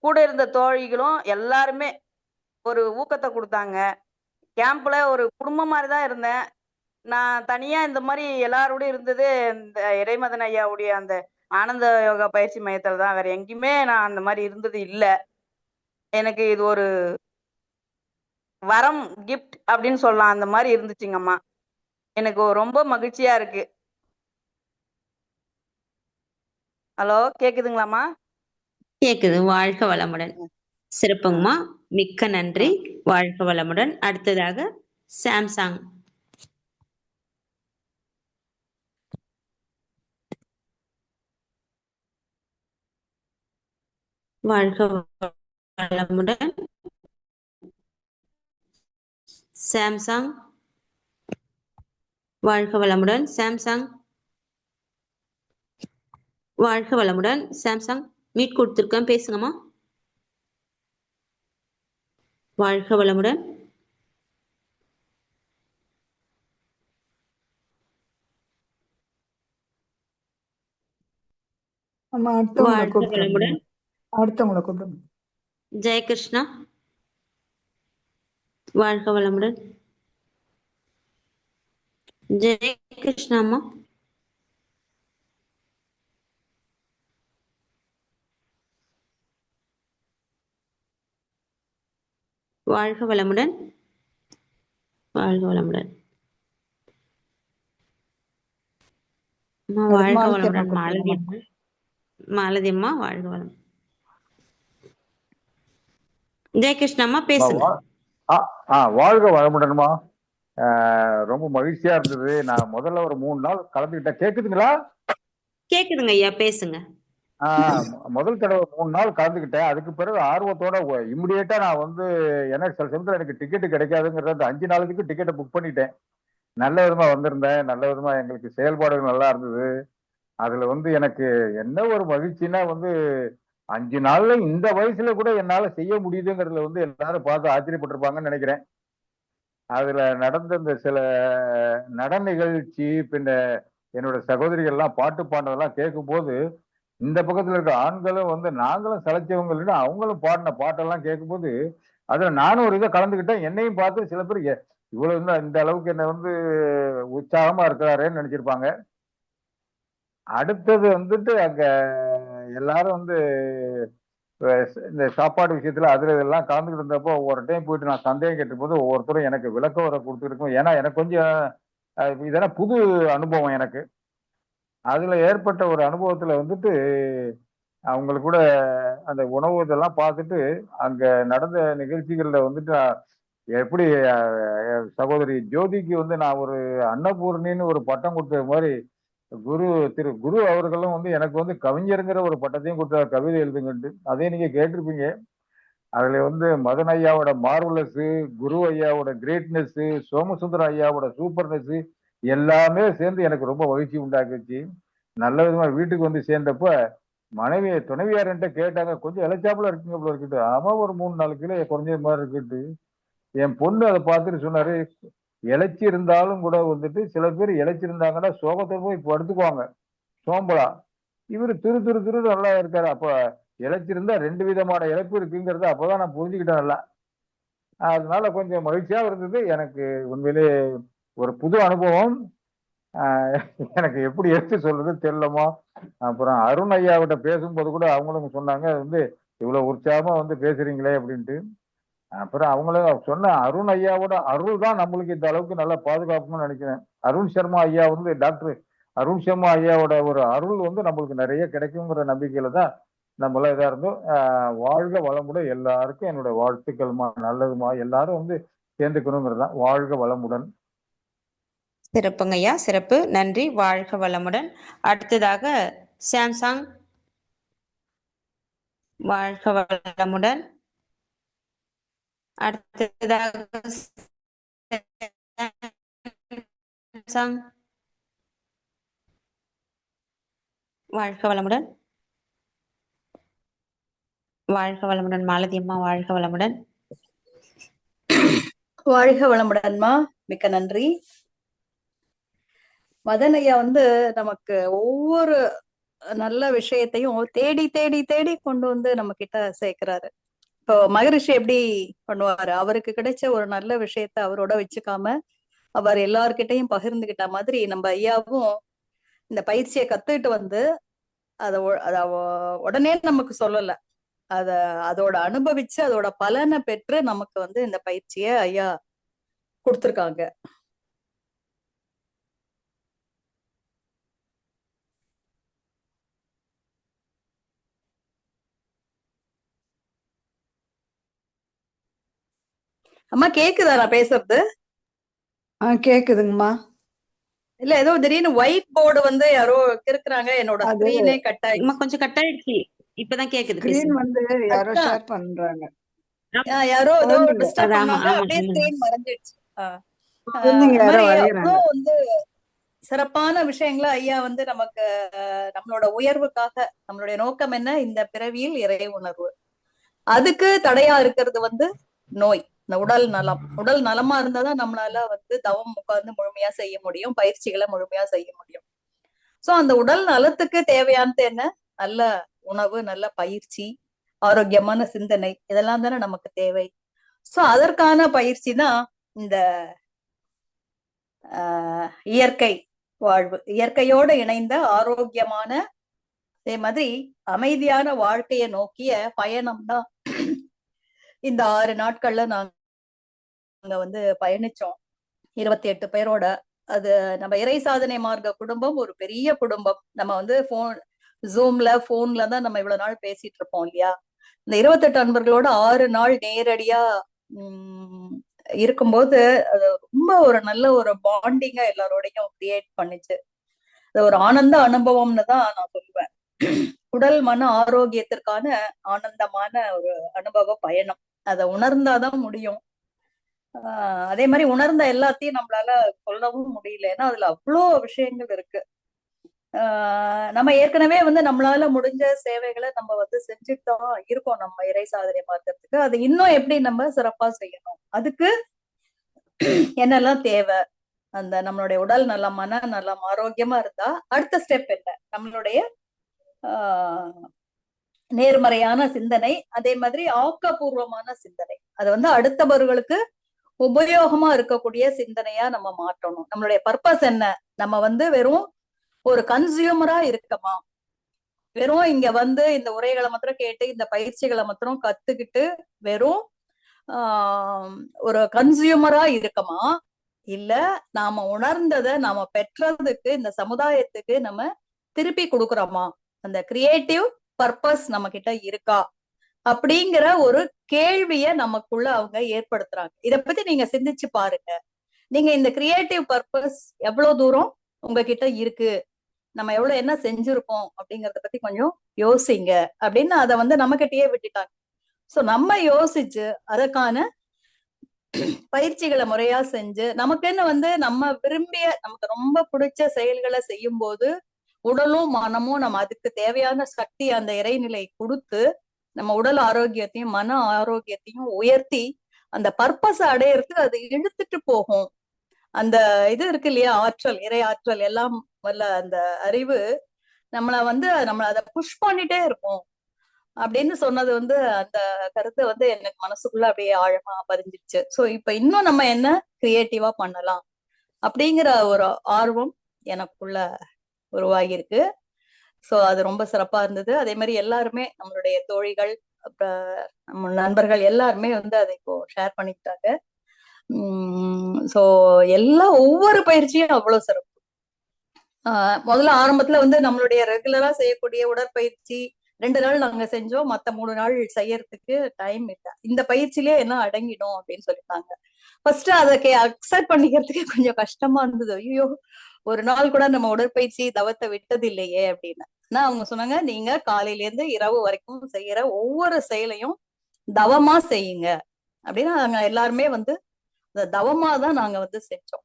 கூட இருந்த தோழிகளும் எல்லாருமே ஒரு ஊக்கத்தை கொடுத்தாங்க. கேம்ப்ல ஒரு குடும்பம் மாதிரி தான் இருந்தேன். நான் தனியா இந்த மாதிரி எல்லாரோடயும் இருந்தது இந்த இறைமதன் ஐயாவுடைய அந்த ஆனந்த யோகா பயிற்சி மையத்துல தான். வேற எங்கேயுமே நான் அந்த மாதிரி இருந்தது இல்ல. எனக்கு இது ஒரு வரம், கிஃப்ட் அப்படின்னு சொல்லலாம். அந்த மாதிரி இருந்துச்சுங்கம்மா. எனக்கு ரொம்ப மகிழ்ச்சியா இருக்கு. ஹலோ கேக்குதுங்களாம்மா? கேக்குது. வாழ்க வளமுடன். சிறப்புங்கம்மா. மிக்க நன்றி. வாழ்க வளமுடன். அடுத்ததாக சாம்சங். வாழ்க வளமுடன். சாம்சங். வாழ்க வளமுடன். சாம்சங். வாழ்க வளமுடன். சாம்சங் மீட் கொடுத்துருக்கேன், பேசுங்கம்மா. வாழ்க வளமுடன். அம்மா அடுத்தவங்களை வாழ்க கூப்பிடுங்க. வளமுடன். அடுத்தவங்களை கூப்பிடுங்க. ஜெயகிருஷ்ணா. வாழ்க வளமுடன். ஜெயகிருஷ்ணா அம்மா. வாழ்க வளமுடன். வாழ்க வளமுடன். அம்மா வாழ்க வளமுடன். மாலதி அம்மா. மாலதி அம்மா வாழ்க வளம். ஜெயகிருஷ்ணம்மா பேசுங்க. வாழ்க வளமுடன்மா. ரொம்ப மகிழ்ச்சியா இருந்தது. நான் முதல்ல ஒரு 3 நாள் கலந்துக்கிட்டேன். கேக்குதுங்களா? கேக்குதுங்க ஐயா, பேசுங்க. முதல் தடவை 3 நாள் கலந்துக்கிட்டேன். அதுக்கு பிறகு ஆர்வத்தோட இம்மிடியேட்டா நான் வந்து எனக்கு சில சமயத்தில் எனக்கு டிக்கெட்டு கிடைக்காதுங்கிறது அந்த 5 நாளுக்கு டிக்கெட்டை புக் பண்ணிட்டேன். நல்ல விதமா வந்திருந்தேன். நல்ல விதமா எங்களுக்கு செயல்பாடுகள் நல்லா இருந்தது. அதுல வந்து எனக்கு என்ன ஒரு மகிழ்ச்சின்னா வந்து 5 நாள்ல இந்த வயசுல கூட என்னால செய்ய முடியுதுங்கிறதுல வந்து எல்லாரும் பார்த்து ஆச்சரியப்பட்டிருப்பாங்கன்னு நினைக்கிறேன். அதுல நடந்த இந்த சில நட நிகழ்ச்சி, பின்ன என்னோட சகோதரிகள் எல்லாம் பாட்டு பாடுறதெல்லாம் கேட்கும் போது இந்த பக்கத்துல இருக்க ஆண்களும் வந்து நாங்களும் சளைச்சவங்க இல்லைன்னா அவங்களும் பாடின பாட்டெல்லாம் கேட்கும்போது அதுல நானும் ஒரு இதை கலந்துக்கிட்டேன். என்னையும் பார்த்து சில பேர் இவ்வளவு இந்த அளவுக்கு என்ன வந்து உற்சாகமா இருக்கிறாரேன்னு நினைச்சிருப்பாங்க. அடுத்தது வந்துட்டு அங்க எல்லாரும் வந்து இந்த சாப்பாடு விஷயத்துல அதுல இதெல்லாம் கலந்துக்கிட்டு இருந்தப்போ ஒவ்வொரு டைம் போயிட்டு நான் சந்தேகம் கேட்ட போது ஒவ்வொருத்தரும் எனக்கு விளக்க வர கொடுத்துருக்கோம். ஏன்னா எனக்கு கொஞ்சம் இதெல்லாம் புது அனுபவம் எனக்கு. அதுல ஏற்பட்ட ஒரு அனுபவத்துல வந்துட்டு அவங்களுக்கு கூட அந்த உணவு இதெல்லாம் பார்த்துட்டு அங்க நடந்த நிகழ்ச்சிகள்ல வந்துட்டு எப்படி சகோதரி ஜோதிக்கு வந்து நான் ஒரு அன்னபூர்ணின்னு ஒரு பட்டம் கொடுத்த மாதிரி திரு குரு அவர்களும் வந்து எனக்கு வந்து கவிஞருங்கிற ஒரு பட்டத்தையும் கொடுத்த கவிதை எழுதுங்கட்டு அதையும் நீங்க கேட்டிருப்பீங்க. அதுல வந்து மதன் ஐயாவோட மார்வலஸ், குரு ஐயாவோட கிரேட்னஸ், சோமசுந்தர ஐயாவோட சூப்பர்னஸ் எல்லாமே சேர்ந்து எனக்கு ரொம்ப மகிழ்ச்சி உண்டாக்குச்சு. நல்ல விதமா வீட்டுக்கு வந்து சேர்ந்தப்ப மனைவி துணைவியார்கிட்ட கேட்டாங்க, கொஞ்சம் இளைச்சாப்புல இருக்குங்க போல இருக்கட்டு. ஆமா, ஒரு 3-4 கிலோ குறைஞ்ச மாதிரி இருக்கட்டு. என் பொண்ணு அதை பார்த்துட்டு சொன்னாரு, இளைச்சி இருந்தாலும் கூட வந்துட்டு சில பேர் இளைச்சிருந்தாங்கன்னா சோகத்தை போய் இப்போ எடுத்துக்குவாங்க சோம்பலா. இவரு திரு திரு திரு நல்லா இருக்காரு. அப்ப இளைச்சிருந்தா 2 விதமான இழப்பு இருக்குங்கிறத அப்பதான் நான் புரிஞ்சுக்கிட்டேன் நல்லா. அதனால கொஞ்சம் மகிழ்ச்சியா இருந்தது. எனக்கு உண்மையிலே ஒரு புது அனுபவம். எனக்கு எப்படி எடுத்து சொல்றது தெரியலமா. அப்புறம் அருண் ஐயாவிட்ட பேசும்போது கூட அவங்களும் சொன்னாங்க, வந்து இவ்வளவு உற்சாகமா வந்து பேசுறீங்களே அப்படின்ட்டு. அப்புறம் அவங்களும் சொன்ன அருண் ஐயாவோட அருள் தான் நம்மளுக்கு இந்த அளவுக்கு நல்லா பாதுகாப்புன்னு நினைக்கிறேன். அருண் சர்மா ஐயா வந்து டாக்டர் அருண் சர்மா ஐயாவோட ஒரு அருள் வந்து நம்மளுக்கு நிறைய கிடைக்குங்கிற நம்பிக்கையில தான் நம்மளாம் இதா இருந்தோம். வாழ்க வளமுடன். எல்லாருக்கும் என்னோட வாழ்த்துக்கள்மா. நல்லதுமா. எல்லாரும் வந்து சேர்ந்துக்கணுங்கிறது தான். வாழ்க வளமுடன். சிறப்புங்க ஐயா, சிறப்பு, நன்றி. வாழ்க வளமுடன். அடுத்ததாக சாம்சங். வாழ்க வளமுடன். அடுத்ததாக சாம்சங். வாழ்க வளமுடன். வாழ்க வளமுடன். மாலதி அம்மா, வாழ்க வளமுடன். வாழ்க வளமுடன்மா. மிக்க நன்றி. மதன் ஐயா வந்து நமக்கு ஒவ்வொரு நல்ல விஷயத்தையும் தேடி தேடி தேடி கொண்டு வந்து நம்ம கிட்ட சேர்க்கிறாரு. இப்போ மகரிஷி எப்படி பண்ணுவாரு, அவருக்கு கிடைச்ச ஒரு நல்ல விஷயத்த அவரோட வச்சுக்காம அவர் எல்லார்கிட்டையும் பகிர்ந்துகிட்ட மாதிரி நம்ம ஐயாவும் இந்த பயிற்சியை கத்துக்கிட்டு வந்து அத உடனே நமக்கு சொல்லல, அதோட அனுபவிச்சு அதோட பலனை பெற்று நமக்கு வந்து இந்த பயிற்சியை ஐயா கொடுத்திருக்காங்க. அம்மா கேக்குதா நான் பேசுறது? கேக்குதுங்கம்மா. இல்ல ஏதோ திடீர்னு ஒயிட் போர்டு வந்து யாரோ இருக்கிறாங்க, என்னோட அது ஸ்கிரீனே கட் ஆயிடுச்சு. கொஞ்சம் கட் ஆயிடுச்சு. இப்பதான் கேக்குது. ஸ்கிரீன் பேசுங்க. வந்து யாரோ ஷேர் பண்றாங்க. யாரோ ஏதோ குழந்தைங்க டிஸ்டர்ப் ஆமா பண்ணாங்க, ஆமா அப்படியே சொல்லுங்க. ஸ்கிரீன் மறைஞ்சிடுச்சு. குழந்தைங்க அது யாரோ மாதிரி வரைகிறாங்க. அவ்வளோ வந்து சிறப்பான விஷயங்களை ஐயா வந்து நமக்கு நம்மளோட உயர்வுக்காக, நம்மளுடைய நோக்கம் என்ன, இந்த பிறவியில் இறை உணர்வு, அதுக்கு தடையா இருக்கிறது வந்து நோய், இந்த உடல் நலம். உடல் நலமா இருந்தாதான் நம்மளால வந்து தவம் உட்கார்ந்து முழுமையா செய்ய முடியும், பயிற்சிகளை முழுமையா செய்ய முடியும். சோ அந்த உடல் நலத்துக்கு தேவையானது என்ன? நல்ல உணவு, நல்ல பயிற்சி, ஆரோக்கியமான சிந்தனை, இதெல்லாம் தானே நமக்கு தேவை. சோ அதற்கான பயிற்சி தான் இந்த இயற்கை வாழ்வு, இயற்கையோடு இணைந்த ஆரோக்கியமான, அதே மாதிரி அமைதியான வாழ்க்கையை நோக்கிய பயணம் தான் இந்த 6 நாட்கள்ல நாங்க வந்து பயணிச்சோம் 28 பேரோட. அது நம்ம இறை சாதனை மார்க்க குடும்பம் ஒரு பெரிய குடும்பம். நம்ம வந்து போன்ல தான் நம்ம இவ்வளவு நாள் பேசிட்டு இருப்போம் இல்லையா. இந்த 28 அன்பர்களோட 6 நாள் நேரடியா இருக்கும்போது அது ரொம்ப ஒரு நல்ல ஒரு பாண்டிங்கா எல்லாரோடையும் கிரியேட் பண்ணிச்சு. அது ஒரு ஆனந்த அனுபவம்னு தான் நான் சொல்லுவேன். உடல் மன ஆரோக்கியத்திற்கான ஆனந்தமான ஒரு அனுபவ பயணம். அதை உணர்ந்தாதான் முடியும். அதே மாதிரி உணர்ந்த எல்லாத்தையும் நம்மளால சொல்லவும் முடியல, ஏன்னா அதுல அவ்வளோ விஷயங்கள் இருக்கு. நம்ம ஏற்கனவே வந்து நம்மளால முடிஞ்ச சேவைகளை நம்ம வந்து செஞ்சுட்டு தான் இருக்கோம் நம்ம இறை சாதனை மார்க்கத்துக்கு. அது இன்னும் எப்படி நம்ம சிறப்பா செய்யணும், அதுக்கு என்னெல்லாம் தேவை, அந்த நம்மளுடைய உடல் நலம், மன நலம், ஆரோக்கியமா இருந்தா அடுத்த ஸ்டெப் என்ன, நம்மளுடைய ஆஹ் நேர்மறையான சிந்தனை, அதே மாதிரி ஆக்கப்பூர்வமான சிந்தனை. அது வந்து அடுத்தவர்களுக்கு உபயோகமா இருக்கக்கூடிய சிந்தனையா நம்ம மாற்றணும். நம்மளுடைய பர்பஸ் என்ன? நம்ம வந்து வெறும் ஒரு கன்சியூமரா இருக்கமா, வெறும் இங்க வந்து இந்த உரைகளை மாத்திரம் கேட்டு இந்த பயிற்சிகளை மாத்திரம் கத்துக்கிட்டு வெறும் ஒரு கன்சியூமரா இருக்கமா, இல்ல நாம உணர்ந்ததை நாம பெற்றதுக்கு இந்த சமுதாயத்துக்கு நம்ம திருப்பி கொடுக்குறோமா, அந்த கிரியேட்டிவ் பர்பஸ் நம்ம கிட்ட இருக்கா அப்படிங்கிற ஒரு கேள்விய நமக்குள்ள அவங்க ஏற்படுத்துறாங்க. இத பத்தி நீங்க சிந்திச்சு பாருங்க. நீங்க இந்த கிரியேட்டிவ் பர்பஸ் எவ்வளவு தூரம் உங்ககிட்ட இருக்கு, நம்ம எவ்வளவு என்ன செஞ்சிருக்கோம் அப்படிங்கறத பத்தி கொஞ்சம் யோசிங்க அப்படின்னு அதை வந்து நம்ம கிட்டயே விட்டுட்டாங்க. சோ நம்ம யோசிச்சு அதற்கான பயிற்சிகளை முறையா செஞ்சு நமக்குன்னு வந்து நம்ம விரும்பிய நமக்கு ரொம்ப பிடிச்ச செயல்களை செய்யும் போது உடலும் மனமும் நம்ம அதுக்கு தேவையான சக்தி அந்த இறைநிலை கொடுத்து நம்ம உடல் ஆரோக்கியத்தையும் மன ஆரோக்கியத்தையும் உயர்த்தி அந்த பர்பஸ் அடையறதுக்கு அது இழுத்துட்டு போகும். அந்த இது இருக்கு இல்லையா, ஆற்றல், இறை ஆற்றல் எல்லாம் வல்ல அந்த அறிவு நம்மளை வந்து நம்மள அதை புஷ் பண்ணிட்டே இருக்கும் அப்படின்னு சொன்னது வந்து அந்த கருத்தை வந்து எனக்கு மனசுக்குள்ள அப்படியே ஆழமா பதிஞ்சிருச்சு. சோ இப்ப இன்னும் நம்ம என்ன கிரியேட்டிவா பண்ணலாம் அப்படிங்கிற ஒரு ஆர்வம் எனக்குள்ள உருவாகியிருக்கு. சோ அது ரொம்ப சிறப்பா இருந்தது. அதே மாதிரி எல்லாருமே நம்மளுடைய தோழிகள் அப்புறம் நம்ம நண்பர்கள் எல்லாருமே வந்து அதை இப்போ ஷேர் பண்ணிக்கிட்டாங்க. சோ ஒவ்வொரு பயிற்சியும் அவ்வளவு சிறப்பு. முதல்ல ஆரம்பத்துல வந்து நம்மளுடைய ரெகுலரா செய்யக்கூடிய உடற்பயிற்சி 2 நாள் நாங்க செஞ்சோம், மத்த 3 நாள் செய்யறதுக்கு டைம் இல்லை, இந்த பயிற்சியிலே எல்லாம் அடங்கிடும் அப்படின்னு சொல்லிட்டாங்க. ஃபர்ஸ்ட் அதை அக்செப்ட் பண்ணிக்கிறதுக்கு கொஞ்சம் கஷ்டமா இருந்தது. ஐயோ, ஒரு நாள் கூட நம்ம உடற்பயிற்சி தவத்தை விட்டது இல்லையே அப்படின்னு. ஆனா அவங்க சொன்னாங்க, நீங்க காலையில இருந்து இரவு வரைக்கும் செய்யற ஒவ்வொரு செயலையும் தவமா செய்யுங்க அப்படின்னு. நாங்க எல்லாருமே வந்து அந்த தவமா தான் நாங்க வந்து செஞ்சோம்.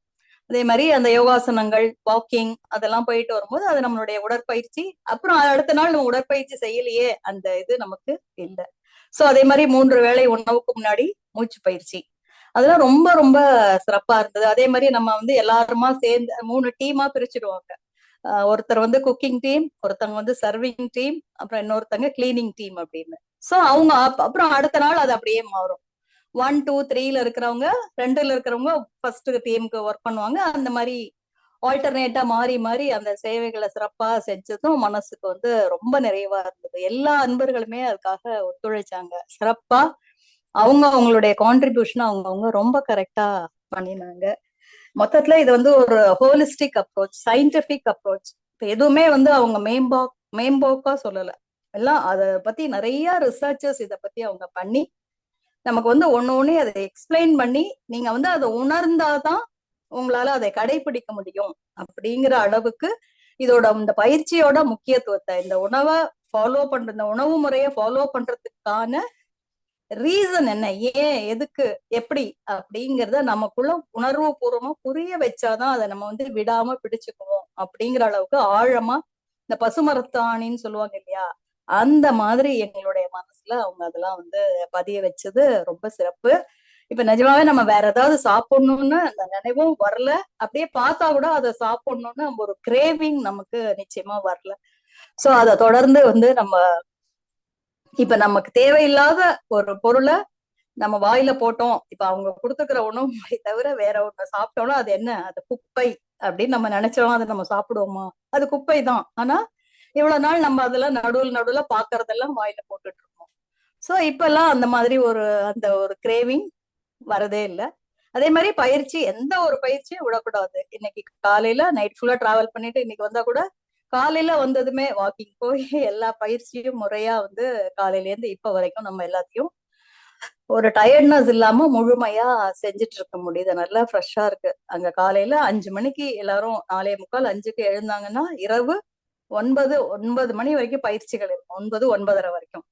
அதே மாதிரி அந்த யோகாசனங்கள், வாக்கிங் அதெல்லாம் போயிட்டு வரும்போது அது நம்மளுடைய உடற்பயிற்சி. அப்புறம் அடுத்த நாள் நம்ம உடற்பயிற்சி செய்யலையே, அந்த இது நமக்கு இல்லை. சோ அதே மாதிரி 3 வேளை உணவுக்கு முன்னாடி மூச்சு பயிற்சி, அதெல்லாம் ரொம்ப ரொம்ப சிறப்பா இருந்தது. அதே மாதிரி நம்ம வந்து எல்லாருமா சேர்ந்து 3 டீமா பிரிச்சுடுவாங்க. ஒருத்தர் வந்து குக்கிங் டீம், ஒருத்தவங்க வந்து சர்விங் டீம், அப்புறம் இன்னொருத்தங்க கிளீனிங் டீம் அப்படின்னு. சோ அவங்க அப்புறம் அடுத்த நாள் அது அப்படியே மாறும். 1, 2, 3ல இருக்கிறவங்க 2ல இருக்கிறவங்க ஃபர்ஸ்ட் டீமுக்கு ஒர்க் பண்ணுவாங்க. அந்த மாதிரி ஆல்டர்னேட்டா மாறி மாறி அந்த சேவைகளை சிறப்பா செஞ்சதும் மனசுக்கு வந்து ரொம்ப நிறைவா இருந்தது. எல்லா அன்பர்களுமே அதுக்காக ஒத்துழைச்சாங்க சிறப்பா. அவங்களுடைய கான்ட்ரிபியூஷன் அவங்க ரொம்ப கரெக்டா பண்ணினாங்க. மொத்தத்துல இது வந்து ஒரு ஹோலிஸ்டிக் அப்ரோச், சயின்டிபிக் அப்ரோச். இப்ப எதுவுமே வந்து அவங்க மேம்போக்கா சொல்லல, எல்லாம் அதை பத்தி நிறைய ரிசர்ச்சஸ் இதை பத்தி அவங்க பண்ணி நமக்கு வந்து ஒண்ணு அதை எக்ஸ்பிளைன் பண்ணி நீங்க வந்து அதை உணர்ந்தாதான் உங்களால அதை கடைபிடிக்க முடியும் அப்படிங்கிற அளவுக்கு இதோட இந்த பயிற்சியோட முக்கியத்துவத்தை, இந்த உணவை ஃபாலோ பண்ற, இந்த உணவு முறையை ஃபாலோ பண்றதுக்கான ரீசன் என்ன, ஏன், எதுக்கு, எப்படி அப்படிங்கிறத நமக்குள்ள உணர்வு பூர்வமா புரிய வச்சாதான் அதை நம்ம வந்து விடாம பிடிச்சுக்குவோம் அப்படிங்கிற அளவுக்கு ஆழமா இந்த பசுமரத்தாணின்னு சொல்லுவாங்க இல்லையா, அந்த மாதிரி எங்களுடைய மனசுல அவங்க அதெல்லாம் வந்து பதிய வச்சது ரொம்ப சிறப்பு. இப்ப நிஜமாவே நம்ம வேற ஏதாவது சாப்பிடணும்னு அந்த நினைவும் வரல, அப்படியே பார்த்தா கூட அதை சாப்பிடணும்னு ஒரு கிரேவிங் நமக்கு நிச்சயமா வரல. சோ அதை தொடர்ந்து வந்து நம்ம இப்ப நமக்கு தேவையில்லாத ஒரு பொருளை நம்ம வாயில போட்டோம், இப்ப அவங்க கொடுத்துக்கிற உணவு முறை தவிர வேற ஒண்ணு சாப்பிட்டோம்னா அது என்ன, அது குப்பை அப்படின்னு நம்ம நினைச்சோம். அதை நம்ம சாப்பிடுவோமா, அது குப்பை தான். ஆனா இவ்வளவு நாள் நம்ம அதெல்லாம் நடுவுல பாக்குறதெல்லாம் வாயில போட்டுட்டு இருக்கோம். சோ இப்ப எல்லாம் அந்த மாதிரி அந்த ஒரு கிரேவிங் வரதே இல்லை. அதே மாதிரி பயிற்சி, எந்த ஒரு பயிற்சியும் விடக்கூடாது. இன்னைக்கு காலையில நைட் ஃபுல்லா டிராவல் பண்ணிட்டு இன்னைக்கு வந்தா கூட காலையில வந்ததுமே வாக்கிங் போய் எல்லா பயிற்சியும் முறையா வந்து காலையில இருந்து இப்ப வரைக்கும் நம்ம எல்லாத்தையும் ஒரு டயர்ட்னஸ் இல்லாம முழுமையா செஞ்சுட்டு இருக்க முடியுது. நல்லா ஃப்ரெஷ்ஷா இருக்கு. அங்க காலையில 5 மணிக்கு எல்லாரும் 4:45 5க்கு எழுந்தாங்கன்னா இரவு 9 மணி வரைக்கும் பயிற்சிகள் இருக்கும், 9, 9:30 வரைக்கும்.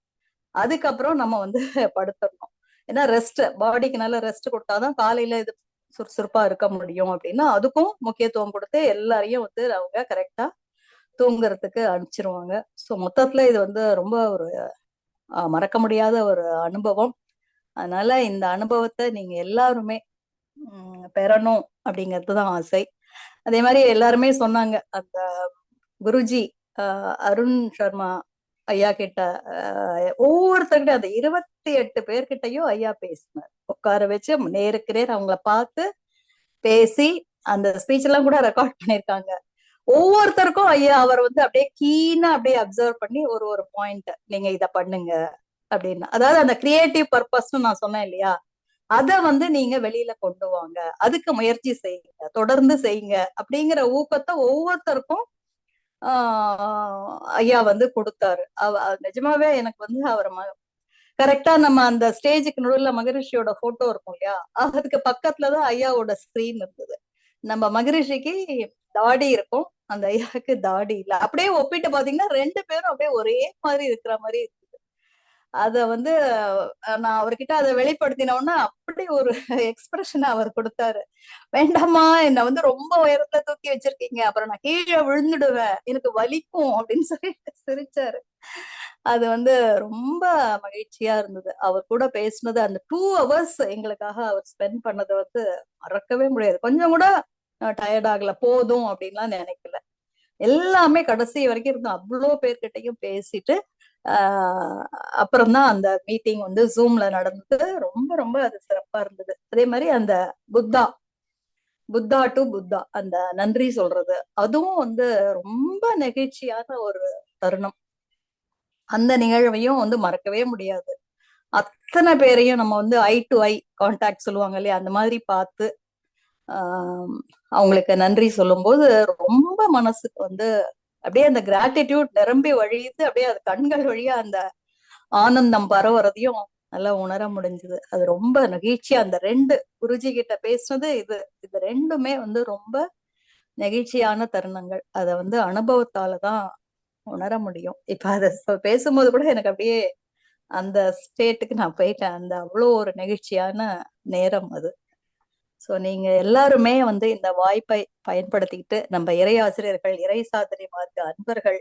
அதுக்கப்புறம் நம்ம வந்து படுத்துடணும். ஏன்னா ரெஸ்ட், பாடிக்கு நல்ல ரெஸ்ட் கொடுத்தாதான் காலையில இது சுறுசுறுப்பா இருக்க முடியும் அப்படின்னா அதுக்கும் முக்கியத்துவம் கொடுத்து எல்லாரையும் வந்து அவங்க கரெக்டா தூங்குறதுக்கு அனுப்பிச்சிருவாங்க. ஸோ மொத்தத்துல இது வந்து ரொம்ப ஒரு மறக்க முடியாத ஒரு அனுபவம். அதனால இந்த அனுபவத்தை நீங்க எல்லாருமே பெறணும் அப்படிங்கிறது தான் ஆசை. அதே மாதிரி எல்லாருமே சொன்னாங்க, அந்த குருஜி அருண் சர்மா ஐயா கிட்ட ஒவ்வொருத்தர்கிட்ட அந்த 28 பேர்கிட்டயும் ஐயா பேசினார். உட்கார வச்சு நேருக்கு நேர் அவங்கள பார்த்து பேசி அந்த ஸ்பீச் எல்லாம் கூட ரெக்கார்ட் பண்ணிருக்காங்க. ஒவ்வொருத்தருக்கும் ஐயா அவர் வந்து அப்படியே கீனா அப்படியே அப்சர்வ் பண்ணி ஒரு பாயிண்ட் நீங்க இத பண்ணுங்க அப்படின்னு. அதாவது அந்த கிரியேட்டிவ் பர்பஸ் நான் சொன்னேன் இல்லையா, அத வந்து நீங்க வெளியில கொண்டு வாங்க, அதுக்கு முயற்சி செய்யுங்க, தொடர்ந்து செய்யுங்க அப்படிங்கிற ஊக்கத்தை ஒவ்வொருத்தருக்கும் ஐயா வந்து கொடுத்தாரு. நிஜமாவே எனக்கு வந்து அவர் கரெக்டா நம்ம அந்த ஸ்டேஜுக்கு நடுவில் மகரிஷியோட போட்டோ இருக்கும் இல்லையா, அதுக்கு பக்கத்துலதான் ஐயாவோட ஸ்கிரீன் இருந்தது. நம்ம மகரிஷிக்கு தாடி இருக்கும், அந்த ஐயாவுக்கு தாடி இல்ல. அப்படியே ஒப்பிட்டு பாத்தீங்கன்னா 2 பேரும் அப்படியே ஒரே மாதிரி இருக்கிற மாதிரி இருக்குது. அத வந்து நான் அவர்கிட்ட அதை வெளிப்படுத்தினோன்னா அப்படி ஒரு எக்ஸ்பிரஷன் அவர் கொடுத்தாரு. வேண்டாமா, என்ன வந்து ரொம்ப உயரத்துல தூக்கி வச்சிருக்கீங்க, அப்புறம் நான் கீழே விழுந்துடுவேன், எனக்கு வலிக்கும் அப்படின்னு சொல்லிட்டு சிரிச்சாரு. அது வந்து ரொம்ப மகிழ்ச்சியா இருந்தது. அவர் கூட பேசினது அந்த 2 hours எங்களுக்காக அவர் ஸ்பெண்ட் பண்ணதை வந்து மறக்கவே முடியாது. கொஞ்சம் கூட டயர்ட் ஆகல, போதும் அப்படின்லாம் நினைக்கல. எல்லாமே கடைசி வரைக்கும் இருந்தோம். அவ்வளோ பேர்கிட்டையும் பேசிட்டு அப்புறம்தான் அந்த மீட்டிங் வந்து ஜூம்ல நடந்தது. ரொம்ப ரொம்ப அது சிறப்பா இருந்தது. அதே மாதிரி அந்த புத்தா டு புத்தா அந்த நன்றி சொல்றது, அதுவும் வந்து ரொம்ப நெகிழ்ச்சியான ஒரு தருணம். அந்த நிகழ்வையும் வந்து மறக்கவே முடியாது. அத்தனை பேரையும் நம்ம வந்து ஐ டு ஐ கான்டாக்ட் சொல்லுவாங்க இல்லையா, அந்த மாதிரி பார்த்து அவங்களுக்கு நன்றி சொல்லும் போது ரொம்ப மனசுக்கு வந்து அப்படியே அந்த கிராட்டிடியூட் நிரம்பி வழியுது. அப்படியே அது கண்கள் வழியா அந்த ஆனந்தம் பரவுறதையும் நல்லா உணர முடிஞ்சது. அது ரொம்ப நெகிழ்ச்சியா அந்த 2 குருஜி கிட்ட பேசுனது இது ரெண்டுமே வந்து ரொம்ப நெகிழ்ச்சியான தருணங்கள். அத வந்து அனுபவத்தாலதான் உணர முடியும். இப்ப அத பேசும்போது கூட எனக்கு அப்படியே அந்த ஸ்டேட்டுக்கு நான் போயிட்டேன். அந்த அவ்வளோ ஒரு நெகிழ்ச்சியான நேரம் அது. சோ நீங்க எல்லாருமே வந்து இந்த வாய்ப்பை பயன்படுத்திக்கிட்டு நம்ம இறை ஆசிரியர்கள், இறை சாதனைமார்க்க அன்பர்கள்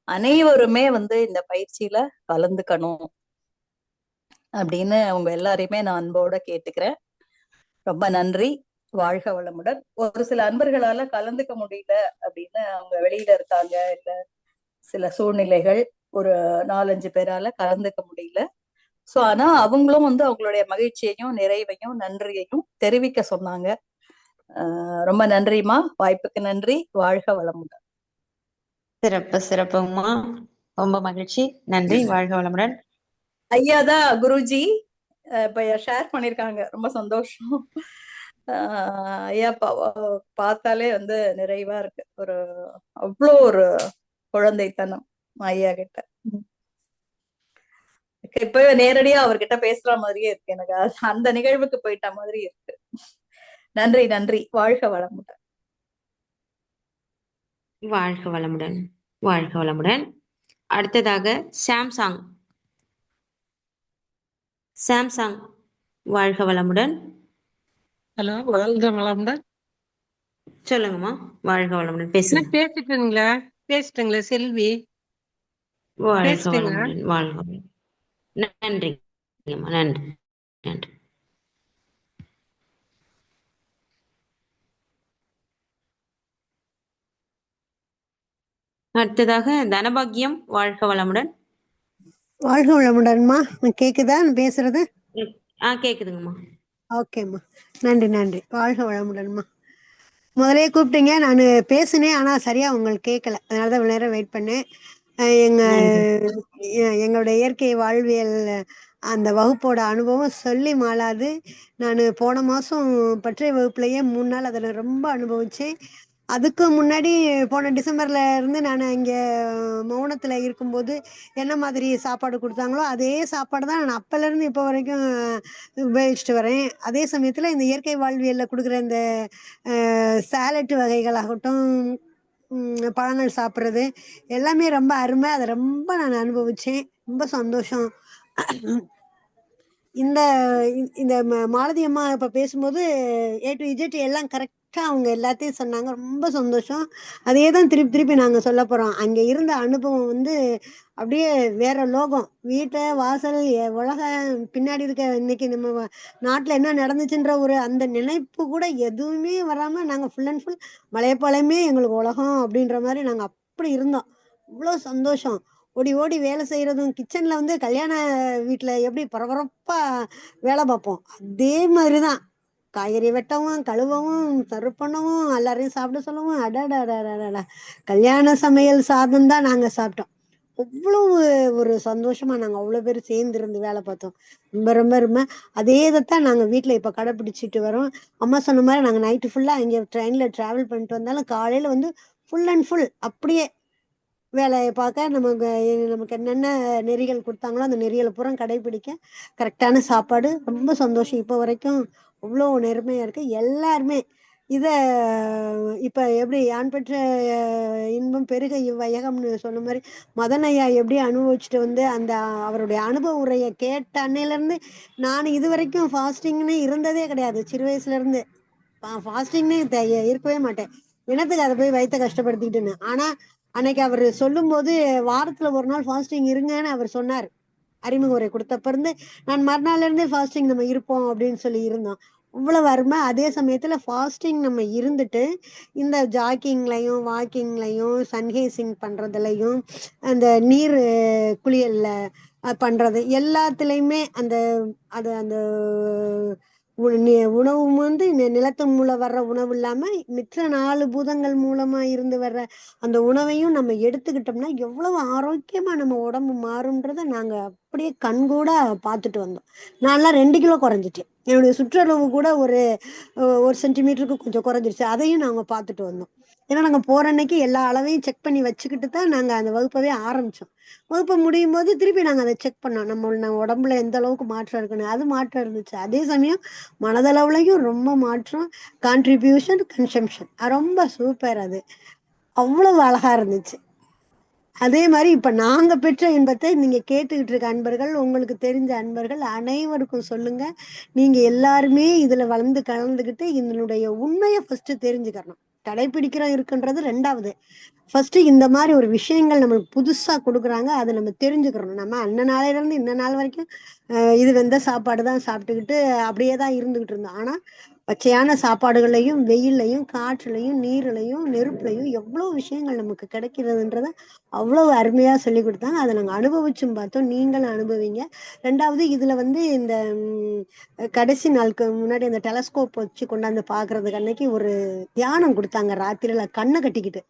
அனைவருமே வந்து இந்த பயிற்சியில கலந்துக்கணும் அப்படின்னு உங்க எல்லாரையுமே நான் அன்போட கேட்டுக்கிறேன். ரொம்ப நன்றி. வாழ்க வளமுடன். ஒரு சில அன்பர்களால கலந்துக்க முடியல அப்படின்னு அவங்க வெளியில இருக்காங்க, இல்ல சில சூழ்நிலைகள், ஒரு 4-5 பேரால கலந்துக்க முடியல. சோ ஆனா அவங்களும் வந்து அவங்களுடைய மகிழ்ச்சியையும் நிறைவையும் நன்றியையும் தெரிவிக்க சொன்னாங்க. ரொம்ப நன்றிமா, வாய்ப்புக்கு நன்றி. வாழ்க வளமுடன். சிறப்பு சிறப்புமா, ரொம்ப மகிழ்ச்சி, நன்றி. வாழ்க வளமுடன். ஐயா தான் குருஜி இப்ப ஷேர் பண்ணிருக்காங்க, ரொம்ப சந்தோஷம். ஐயா பார்த்தாலே வந்து நிறைவா இருக்கு. ஒரு அவ்வளோ ஒரு குழந்தைத்தனம் ஐயா கிட்ட. இப்பவே நேரடியா அவர்கிட்ட பேசுற மாதிரியே இருக்கு எனக்கு. அந்த நிகழ்வுக்கு போயிட்ட மாதிரி இருக்கு. நன்றி நன்றி. வாழ்க வளமுடன். வாழ்க வளமுடன். வாழ்க வளமுடன். அடுத்ததாக சாம்சாங். சாம்சாங், வாழ்க வளமுடன். ஹலோ, வாழ்க வளமுடன். சொல்லுங்கம்மா. வாழ்க வளமுடன், பேசுங்க. பேசிட்டுங்களா செல்வி? வாழ்க வளமுடன். வாழ்க வளமுடன். நன்றிங்கம்மா, நன்றி நன்றி. அடுத்ததாக தனபாக்கியம், வாழ்க வளமுடன். வாழ்க வளமுடன்மா. கேக்குதா பேசுறது? கேக்குதுங்கம்மா. ஓகேம்மா, நன்றி நன்றி. வாழ்க வளமுடன்மா. முதலே கூப்பிட்டீங்க, நான் பேசினேன், ஆனா சரியா உங்களுக்கு கேட்கல, அதனாலதான் இவ்வளவு நேரம் வெயிட் பண்ணேன். எங்களுடைய இயற்கை வாழ்வியல் அந்த வகுப்போட அனுபவம் சொல்லி மாளாது. நான் போன மாசம் பற்றை வகுப்புலயே 3 நாள் அதை ரொம்ப அனுபவிச்சேன். அதுக்கு முன்னாடி போன டிசம்பர்ல இருந்து நான் இங்க மௌனத்துல இருக்கும்போது என்ன மாதிரி சாப்பாடு கொடுத்தாங்களோ அதே சாப்பாடு தான் நான் அப்பல இருந்து இப்போ வரைக்கும் உபயோகிச்சுட்டு வரேன். அதே சமயத்துல இந்த இயற்கை வாழ்வியல்ல கொடுக்குற இந்த சாலட் வகைகளாகட்டும், பழங்கள் சாப்பிட்றது எல்லாமே ரொம்ப அருமை. அதை ரொம்ப நான் அனுபவிச்சேன். ரொம்ப சந்தோஷம். இந்த இந்த மாலதி அம்மா இப்ப பேசும்போது A to Z எல்லாம் கரெக்டா அவங்க எல்லாத்தையும் சொன்னாங்க. ரொம்ப சந்தோஷம். அதே தான் திருப்பி திருப்பி நாங்க சொல்ல போறோம். அங்க இருந்த அனுபவம் வந்து அப்படியே வேற லோகம். வீட்டை வாசல் உலகம் பின்னாடி இருக்க இன்னைக்கு நம்ம நாட்டுல என்ன நடந்துச்சுன்ற ஒரு அந்த நினைப்பு கூட எதுவுமே வராம நாங்க ஃபுல் அண்ட் ஃபுல் மலையப்பாளையமே எங்களுக்கு உலகம் அப்படின்ற மாதிரி நாங்க அப்படி இருந்தோம். இவ்வளோ சந்தோஷம். ஓடி ஓடி வேலை செய்யறதும், கிச்சன்ல வந்து கல்யாண வீட்டுல எப்படி பரபரப்பா வேலை பார்ப்போம், அதே மாதிரிதான். காய்கறி வெட்டவும், கழுவவும், சர்வ் பண்ணவும், எல்லாரையும் சாப்பிட சொல்லவும், அடடடடடா. கல்யாண சமையல் சாதம் தான் நாங்க சாப்பிட்டோம். அவ்வளவு ஒரு சந்தோஷமா நாங்க அவ்வளவு பேர் சேர்ந்து இருந்து வேலை பார்த்தோம். ரொம்ப ரொம்ப ரொம்ப அதே இதைத்தான் நாங்க வீட்டுல இப்ப கடைபிடிச்சிட்டு வரோம். அம்மா சொன்ன மாதிரி நாங்க நைட்டு ஃபுல்லா இங்க ட்ரெயின்ல டிராவல் பண்ணிட்டு வந்தாலும் காலையில வந்து ஃபுல் அண்ட் ஃபுல் அப்படியே வேலையை பார்க்க, நமக்கு என்னென்ன நெறிகள் கொடுத்தாங்களோ அந்த நெறிகளை பூரா கடைபிடிக்க, கரெக்டான சாப்பாடு, ரொம்ப சந்தோஷம். இப்போ வரைக்கும் அவ்வளோ நேர்மையா இருக்கு எல்லாருமே. இத இப்ப எப்படி யான் பெற்ற இன்பம் பெருக இவ்வையகம்னு சொன்ன மாதிரி மதன் ஐயா எப்படி அனுபவிச்சுட்டு வந்து அந்த அவருடைய அனுபவ உரையை கேட்ட அன்னையில இருந்து நான் இது வரைக்கும் ஃபாஸ்டிங்னு இருந்ததே கிடையாது. சிறு வயசுல இருந்து ஃபாஸ்டிங்னு இருக்கவே மாட்டேன். என்னத்துக்கு அதை போய் வயிற்ற கஷ்டப்படுத்திக்கிட்டுன்னு. ஆனா அன்னைக்கு அவர் சொல்லும் போது வாரத்துல ஒரு நாள் ஃபாஸ்டிங் இருங்கன்னு அவர் சொன்னார். அறிமுக உரை கொடுத்தப்ப இருந்து நான் மறுநாள்ல இருந்தே ஃபாஸ்டிங் நம்ம இருப்போம் அப்படின்னு சொல்லி இருந்தோம். அவ்வளவு அருமை. அதே சமயத்துல ஃபாஸ்டிங் நம்ம இருந்துட்டு இந்த ஜாக்கிங்லையும் வாக்கிங்லையும் சன்ஹேசிங் பண்றதுலையும் அந்த நீர் குளியல்ல பண்றது எல்லாத்துலயுமே அந்த அது அந்த உணவு வந்து நிலத்து மூலம் வர்ற உணவு இல்லாம மிச்ச 4 பூதங்கள் மூலமா இருந்து வர்ற அந்த உணவையும் நம்ம எடுத்துக்கிட்டோம்னா எவ்வளவு ஆரோக்கியமா நம்ம உடம்பு மாறும்ன்றத நாங்க அப்படியே கண்கூட பார்த்துட்டு வந்தோம். நான்லாம் 2 கிலோ குறைஞ்சிட்டேன். என்னுடைய சுற்றளவு கூட ஒரு 1 சென்டிமீட்டருக்கு கொஞ்சம் குறைஞ்சிருச்சு. அதையும் நாங்க பார்த்துட்டு வந்தோம். ஏன்னா நாங்க போற அன்னைக்கு எல்லா அளவையும் செக் பண்ணி வச்சுக்கிட்டு தான் நாங்க அந்த வகுப்பவே ஆரம்பிச்சோம். வகுப்பு முடியும் போது திருப்பி நாங்க அதை செக் பண்ணோம். நம்ம உடம்புல எந்த அளவுக்கு மாற்றம் இருக்குன்னு. அது மாற்றம் இருந்துச்சு. அதே சமயம் மனதளவுலையும் ரொம்ப மாற்றம். கான்ட்ரிபியூஷன், கன்சம்ஷன் ரொம்ப சூப்பர். அது அவ்வளவு அழகா இருந்துச்சு. அதே மாதிரி இப்ப நாங்க பெற்ற இன்பத்தை நீங்க கேட்டுக்கிட்டு இருக்க அன்பர்கள், உங்களுக்கு தெரிஞ்ச அன்பர்கள் அனைவருக்கும் சொல்லுங்க. நீங்க எல்லாருமே இதுல வளர்ந்து கலந்துக்கிட்டு இதனுடைய உண்மையை ஃபர்ஸ்ட் தெரிஞ்சுக்கணும். கடைபிடிக்கிறோம் இருக்குன்றது 2வது. ஃபர்ஸ்ட் இந்த மாதிரி ஒரு விஷயங்கள் நம்மளுக்கு புதுசா கொடுக்குறாங்க, அதை நம்ம தெரிஞ்சுக்கிறோம். நம்ம அன்ன நாளையில இருந்து இந்த நாள் வரைக்கும் இது வெந்த சாப்பாடு தான் சாப்பிட்டுக்கிட்டு அப்படியே தான் இருந்துகிட்டு இருந்தோம். ஆனா பச்சையான சாப்பாடுகளையும், வெயிலையும், காற்றுலையும், நீர்லையும், நெருப்புலையும் எவ்வளவு விஷயங்கள் நமக்கு கிடைக்கிறதுன்றத அவ்வளவு அருமையா சொல்லி கொடுத்தாங்க. அதை நாங்க அனுபவிச்சும் பார்த்தோம். நீங்களும் அனுபவிங்க. 2வது இதுல வந்து இந்த கடைசி நாளுக்கு முன்னாடி அந்த டெலஸ்கோப் வச்சு கொண்டாந்து பாக்குறதுக்கு அன்னைக்கு ஒரு தியானம் கொடுத்தாங்க ராத்திரியில கண்ணை கட்டிக்கிட்டு.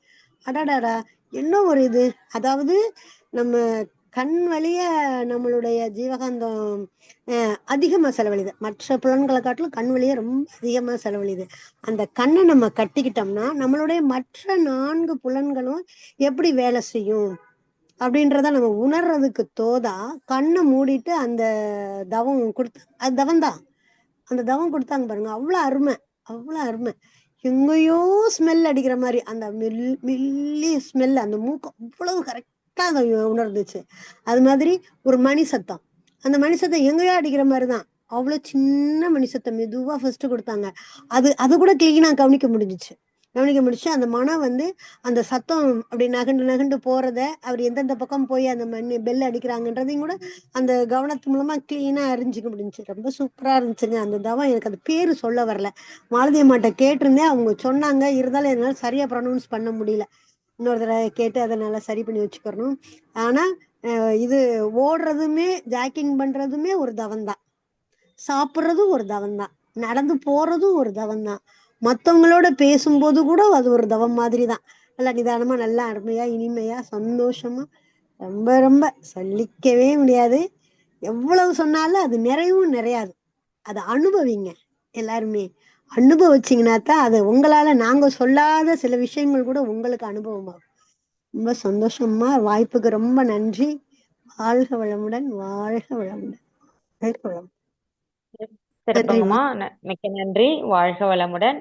அடாடாடா, என்ன ஒரு இது. அதாவது நம்ம கண் வழிய நம்மளுடைய ஜீவகாந்தம் அதிகமா செலவழிது. மற்ற புலன்களை காட்டிலும் கண் வழிய ரொம்ப அதிகமா செலவழிது. அந்த கண்ணை நம்ம கட்டிக்கிட்டோம்னா நம்மளுடைய மற்ற 4 புலன்களும் எப்படி வேலை செய்யும் அப்படின்றத நம்ம உணர்றதுக்கு தோதா கண்ணை மூடிட்டு அந்த தவம் கொடுத்து, அது தவம் தான். அந்த தவம் கொடுத்தாங்க பாருங்க, அவ்வளவு அருமை, அவ்வளவு அருமை. எங்கேயோ ஸ்மெல் அடிக்கிற மாதிரி அந்த மெல்லிய ஸ்மெல், அந்த மூக்கு அவ்வளவு கரெக்டா அதை உணர்ந்துச்சு. அது மாதிரி ஒரு மணி சத்தம், அந்த மணி சத்தம் எங்கேயோ அடிக்கிற மாதிரிதான். அவ்வளவு சின்ன மணி சத்தம் மெதுவா ஃபர்ஸ்ட் கொடுத்தாங்க. அது கூட கிளீனா கவனிக்க முடிஞ்சிச்சு. அந்த மனம் வந்து அந்த சத்தம் அப்படி நகண்டு நகண்டு போறத, அவர் எந்தெந்த பக்கம் போய் அந்த மணி பெல் அடிக்கிறாங்கன்றதையும் கூட அந்த கவனத்து மூலமா கிளீனா அறிஞ்சுக்க முடிஞ்சுச்சு. ரொம்ப சூப்பரா இருந்துச்சுங்க அந்த தவம். எனக்கு அது பேரு சொல்ல வரல. மாலதி அம்மாட்ட கேட்டிருந்தேன், அவங்க சொன்னாங்க. இருந்தாலும் என்னால சரியா ப்ரொனவுன்ஸ் பண்ண முடியல. இன்னொரு தடவை கேட்டு அதை நல்லா சரி பண்ணி வச்சுக்கணும். ஆனா இது ஓடுறதுமே ஜாக்கிங் பண்றதுமே ஒரு தவம் தான். சாப்பிட்றதும் ஒரு தவம் தான். நடந்து போறதும் ஒரு தவம் தான். மத்தவங்களோட பேசும்போது கூட அது ஒரு தவம் மாதிரி தான். நல்லா நிதானமா, நல்லா அருமையா, இனிமையா, சந்தோஷமா, ரொம்ப ரொம்ப சொல்லிக்கவே முடியாது. எவ்வளவு சொன்னாலும் அது நிறையவும் நிறையாது. அதை அனுபவிங்க. எல்லாருமே அனுபவிச்சிங்கன்னா தான் அது உங்களால நாங்க சொல்லாத சில விஷயங்கள் கூட உங்களுக்கு அனுபவமாகும். ரொம்ப சந்தோஷமா. வாய்ப்புக்கு ரொம்ப நன்றி. வாழ்க வளமுடன், வாழ்க வளமுடன், வாழ்க வளமுடன். சிறப்புங்கம்மா. மிக்க நன்றி. வாழ்க வளமுடன்,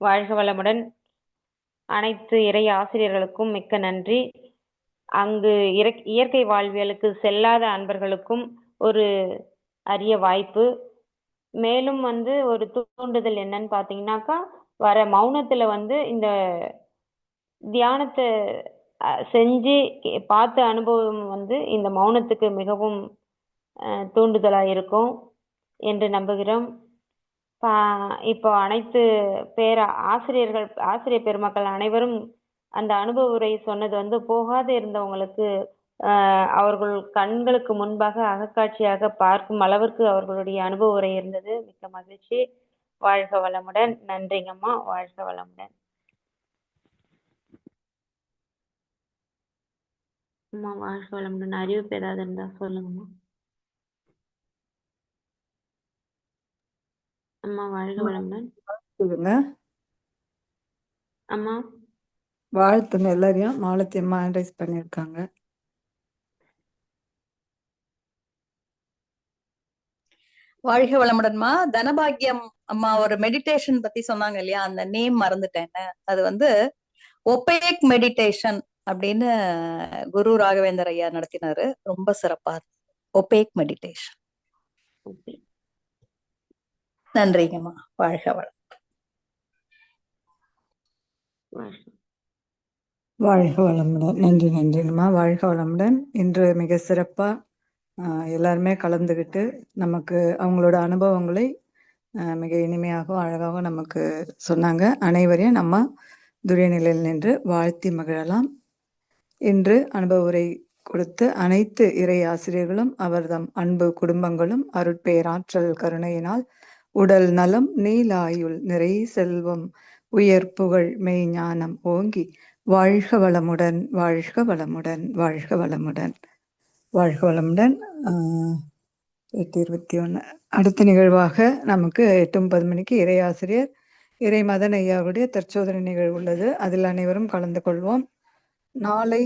வாழ்க வளமுடன். அனைத்து இறை ஆசிரியர்களுக்கும் மிக்க நன்றி. அங்கு இயற்கை வாழ்வியலுக்கு செல்லாத அன்பர்களுக்கும் ஒரு அரிய வாய்ப்பு. மேலும் வந்து ஒரு தூண்டுதல் என்னன்னு பாத்தீங்கன்னாக்கா, வர மௌனத்துல வந்து இந்த தியானத்தை செஞ்சு பார்த்த அனுபவம் வந்து இந்த மௌனத்துக்கு மிகவும் தூண்டுதலா இருக்கும் என்று நம்புகிறோம். இப்போ அனைத்து ஆசிரியர் பெருமக்கள் அனைவரும் அந்த அனுபவ உரை சொன்னது வந்து போகாது இருந்தவங்களுக்கு அவர்கள் கண்களுக்கு முன்பாக அகக்காட்சியாக பார்க்கும் அளவிற்கு அவர்களுடைய அனுபவ உரை இருந்தது. மிக்க மகிழ்ச்சி. வாழ்க வளமுடன். நன்றிங்கம்மா. வாழ்க வளமுடன். அம்மா வாழ்க வளமுடன். அறிவிப்பு ஏதாவது இருந்தா சொல்லுங்கம்மா. அம்மா வாழ்க வளமுடன். அம்மா வாழ்த்துங்க எல்லாரையும். மாலத்தி அம்மா ஹேண்ட்ரைஸ் பண்ணியிருக்காங்க. வாழ்க வளமுடன்மா. தனபாக்கியம் அம்மா ஒரு மெடிடேஷன் பத்தி சொன்னாங்க இல்லையா, அந்த நேம் மறந்துட்டேன். அது வந்து ஒபேக் மெடிடேஷன் அப்படின்னு குரு ராகவேந்தர் ஐயா நடத்தினாரு. ரொம்ப சிறப்பா ஒபேக் மெடிடேஷன். நன்றிங்கம்மா. வாழ்க வளம். வாழ்க வளமுடன். நன்றி நன்றிங்கம்மா. வாழ்க வளமுடன். இன்று மிக சிறப்பா எல்லாருமே கலந்துக்கிட்டு நமக்கு அவங்களோட அனுபவங்களை மிக இனிமையாகவும் அழகாகவும் நமக்கு சொன்னாங்க. அனைவரையும் நம்ம துரிய நிலையில் நின்று வாழ்த்தி மகிழலாம். இன்று அனுபவ உரை கொடுத்து அனைத்து இறை ஆசிரியர்களும் அவர்தம் அன்பு குடும்பங்களும் அருட்பேராற்றல் கருணையினால் உடல் நலம் நீலாயுள் நிறை செல்வம் உயர் புகழ் மெய் ஞானம் ஓங்கி வாழ்க வளமுடன் வாழ்க வளமுடன் வாழ்க வளமுடன் வாழ்க வளமுடன். 8:21 அடுத்த நிகழ்வாக நமக்கு 8:30 மணிக்கு இறை ஆசிரியர் இறை மதன் ஐயாவுடைய தற்சோதனை நிகழ்வு உள்ளது. அதில் அனைவரும் கலந்து கொள்வோம். நாளை